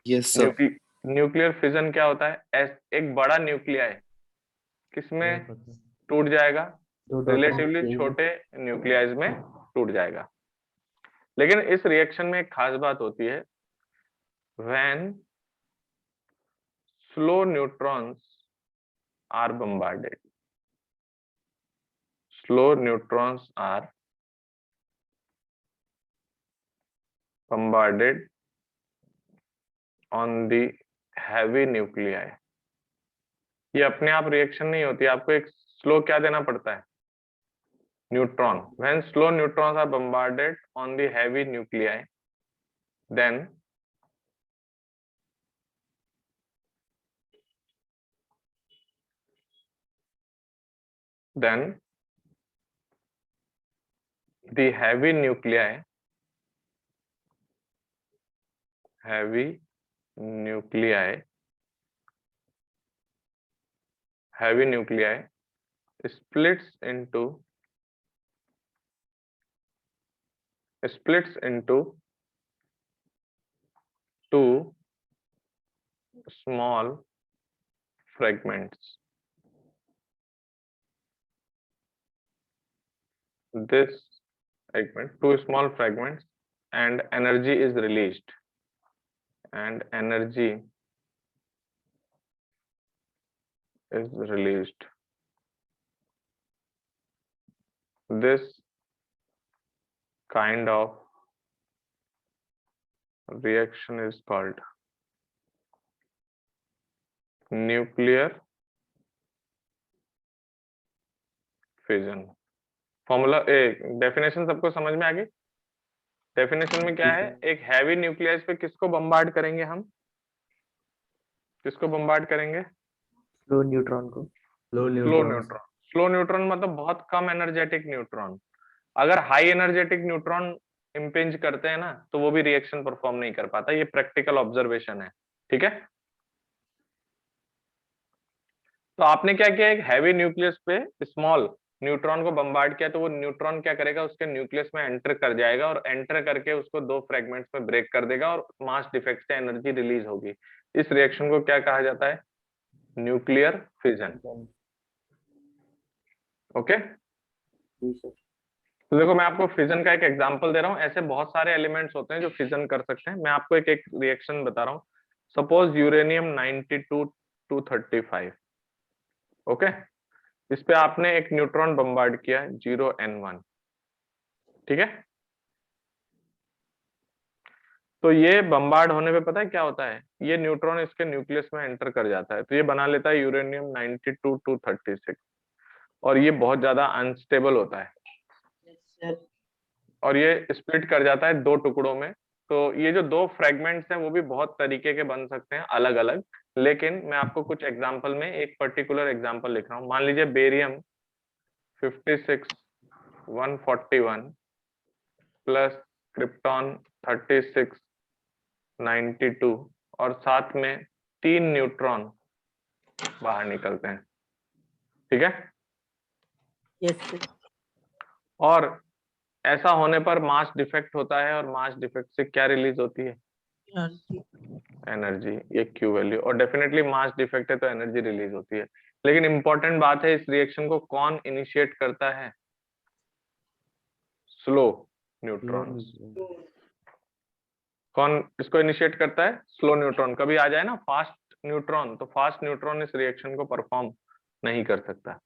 Yes sir. Nuclear fission क्या होता है? एक बड़ा न्यूक्लियाई किसमें टूट जाएगा? रिलेटिवली छोटे न्यूक्लियाइज में टूट जाएगा। लेकिन इस रिएक्शन में एक खास बात होती है, when slow neutrons are bombarded, slow neutrons are bombarded on the heavy nuclei. ये अपने आप रिएक्शन नहीं होती, आपको एक स्लो क्या देना पड़ता है, neutron. When slow neutrons are bombarded on the heavy nuclei, then the heavy nuclei splits into two small fragments. This segment, two small fragments, and energy is released. This kind of reaction is called nuclear fission. Formula definition सबको समझ में आ गई? Definition में क्या है, एक heavy nucleus पे किसको बम्बार्ड करेंगे हम, किसको बम्बार्ड करेंगे, स्लो न्यूट्रॉन को। स्लो न्यूट्रॉन मतलब बहुत कम एनर्जेटिक न्यूट्रॉन। अगर हाई एनर्जेटिक न्यूट्रॉन इम्पिंज करते हैं ना तो वो भी रिएक्शन परफॉर्म नहीं कर पाता। ये प्रैक्टिकल ऑब्जर्वेशन है, ठीक है। तो आपने क्या किया, एक हैवी न्यूक्लियस पे स्मॉल न्यूट्रॉन को बम्बार्ड किया, तो वो न्यूट्रॉन क्या करेगा, उसके न्यूक्लियस में एंटर कर जाएगा और एंटर करके उसको दो फ्रेगमेंट्स में ब्रेक कर देगा और मास डिफेक्ट से एनर्जी रिलीज होगी। इस रिएक्शन को क्या कहा जाता है, न्यूक्लियर फिजन। ओके, तो देखो मैं आपको फिजन का एक एग्जांपल दे रहा हूँ। ऐसे बहुत सारे एलिमेंट्स होते हैं जो फिजन कर सकते हैं। मैं आपको एक एक रिएक्शन बता रहा हूँ। सपोज यूरेनियम 92-235, ओके, इस पे आपने एक न्यूट्रॉन बम्बार्ड किया 0n1, ठीक है। तो ये बम्बार्ड होने पे पता है क्या होता है, ये न्यूट्रॉन इसके न्यूक्लियस में एंटर कर जाता है, तो ये बना लेता है यूरेनियम 92-236, और ये बहुत ज्यादा अनस्टेबल होता है और ये स्प्लिट कर जाता है दो टुकड़ों में। तो ये जो दो फ्रेगमेंट्स हैं वो भी बहुत तरीके के बन सकते हैं अलग अलग, लेकिन मैं आपको कुछ एग्जांपल में एक पर्टिकुलर एग्जांपल लिख रहा हूँ। मान लीजिए बेरियम 56-141 प्लस क्रिप्टॉन 36-92 और साथ में 3 न्यूट्रॉन बाहर निकलते हैं, ठीक है। और ऐसा होने पर मास डिफेक्ट होता है और मास डिफेक्ट से क्या रिलीज होती है, एनर्जी, ये क्यू वैल्यू। और डेफिनेटली मास डिफेक्ट है तो एनर्जी रिलीज होती है। लेकिन इंपॉर्टेंट बात है, इस रिएक्शन को कौन इनिशिएट करता है, स्लो न्यूट्रॉन। कौन इसको इनिशिएट करता है, स्लो न्यूट्रॉन। कभी आ जाए ना फास्ट न्यूट्रॉन, तो फास्ट न्यूट्रॉन इस रिएक्शन को परफॉर्म नहीं कर सकता।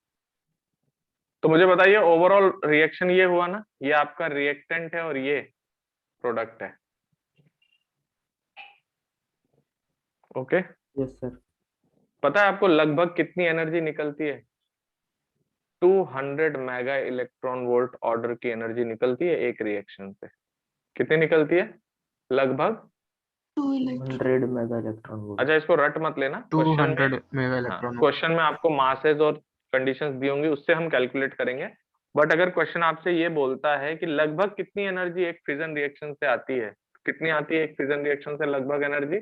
तो मुझे बताइए ओवरऑल रिएक्शन ये हुआ ना, ये आपका रिएक्टेंट है और ये प्रोडक्ट है, ओके। Yes sir. पता है आपको लगभग कितनी एनर्जी निकलती है, 200 मेगा इलेक्ट्रॉन वोल्ट ऑर्डर की एनर्जी निकलती है एक रिएक्शन से। कितनी निकलती है, लगभग 100 मेगा इलेक्ट्रॉन वोल्ट। अच्छा इसको रट मत लेना, 200 मेगा इलेक्ट्रॉन वोल्ट। क्वेश्चन में आपको मासेस और कंडीशंस दी होंगी, उससे हम कैलकुलेट करेंगे। बट अगर क्वेश्चन आपसे ये बोलता है कि लगभग कितनी एनर्जी एक फिजन रिएक्शन से आती है, कितनी आती है एक फिजन रिएक्शन से लगभग energy,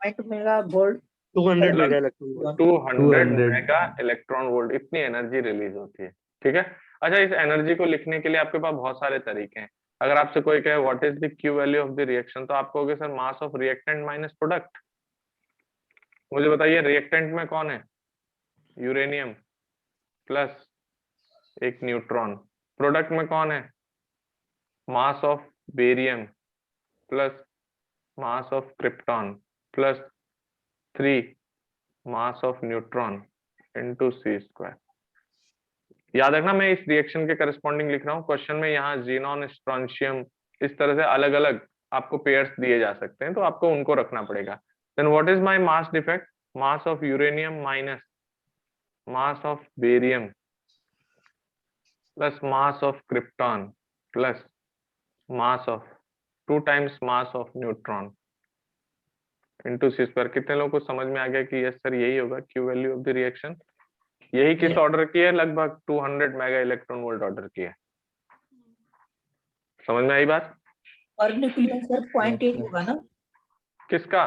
200 mega volt, 200 mega electron volt, 200 mega electron volt, इतनी एनर्जी रिलीज होती है, ठीक है। अच्छा इस एनर्जी को लिखने के लिए आपके पास बहुत सारे तरीके हैं। अगर आपसे कोई कहे what is the Q value of the reaction, तो आप कहोगे sir mass of reactant minus product. मुझे बताइए रिएक्टेंट में कौन है, यूरेनियम प्लस एक न्यूट्रॉन। प्रोडक्ट में कौन है, mass of barium plus mass of krypton plus 3 mass of neutron into c²। याद रखना मैं इस रिएक्शन के करस्पॉन्डिंग लिख रहा हूँ। क्वेश्चन में यहाँ जीनॉन, स्ट्रोंशियम, इस तरह से अलग अलग आपको पेयर्स दिए जा सकते हैं, तो आपको उनको रखना पड़ेगा। Then what is my mass defect? Mass of uranium minus mass of barium plus mass of krypton plus mass of 2 times mass of neutron into C square. कितने लोगों को समझ में आ गया कि यस सर यही होगा Q value of the reaction? यही किस ऑर्डर की है? लगभग 200 मेगा इलेक्ट्रॉन वोल्ट ऑर्डर की है। समझ में आई बात? पर न्यूक्लियन सर 0.8 होगा ना? किसका?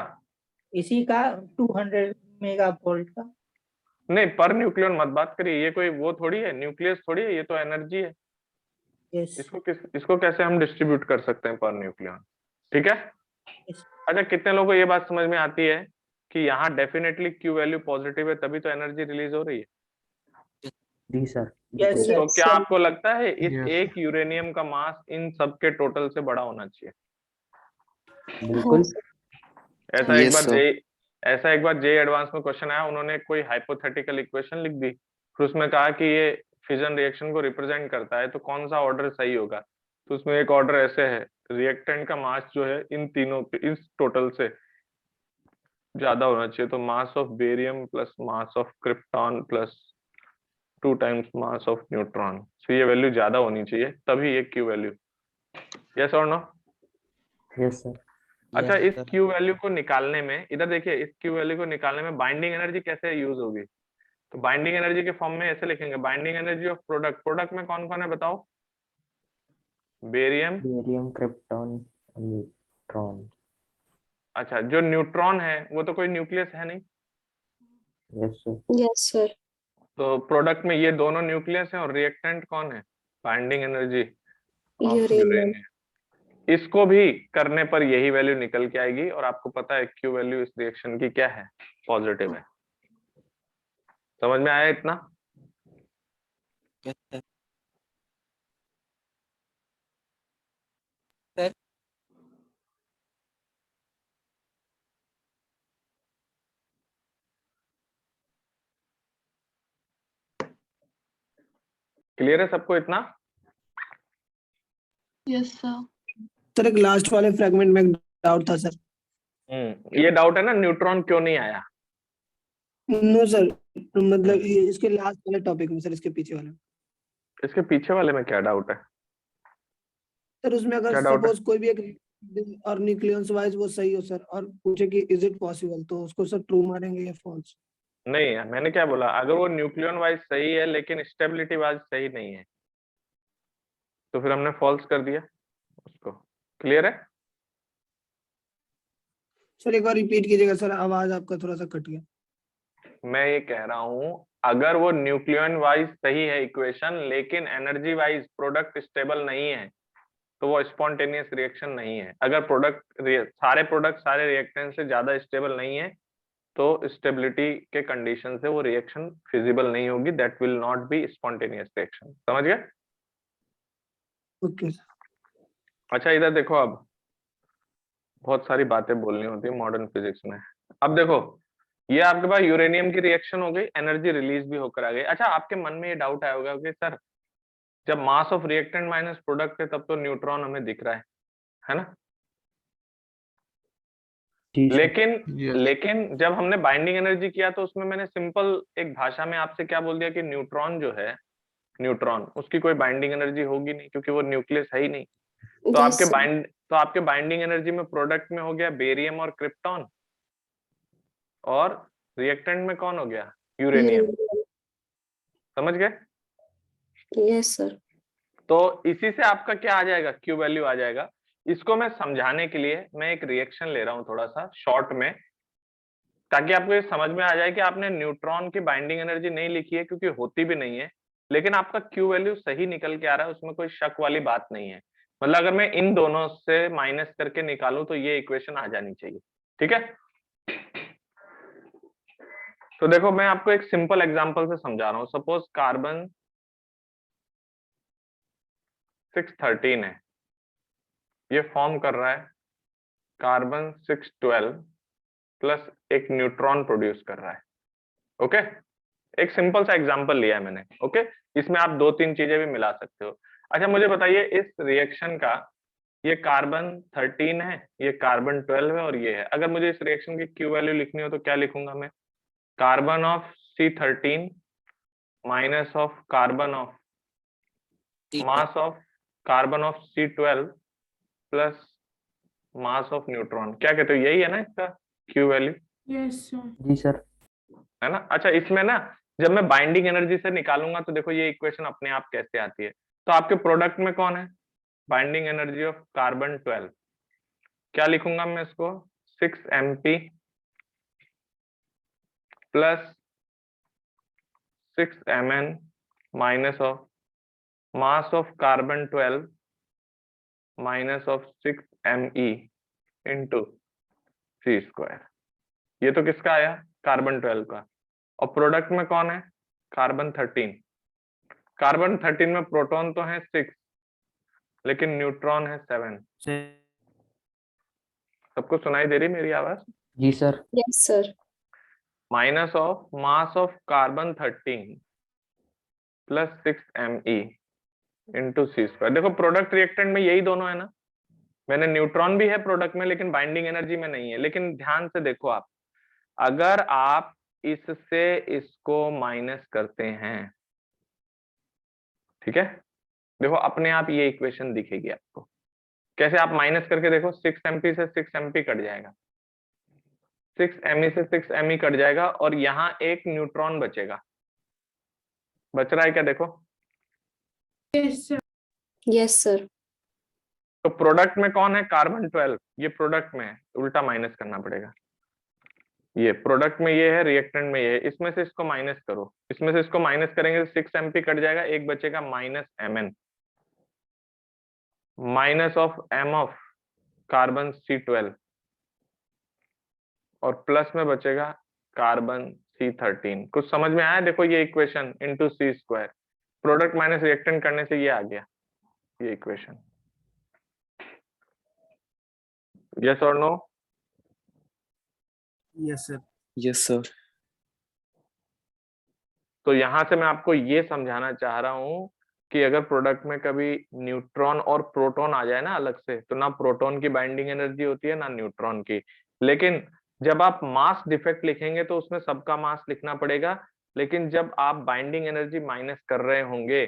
इसी का 200 मेगा वोल्ट का। नहीं, पर न्यूक्लियन मत बात करिए, ये कोई वो थोड़ी है, न्यूक्लियस थोड़ी है, ये तो एनर्जी है। यस। इसको कैसे हम डिस्ट्रीब्यूट कर सकते हैं पर न्यूक्लियन? ठीक है। अच्छा, कितने लोगों को ये बात समझ में आती है कि यहाँ डेफिनेटली क्यू वैल्यू पॉजिटिव है, तभी तो एनर्जी रिलीज हो रही है? जी सर। यस तो क्या सर। आपको लगता है इस Yes, एक यूरेनियम का मास इन सब के टोटल से बड़ा होना चाहिए? बिल्कुल। ऐसा Yes, एक बार sir. एक बार जे एडवांस में क्वेश्चन आया, उन्होंने कोई हाइपोथेटिकल इक्वेशन लिख दी, फिर उसमें कहा कि ये फिजन रिएक्शन को रिप्रेजेंट करता है, तो कौन सा ऑर्डर सही होगा? तो उसमें एक ऑर्डर ऐसे है, रिएक्टेंट का मास जो है इन तीनों इस टोटल से ज्यादा होना चाहिए, तो mass of barium plus mass of krypton plus 2 times mass of neutron. तो ये वैल्यू ज्यादा होनी चाहिए, तभी ये क्यू वैल्यू। यस और नो? Yes sir. अच्छा, इस क्यू वैल्यू को निकालने में, इधर देखिए, इस क्यू वैल्यू को निकालने में बाइंडिंग एनर्जी कैसे यूज होगी? तो बाइंडिंग एनर्जी के फॉर्म में ऐसे लिखेंगे, binding energy of product. Product में कौन कौन है बताओ? Barium, krypton, neutron. अच्छा, जो न्यूट्रॉन है वो तो कोई न्यूक्लियस है नहीं, यस सर। Yes sir. तो प्रोडक्ट में ये दोनों न्यूक्लियस है, और रिएक्टेंट कौन है? Binding energy of uranium. Uranium. इसको भी करने पर यही वैल्यू निकल के आएगी, और आपको पता है क्यू वैल्यू इस रिएक्शन की क्या है? पॉजिटिव है। समझ में आया इतना? क्लियर है सबको इतना? Yes sir. सर एक लास्ट वाले फ्रेगमेंट में डाउट था सर। ये डाउट है ना, न्यूट्रॉन क्यों नहीं आया? नो सर, मतलब ये इसके लास्ट वाले टॉपिक में सर, इसके पीछे वाले। इसके पीछे वाले में क्या डाउट है? सर उसमें अगर क्या डाउट है? सपोज कोई भी एक और न्यूक्लियस वाइज वो सही हो सर, और पूछे कि इज इट पॉसिबल, तो उसको सर ट्रू मारेंगे या फॉल्स? नहीं है, मैंने क्या बोला, अगर वो न्यूक्लियन वाइज सही है लेकिन स्टेबिलिटी वाइज सही नहीं है, तो फिर हमने फॉल्स कर दिया उसको। क्लियर है? सर एक बार रिपीट कीजिएगा सर, आवाज आपका थोड़ा सा कट गया। मैं ये कह रहा हूं, अगर वो न्यूक्लियन वाइज सही है इक्वेशन, लेकिन एनर्जी वाइज प्रोडक्ट स्टेबल नहीं है, तो वो स्पॉन्टेनियस रिएक्शन नहीं है। अगर सारे प्रोडक्ट सारे रिएक्टेंट से ज्यादा स्टेबल नहीं है, तो स्टेबिलिटी के कंडीशन से वो रिएक्शन फिजिबल नहीं होगी, that will not be spontaneous reaction. समझ गए? Okay sir. अच्छा, इधर देखो, अब बहुत सारी बातें बोलनी होती है मॉडर्न फिजिक्स में। अब देखो, ये आपके पास यूरेनियम की रिएक्शन हो गई, एनर्जी रिलीज भी होकर आ गई। अच्छा, आपके मन में ये डाउट आया होगा कि सर जब मास ऑफ रिएक्टेंट माइनस प्रोडक्ट है, तब तो न्यूट्रॉन हमें दिख रहा है ना? लेकिन जब हमने बाइंडिंग एनर्जी किया, तो उसमें मैंने सिंपल एक भाषा में आपसे क्या बोल दिया कि न्यूट्रॉन जो है, न्यूट्रॉन, उसकी कोई बाइंडिंग एनर्जी होगी नहीं, क्योंकि वो न्यूक्लियस है ही नहीं। तो आपके बाइंडिंग एनर्जी में प्रोडक्ट में हो गया बेरियम और क्रिप्टॉन, और रिएक्टेंट में कौन हो गया? यूरेनियम। समझ गए? Yes sir. तो इसी से आपका क्या आ जाएगा? क्यू वैल्यू आ जाएगा। इसको मैं समझाने के लिए मैं एक रिएक्शन ले रहा हूं थोड़ा सा शॉर्ट में, ताकि आपको ये समझ में आ जाए कि आपने न्यूट्रॉन की बाइंडिंग एनर्जी नहीं लिखी है, क्योंकि होती भी नहीं है, लेकिन आपका क्यू वैल्यू सही निकल के आ रहा है, उसमें कोई शक वाली बात नहीं है। मतलब अगर मैं इन दोनों से माइनस करके निकालूं, तो ये इक्वेशन आ जानी चाहिए। ठीक है? तो देखो, मैं आपको एक सिंपल एग्जांपल से समझा रहा हूं। सपोज कार्बन 613 है, ये फॉर्म कर रहा है कार्बन 612 प्लस एक न्यूट्रॉन प्रोड्यूस कर रहा है। ओके, एक सिंपल सा एग्जांपल लिया है मैंने। ओके, इसमें आप 2-3 चीजें भी मिला सकते हो। अच्छा, मुझे बताइए, इस रिएक्शन का ये कार्बन 13 है, ये कार्बन 12 है और ये है। अगर मुझे इस रिएक्शन की क्यू वैल्यू लिखनी हो तो क्या लिखूंगा मैं? Carbon of C13 minus of carbon of mass of carbon of C12 plus mass of neutron. क्या कहते हो, यही है ना इसका क्यू वैल्यू? Yes sir. जी सर। है ना? अच्छा, इसमें ना जब मैं बाइंडिंग एनर्जी से निकालूंगा तो देखो ये इक्वेशन अपने आप कैसे आती है। तो आपके प्रोडक्ट में कौन है? Binding energy of carbon 12। क्या लिखूंगा मैं इसको? 6 MP plus 6 Mn minus of mass of carbon 12 minus of 6 Me into C²। ये तो किसका आया? कार्बन 12 का। और प्रोडक्ट में कौन है? कार्बन 13। कार्बन 13 में प्रोटॉन तो है 6 लेकिन न्यूट्रॉन है 7। सबको सुनाई दे रही मेरी आवाज? जी sir. Yes sir. Minus of mass of carbon 13 plus 6 Me into C²। देखो प्रोडक्ट रिएक्टेंट में यही दोनों है ना। मैंने न्यूट्रॉन भी है प्रोडक्ट में लेकिन बाइंडिंग एनर्जी में नहीं है। लेकिन ध्यान से देखो आप, अगर आप इससे इसको माइनस करते हैं, ठीक है, देखो अपने आप ये इक्वेशन दिखेगी आपको। कैसे? आप माइनस करके देखो, 6 MP से 6 MP कट जाएगा, 6 Me से 6 Me कट जाएगा और यहाँ एक न्यूट्रॉन बचेगा। बच रहा है क्या? देखो यस सर। Yes sir. तो प्रोडक्ट में कौन है? कार्बन 12। ये प्रोडक्ट में है, उल्टा माइनस करना पड़ेगा। ये प्रोडक्ट में ये है, रिएक्टेंट में ये है। इसमें से इसको माइनस करो, इसमें से इसको माइनस करेंगे तो 6 MP कट जाएगा, एक बचेगा minus Mn minus of M of carbon C12 और प्लस में बचेगा कार्बन C13। कुछ समझ में आया? देखो ये equation into C², product minus reactant करने से ये आ गया, ये इक्वेशन। यस और no? Yes sir. Yes sir. तो यहां से मैं आपको ये समझाना चाह रहा हूं कि अगर प्रोडक्ट में कभी न्यूट्रॉन और प्रोटॉन आ जाए ना अलग से, तो ना प्रोटॉन की बाइंडिंग एनर्जी होती है ना न्यूट्रॉन की। लेकिन जब आप मास डिफेक्ट लिखेंगे तो उसमें सबका मास लिखना पड़ेगा। लेकिन जब आप बाइंडिंग एनर्जी माइनस कर रहे होंगे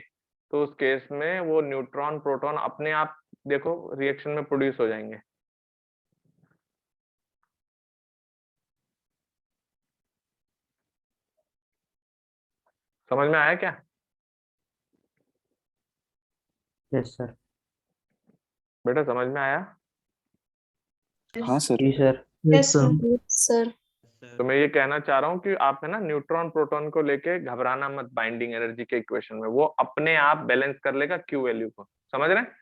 तो उस केस में वो न्यूट्रॉन प्रोटॉन अपने आप देखो रिएक्शन में प्रोड्यूस हो जाएंगे। समझ में आया क्या? यस सर। बेटा समझ में आया? हाँ सर। जी sir. Yes sir. Yes sir. तो मैं ये कहना चाह रहा हूँ कि आप है ना न्यूट्रॉन प्रोटॉन को लेके घबराना मत बाइंडिंग एनर्जी के इक्वेशन में, वो अपने आप बैलेंस कर लेगा क्यू वैल्यू को। समझ रहे हैं?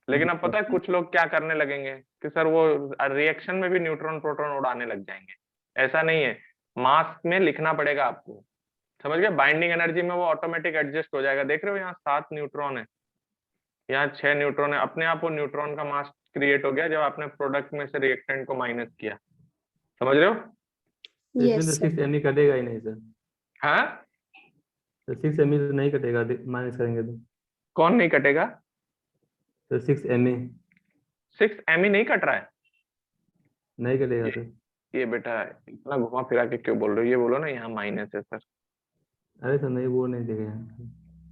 लेकिन अब पता है कुछ लोग क्या करने लगेंगे कि सर वो रिएक्शन में भी न्यूट्रॉन प्रोटॉन उड़ाने लग जाएंगे। ऐसा नहीं है, मास में लिखना पड़ेगा आपको। समझ गए? बाइंडिंग एनर्जी में वो ऑटोमेटिक एडजस्ट हो जाएगा। देख रहे हो यहाँ 7 न्यूट्रॉन है, यहाँ 6 न्यूट्रॉन है, अपने आप वो न्यूट्रॉन का मास क्रिएट हो गया जब आपने प्रोडक्ट में से रिएक्टेंट को माइनस किया। समझ रहे हो? Yes sir. 6 ME कटेगा ही नहीं सर। हाँ, तो 6 ME तो नहीं कटेगा माइनस करेंगे तो। कौन नहीं कटेगा? तो 6 ME 6 Me नहीं कट रहा है। नहीं कटेगा सर। ये बेटा इतना घुमा फिरा के क्यों बोल रहे हो? ये बोलो ना यहाँ माइनस है सर। अरे सर नहीं, वो नहीं देखे।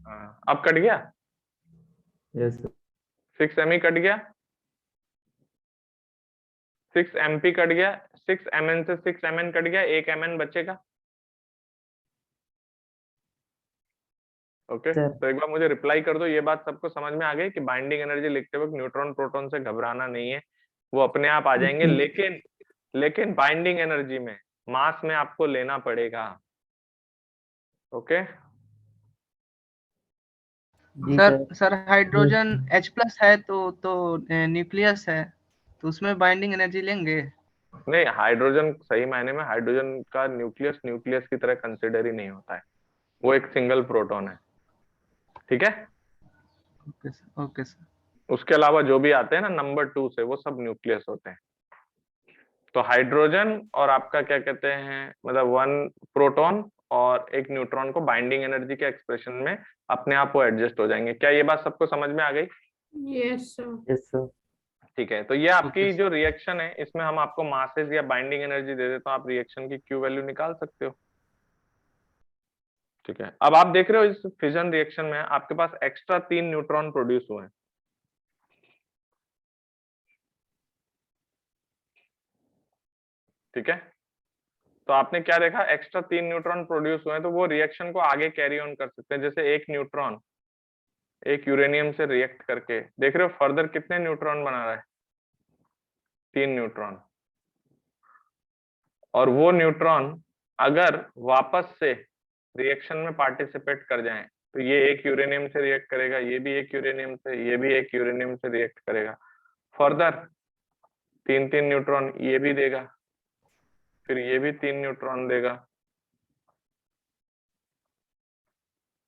हाँ, अब कट गया। Yes sir. 6 Me कट गया, 6 MP कट गया, 6 Mn से 6 Mn कट गया, एक Mn बचेगा। Okay sir. तो एक बार मुझे रिप्लाई कर दो, ये बात सबको समझ में आ गई कि बाइंडिंग एनर्जी लिखते वक्त न्यूट्रॉन प्रोटॉन से घबराना नहीं है, वो अपने आप आ जाएंगे। लेकिन बाइंडिंग एनर्जी में मास में आपको लेना पड़ेगा। ओके जी सर सर। हाइड्रोजन H+ है तो न्यूक्लियस है, तो उसमें बाइंडिंग एनर्जी लेंगे। नहीं, हाइड्रोजन सही मायने में हाइड्रोजन का न्यूक्लियस की तरह कंसिडर ही नहीं होता है, वो एक सिंगल प्रोटॉन है। ठीक है? Okay sir. Okay sir. उसके अलावा जो भी आते हैं ना नंबर 2 से, वो सब न्यूक्लियस होते हैं। तो हाइड्रोजन और आपका क्या कहते हैं, मतलब 1 प्रोटॉन और एक न्यूट्रॉन को बाइंडिंग एनर्जी के एक्सप्रेशन में अपने आप वो एडजस्ट हो जाएंगे। क्या ये बात सबको समझ में आ गई? Yes, sir. Yes, sir. ठीक है, तो ये आपकी Okay, जो रिएक्शन है इसमें हम आपको मासेस या बाइंडिंग एनर्जी दे दे तो आप रिएक्शन की क्यू वैल्यू निकाल सकते हो। ठीक है, अब आप देख रहे हो इस फिजन रिएक्शन में आपके पास एक्स्ट्रा 3 न्यूट्रॉन प्रोड्यूस हुए हैं। ठीक है, तो आपने क्या देखा, एक्स्ट्रा 3 न्यूट्रॉन प्रोड्यूस हुए हैं, तो वो रिएक्शन को आगे कैरी ऑन कर सकते हैं। जैसे एक न्यूट्रॉन एक यूरेनियम से रिएक्ट करके देख रहे हो फर्दर कितने न्यूट्रॉन बना रहा है, 3 न्यूट्रॉन। और वो न्यूट्रॉन अगर वापस से रिएक्शन में पार्टिसिपेट कर जाएं तो ये एक यूरेनियम से रिएक्ट करेगा, ये भी एक यूरेनियम से, ये भी एक यूरेनियम से रिएक्ट करेगा। फर्दर 3-3 न्यूट्रॉन ये भी देगा, फिर ये भी 3 न्यूट्रॉन देगा,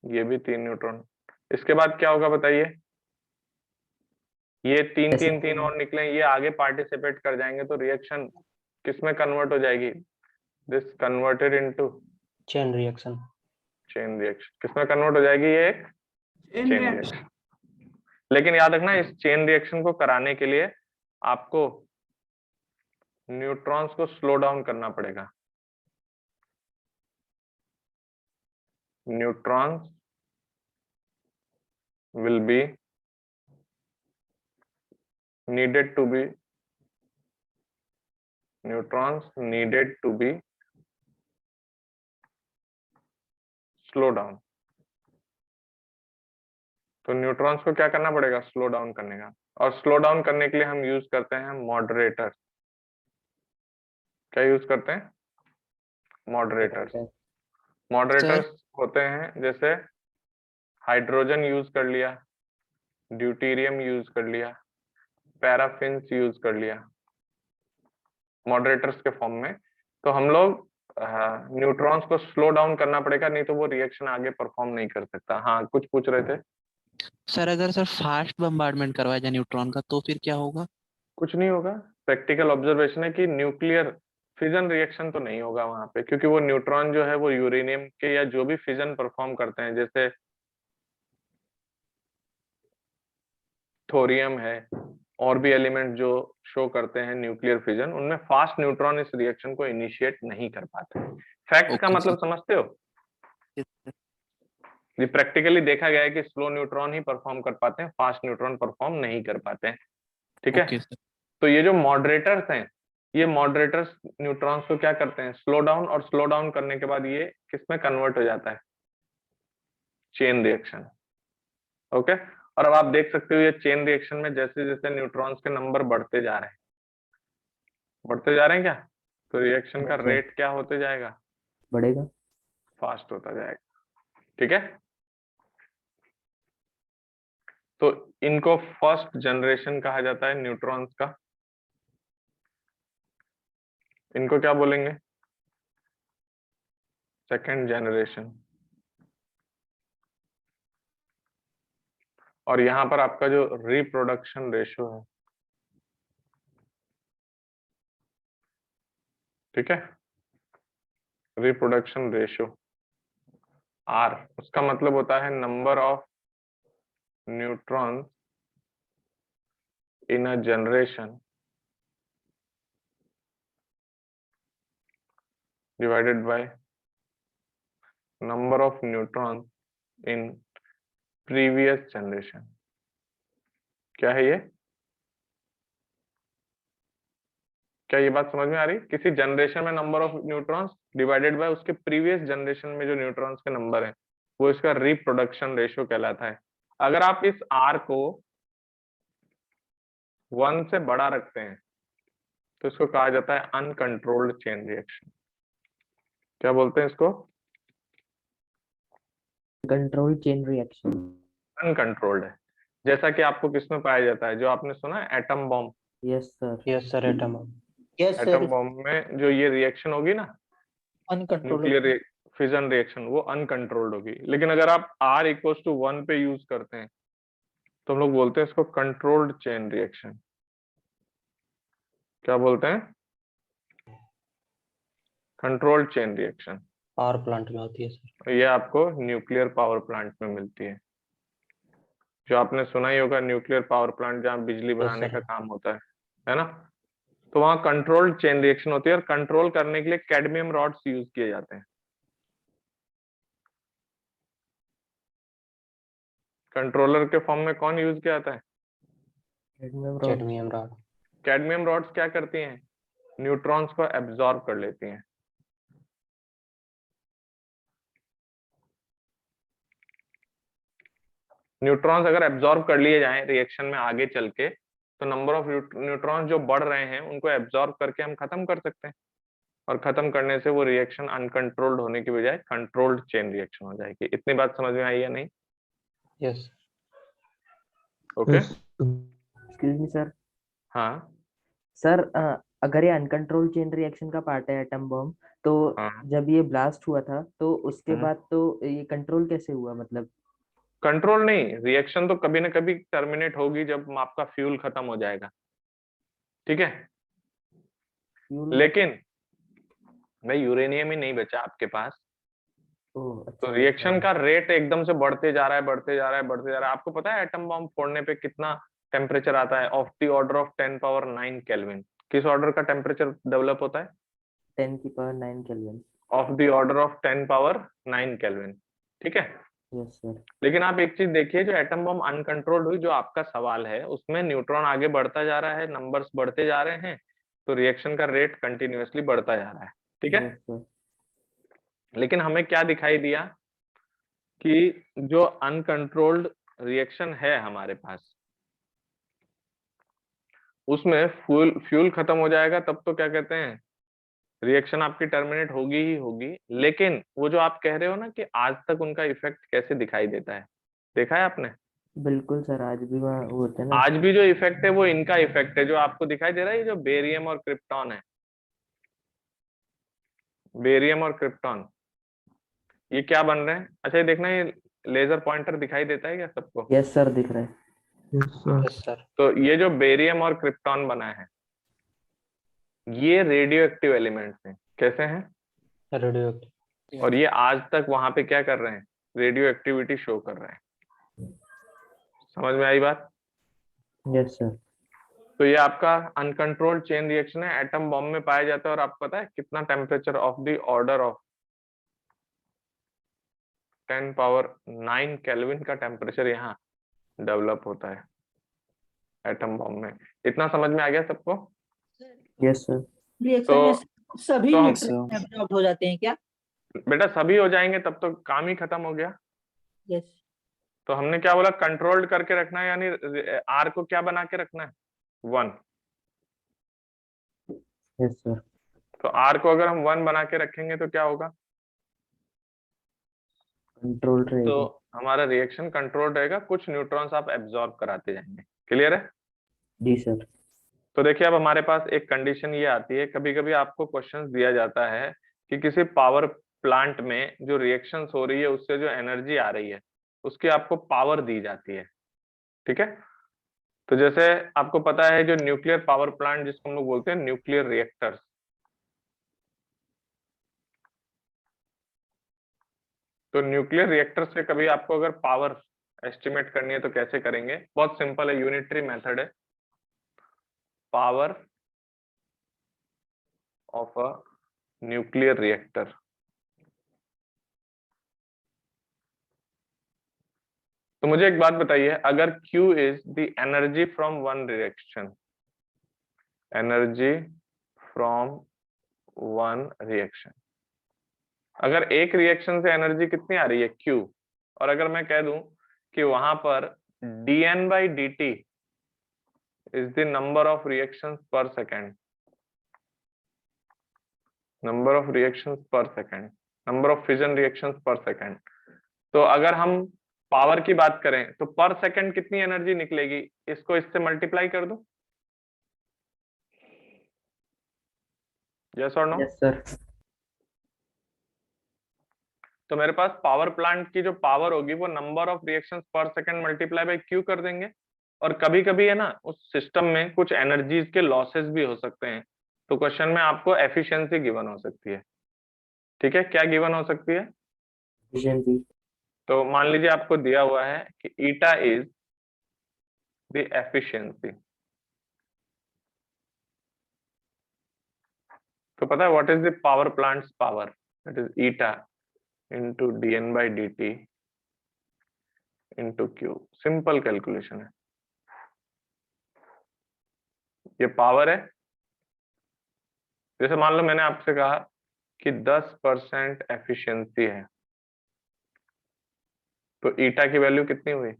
ये भी 3 न्यूट्रॉन। इसके बाद क्या होगा बताइए, ये 3-3-3 और निकले, ये आगे पार्टिसिपेट कर जाएंगे तो रिएक्शन किसमें कन्वर्ट हो जाएगी, this converted into Chain reaction. Chain reaction. किसमें कन्वर्ट हो जाएगी, ये एक In चेन reaction. रिएक्शन। लेकिन याद रखना इस चेन रिएक्शन को कराने के लिए आपको न्यूट्रॉन्स को स्लो डाउन करना पड़ेगा। Neutrons will be needed to be slow down। तो न्यूट्रॉन्स को क्या करना पड़ेगा, स्लो डाउन करने का। और स्लो डाउन करने के लिए हम यूज करते हैं मॉडरेटर। क्या यूज करते हैं, मॉडरेटर्स। मॉडरेटर्स होते हैं जैसे हाइड्रोजन यूज कर लिया, ड्यूटीरियम यूज कर लिया, पैराफिन्स यूज कर लिया मॉडरेटर्स के फॉर्म में। तो हम लोग न्यूट्रॉन्स को स्लो डाउन करना पड़ेगा, नहीं तो वो रिएक्शन आगे परफॉर्म नहीं कर सकता। हाँ, कुछ पूछ रहे थे। सर अगर सर फास्ट बम्बार्डमेंट करवाया जाए न्यूट्रॉन का तो फिर क्या होगा? कुछ नहीं होगा। प्रैक्टिकल ऑब्जर्वेशन है कि न्यूक्लियर फिजन रिएक्शन तो नहीं होगा वहां पे, क्योंकि वो न्यूट्रॉन जो है वो यूरेनियम के या जो भी फिजन परफॉर्म करते हैं, जैसे थोरियम है और भी एलिमेंट जो शो करते हैं न्यूक्लियर फिजन, उनमें फास्ट न्यूट्रॉन इस रिएक्शन को इनिशिएट नहीं कर पाते। फैक्ट का Okay, मतलब समझते हो, Yes, sir. ये प्रैक्टिकली देखा गया है कि स्लो न्यूट्रॉन ही परफॉर्म कर पाते हैं, फास्ट न्यूट्रॉन परफॉर्म नहीं कर पाते हैं। ठीक है, Okay, sir. तो ये जो मॉडरेटर्स हैं, ये मॉडरेटर्स न्यूट्रॉन्स को क्या करते हैं, स्लो डाउन, और स्लो डाउन करने के बाद ये किसमें कन्वर्ट हो जाता है, चेन रिएक्शन। ओके, और अब आप देख सकते हो ये चेन रिएक्शन में जैसे जैसे न्यूट्रॉन्स के नंबर बढ़ते जा रहे हैं, बढ़ते जा रहे हैं क्या, तो रिएक्शन का अच्छा। रेट क्या होते जाएगा, बढ़ेगा। फास्ट होता जाएगा। ठीक है, तो इनको फर्स्ट जनरेशन कहा जाता है न्यूट्रॉन्स का। इनको क्या बोलेंगे, सेकंड जनरेशन। और यहां पर आपका जो रिप्रोडक्शन रेशियो है, ठीक है, रिप्रोडक्शन रेशियो आर, उसका मतलब होता है number of neutrons in a generation divided by number of neutrons in previous generation। क्या है ये, क्या ये बात समझ में आ रही, किसी जनरेशन में number of neutrons divided by उसके प्रीवियस जनरेशन में जो न्यूट्रॉन्स के नंबर है, वो इसका रिप्रोडक्शन रेशियो कहलाता है। अगर आप इस आर को 1 से बड़ा रखते हैं तो इसको कहा जाता है अनकंट्रोल्ड चेन रिएक्शन। क्या बोलते हैं इसको, Controlled chain reaction. अनकंट्रोल्ड है। जैसा कि आपको किसमें पाया जाता है, जो आपने सुना है atom bomb, Yes, sir. Yes sir atom yes atom bomb में जो ये रिएक्शन होगी ना, अनकंट्रोल्ड न्यूक्लियर फिजन रिएक्शन, वो अनकंट्रोल्ड होगी। लेकिन अगर आप R इक्वल्स टू 1 पे यूज करते हैं तो हम लोग बोलते हैं इसको कंट्रोल्ड चेन रिएक्शन। क्या बोलते हैं, controlled chain reaction. Power plant में होती है सर। ये आपको न्यूक्लियर पावर प्लांट में मिलती है। जो आपने सुना ही होगा, न्यूक्लियर पावर प्लांट जहाँ बिजली बनाने का काम होता है ना। तो वहाँ कंट्रोल्ड चेन रिएक्शन होती है और कंट्रोल करने के लिए कैडमियम रॉड्स यूज किए जाते हैं। कंट्रोलर के फॉर्म में कौन यूज किया जाता है? Cadmium rod. कैडमियम रॉड्स क्या करती हैं? न्यूट्रॉन्स को एब्जॉर्ब कर लेती हैं। न्यूट्रॉन्स अगर एब्जॉर्ब कर लिए जाएं रिएक्शन में आगे चल के, तो नंबर ऑफ न्यूट्रॉन्स जो बढ़ रहे हैं उनको एब्जॉर्ब करके हम खत्म कर सकते हैं, और खत्म करने से वो रिएक्शन अनकंट्रोल्ड होने की बजाय कंट्रोल्ड चेन रिएक्शन हो जाएगी। इतनी बात समझ में आई या नहीं? Yes. Okay. Excuse me sir. हाँ सर अगर ये अनकंट्रोल्ड चेन रिएक्शन का पार्ट है एटम बम, तो हाँ। जब ये ब्लास्ट हुआ था तो उसके हम्म। बाद तो ये कंट्रोल कैसे हुआ, मतलब? कंट्रोल नहीं, रिएक्शन तो कभी ना कभी टर्मिनेट होगी जब आपका फ्यूल खत्म हो जाएगा, ठीक है। फ्यूल? लेकिन भाई यूरेनियम ही नहीं बचा आपके पास, तो रिएक्शन का रेट एकदम से बढ़ते जा रहा है, बढ़ते जा रहा है, बढ़ते जा रहा है। आपको पता है एटम बम फोड़ने पे कितना टेम्परेचर आता है? Of the order of 10⁻9 kelvin. किस ऑर्डर का टेम्परेचर डेवलप होता है? 10⁻9 kelvin. Of the order of 10⁻9 kelvin, ठीक है। Yes sir. लेकिन आप एक चीज देखिए, जो एटम बम अनकंट्रोल्ड हुई, जो आपका सवाल है, उसमें न्यूट्रॉन आगे बढ़ता जा रहा है, नंबर्स बढ़ते जा रहे हैं, तो रिएक्शन का रेट कंटिन्यूअसली बढ़ता जा रहा है, ठीक है। Yes sir. लेकिन हमें क्या दिखाई दिया कि जो अनकंट्रोल्ड रिएक्शन है हमारे पास, उसमें फ्यूल खत्म हो जाएगा, तब तो क्या कहते हैं, रिएक्शन आपकी टर्मिनेट होगी ही होगी। लेकिन वो जो आप कह रहे हो ना कि आज तक उनका इफेक्ट कैसे दिखाई देता है, देखा है आपने? बिल्कुल सर, आज भी वहाँ वो होते हैं ना। आज भी जो इफेक्ट है वो इनका इफेक्ट है, जो आपको दिखाई दे रहा है, ये जो बेरियम और क्रिप्टॉन है, बेरियम और क्रिप्टॉन, ये क्या बन रहे हैं? अच्छा ये देखना, ये लेजर पॉइंटर दिखाई देता है क्या सबको? यस सर, दिख रहा है। Yes sir. तो ये जो बेरियम और क्रिप्टॉन बना है, ये रेडियो एक्टिव एलिमेंट्स हैं। कैसे हैं? रेडियो। और ये आज तक वहां पे क्या कर रहे हैं? रेडियो एक्टिविटी शो कर रहे हैं। समझ में आई बात? Yes sir. तो ये आपका अनकंट्रोल्ड चेन रिएक्शन है, एटम बॉम्ब में पाया जाता है। और आपको पता है कितना temperature of the order of 10⁻9 kelvin का टेम्परेचर यहाँ डेवलप होता है एटम बॉम्ब में। इतना समझ में आ गया सबको? Yes sir. रिएक्शन में सभी तो न्यूट्रॉन एब्जॉर्ब हो जाते हैं क्या? बेटा सभी हो जाएंगे तब तो काम ही खत्म हो गया। यस। तो हमने क्या बोला? कंट्रोल्ड करके रखना है, यानी आर को क्या बना के रखना है? 1। Yes sir. तो आर को अगर हम 1 बना के रखेंगे तो क्या होगा? कंट्रोल रहेगा। तो हमारा रिएक्शन कंट्रोल रहेगा, कुछ न्यूट्रॉन्स आप एब्जॉर्ब कराते जाएंगे। क्लियर है? जी सर। तो देखिए अब हमारे पास एक कंडीशन ये आती है, कभी कभी आपको क्वेश्चन दिया जाता है कि किसी पावर प्लांट में जो रिएक्शंस हो रही है उससे जो एनर्जी आ रही है उसकी आपको पावर दी जाती है, ठीक है। तो जैसे आपको पता है जो न्यूक्लियर पावर प्लांट जिसको हम लोग बोलते हैं न्यूक्लियर रिएक्टर्स, तो न्यूक्लियर रिएक्टर से कभी आपको अगर पावर एस्टिमेट करनी है तो कैसे करेंगे? बहुत सिंपल है, यूनिटरी मेथड है। Power of a nuclear reactor, तो मुझे एक बात बताइए, अगर Q is the energy from one reaction, energy from one reaction, अगर एक रिएक्शन से एनर्जी कितनी आ रही है? Q। और अगर मैं कह दूं कि वहां पर dN/dt is the number of reactions पर सेकेंड, नंबर ऑफ रिएक्शंस पर second, number of fission reactions पर सेकेंड, तो अगर हम पावर की बात करें तो पर सेकंड कितनी एनर्जी निकलेगी? इसको इससे मल्टीप्लाई कर दो। यस और नो? Yes sir. तो मेरे पास पावर प्लांट की जो पावर होगी वो नंबर ऑफ रिएक्शंस पर सेकंड मल्टीप्लाई बाय Q कर देंगे। और कभी कभी है ना उस सिस्टम में कुछ एनर्जीज के लॉसेस भी हो सकते हैं, तो क्वेश्चन में आपको एफिशिएंसी गिवन हो सकती है, ठीक है। क्या गिवन हो सकती है? एफिशिएंसी। तो मान लीजिए आपको दिया हुआ है कि ईटा इज द एफिशिएंसी। तो पता है what is the power plants power? That is eta into dn by dt into q। Simple calculation है। ये पावर है। जैसे मान लो मैंने आपसे कहा कि 10% एफिशिएंसी है, तो ईटा की वैल्यू कितनी हुई?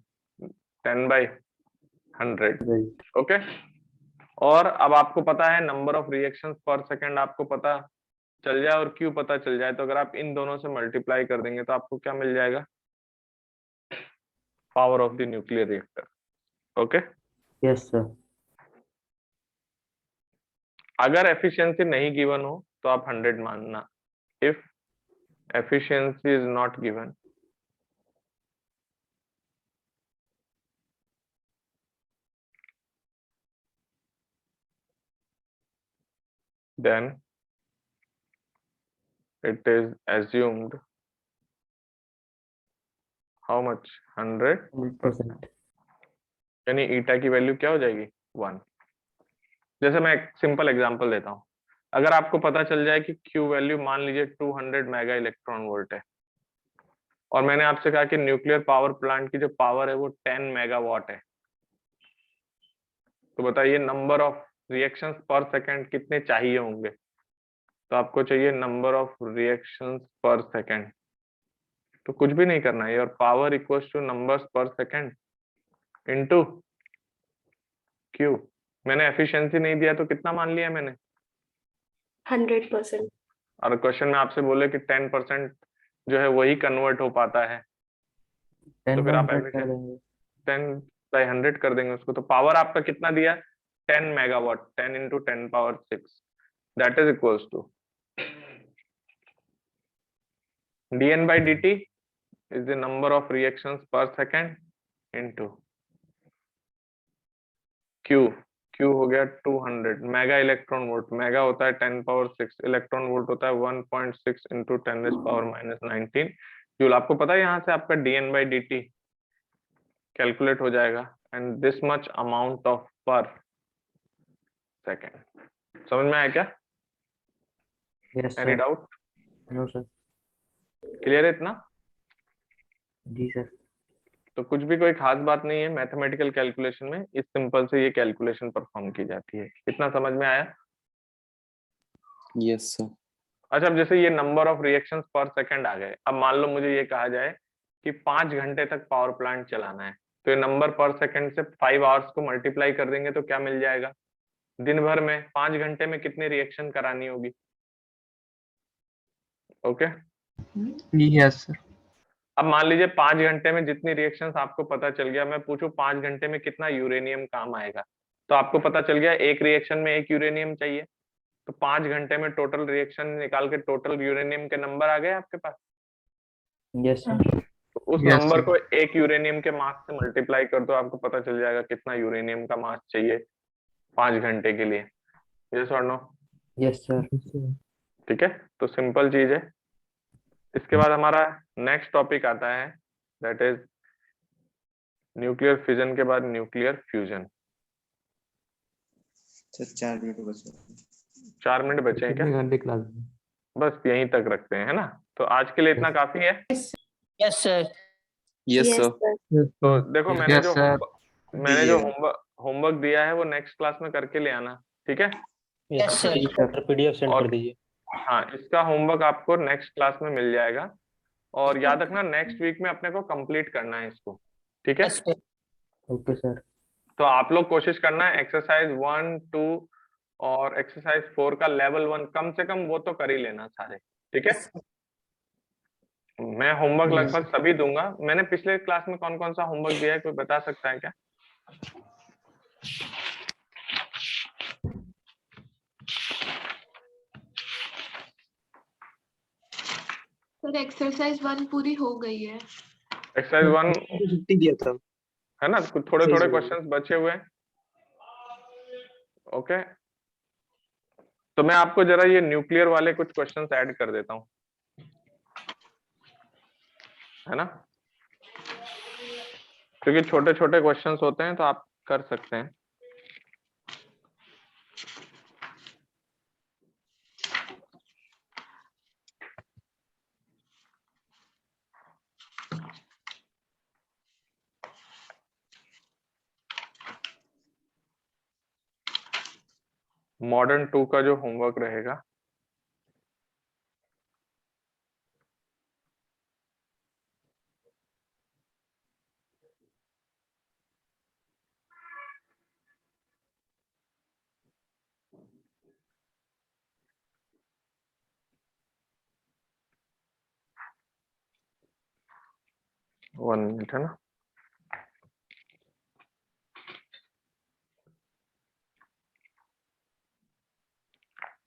10/100। ओके। और अब आपको पता है नंबर ऑफ रिएक्शंस पर सेकंड आपको पता चल जाए और क्यू पता चल जाए, तो अगर आप इन दोनों से मल्टीप्लाई कर देंगे तो आपको क्या मिल जाएगा? Power of the nuclear reactor. Okay. Yes sir. अगर एफिशिएंसी नहीं गिवन हो तो आप 100 मानना। If efficiency is not given then it is assumed how much? 100%। यानी ईटा की वैल्यू क्या हो जाएगी? 1। जैसे मैं एक सिंपल एग्जांपल देता हूं। अगर आपको पता चल जाए कि क्यू वैल्यू मान लीजिए 200 मेगा इलेक्ट्रॉन वोल्ट है, और मैंने आपसे कहा कि न्यूक्लियर पावर प्लांट की जो पावर है वो 10 मेगावाट है, तो बताइए नंबर ऑफ रिएक्शंस पर सेकंड कितने चाहिए होंगे? तो आपको चाहिए नंबर ऑफ रिएक्शंस पर सेकंड। तो कुछ भी नहीं करना है, और पावर इक्वल्स टू नंबर्स पर सेकंड इनटू क्यू। मैंने एफिशिएंसी नहीं दिया तो कितना मान लिया मैंने? 100%। और क्वेश्चन में आपसे बोले कि 10% जो है वही कन्वर्ट हो पाता है, तो फिर आप 10/100 कर देंगे उसको। तो पावर आपका कितना दिया? 10 megawatt. 10 into 10⁶, that is equals to dn by dt is the number of reactions per second into q। q हो गया 200 मेगा इलेक्ट्रॉन वोल्ट। मेगा होता है 10⁶, इलेक्ट्रॉन वोल्ट होता है 1.6 into 10⁻⁻19 जूल। आपको पता है यहाँ से आपका dn by dt कैलकुलेट हो जाएगा, and this much amount of per second. समझ में आया क्या? Any doubt? No sir. Clear है इतना? जी सर। तो कुछ भी कोई खास बात नहीं है मैथमेटिकल कैलकुलेशन में, इस सिंपल से ये कैलकुलेशन परफॉर्म की जाती है। इतना समझ में आया? Yes sir. अच्छा, अब जैसे ये नंबर ऑफ रिएक्शंस पर सेकंड आ गए, अब मान लो मुझे ये कहा जाए कि 5 घंटे तक पावर प्लांट चलाना है, तो ये नंबर पर सेकंड से 5 आवर्स को मल्टीप्लाई कर देंगे तो क्या मिल जाएगा? दिन भर में 5 घंटे में कितनी रिएक्शन करानी होगी? ओके। Yes sir. अब मान लीजिए 5 घंटे में जितनी रिएक्शंस आपको पता चल गया, मैं पूछूं 5 घंटे में कितना यूरेनियम काम आएगा, तो आपको पता चल गया एक रिएक्शन में 1 यूरेनियम चाहिए, तो 5 घंटे में टोटल रिएक्शन निकाल के टोटल यूरेनियम के नंबर आ गए आपके पास। Yes sir. तो उस नंबर को 1 यूरेनियम के मास से मल्टीप्लाई कर दो, आपको पता चल जाएगा कितना यूरेनियम का मास चाहिए 5 घंटे के लिए। यस और नो? Yes sir. ठीक है, तो सिंपल चीज है। इसके बाद हमारा नेक्स्ट टॉपिक आता है, दैट इज न्यूक्लियर फिजन के बाद न्यूक्लियर फ्यूजन। 4 मिनट बचे। 4 मिनट बचे हैं क्या? कितने घंटे क्लास? बस यहीं तक रखते हैं, है ना? तो आज के लिए इतना काफी है। Yes sir. Yes Yes, sir. sir. तो देखो मैंने जो दीजिएगा। होमवर्क दिया है वो नेक्स्ट क्लास में करके ले आना, ठीक है? Yes sir. पीडीएफ सेंड कर दीजिए। हाँ, इसका होमवर्क आपको नेक्स्ट क्लास में मिल जाएगा, और याद रखना नेक्स्ट वीक में अपने को कंप्लीट करना है इसको, ठीक है? Okay sir. तो आप लोग कोशिश करना है एक्सरसाइज 1, 2 और एक्सरसाइज 4 का लेवल 1 कम से कम वो तो कर ही लेना सारे, ठीक है? मैं होमवर्क लगभग सभी दूंगा। मैंने पिछले क्लास में कौन कौन सा होमवर्क दिया है कोई बता सकता है क्या? सर एक्सरसाइज 1 पूरी हो गई है। एक्सरसाइज 1 छुट्टी दिया था। है ना, कुछ थोड़े थोड़े क्वेश्चंस बचे हुए हैं। ओके, तो मैं आपको जरा ये न्यूक्लियर वाले कुछ क्वेश्चंस ऐड कर देता हूं, है ना? क्योंकि छोटे छोटे क्वेश्चंस होते हैं तो आप कर सकते हैं। मॉडर्न 2 का जो होमवर्क रहेगा वन मिनट है ना।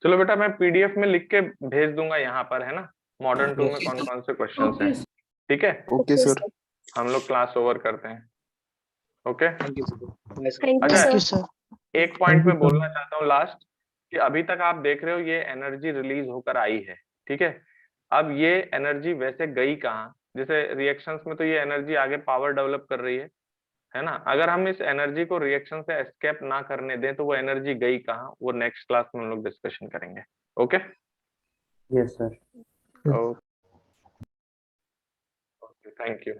चलो बेटा मैं पीडीएफ में लिख के भेज दूंगा यहाँ पर, है ना, मॉडर्न 2 में कौन कौन से क्वेश्चंस हैं। ठीक है, ओके सर। हम लोग क्लास ओवर करते हैं। Okay, thank you thank you अच्छा सर। एक पॉइंट मैं बोलना चाहता हूँ लास्ट, कि अभी तक आप देख रहे हो ये एनर्जी रिलीज होकर आई है, ठीक है। अब ये एनर्जी वैसे गई कहाँ, जैसे रिएक्शंस में तो ये एनर्जी आगे पावर डेवलप कर रही है ना। अगर हम इस एनर्जी को रिएक्शन से एस्केप ना करने दें तो वो एनर्जी गई कहाँ, वो नेक्स्ट क्लास में हम लोग डिस्कशन करेंगे। Okay, yes sir. Okay, thank you.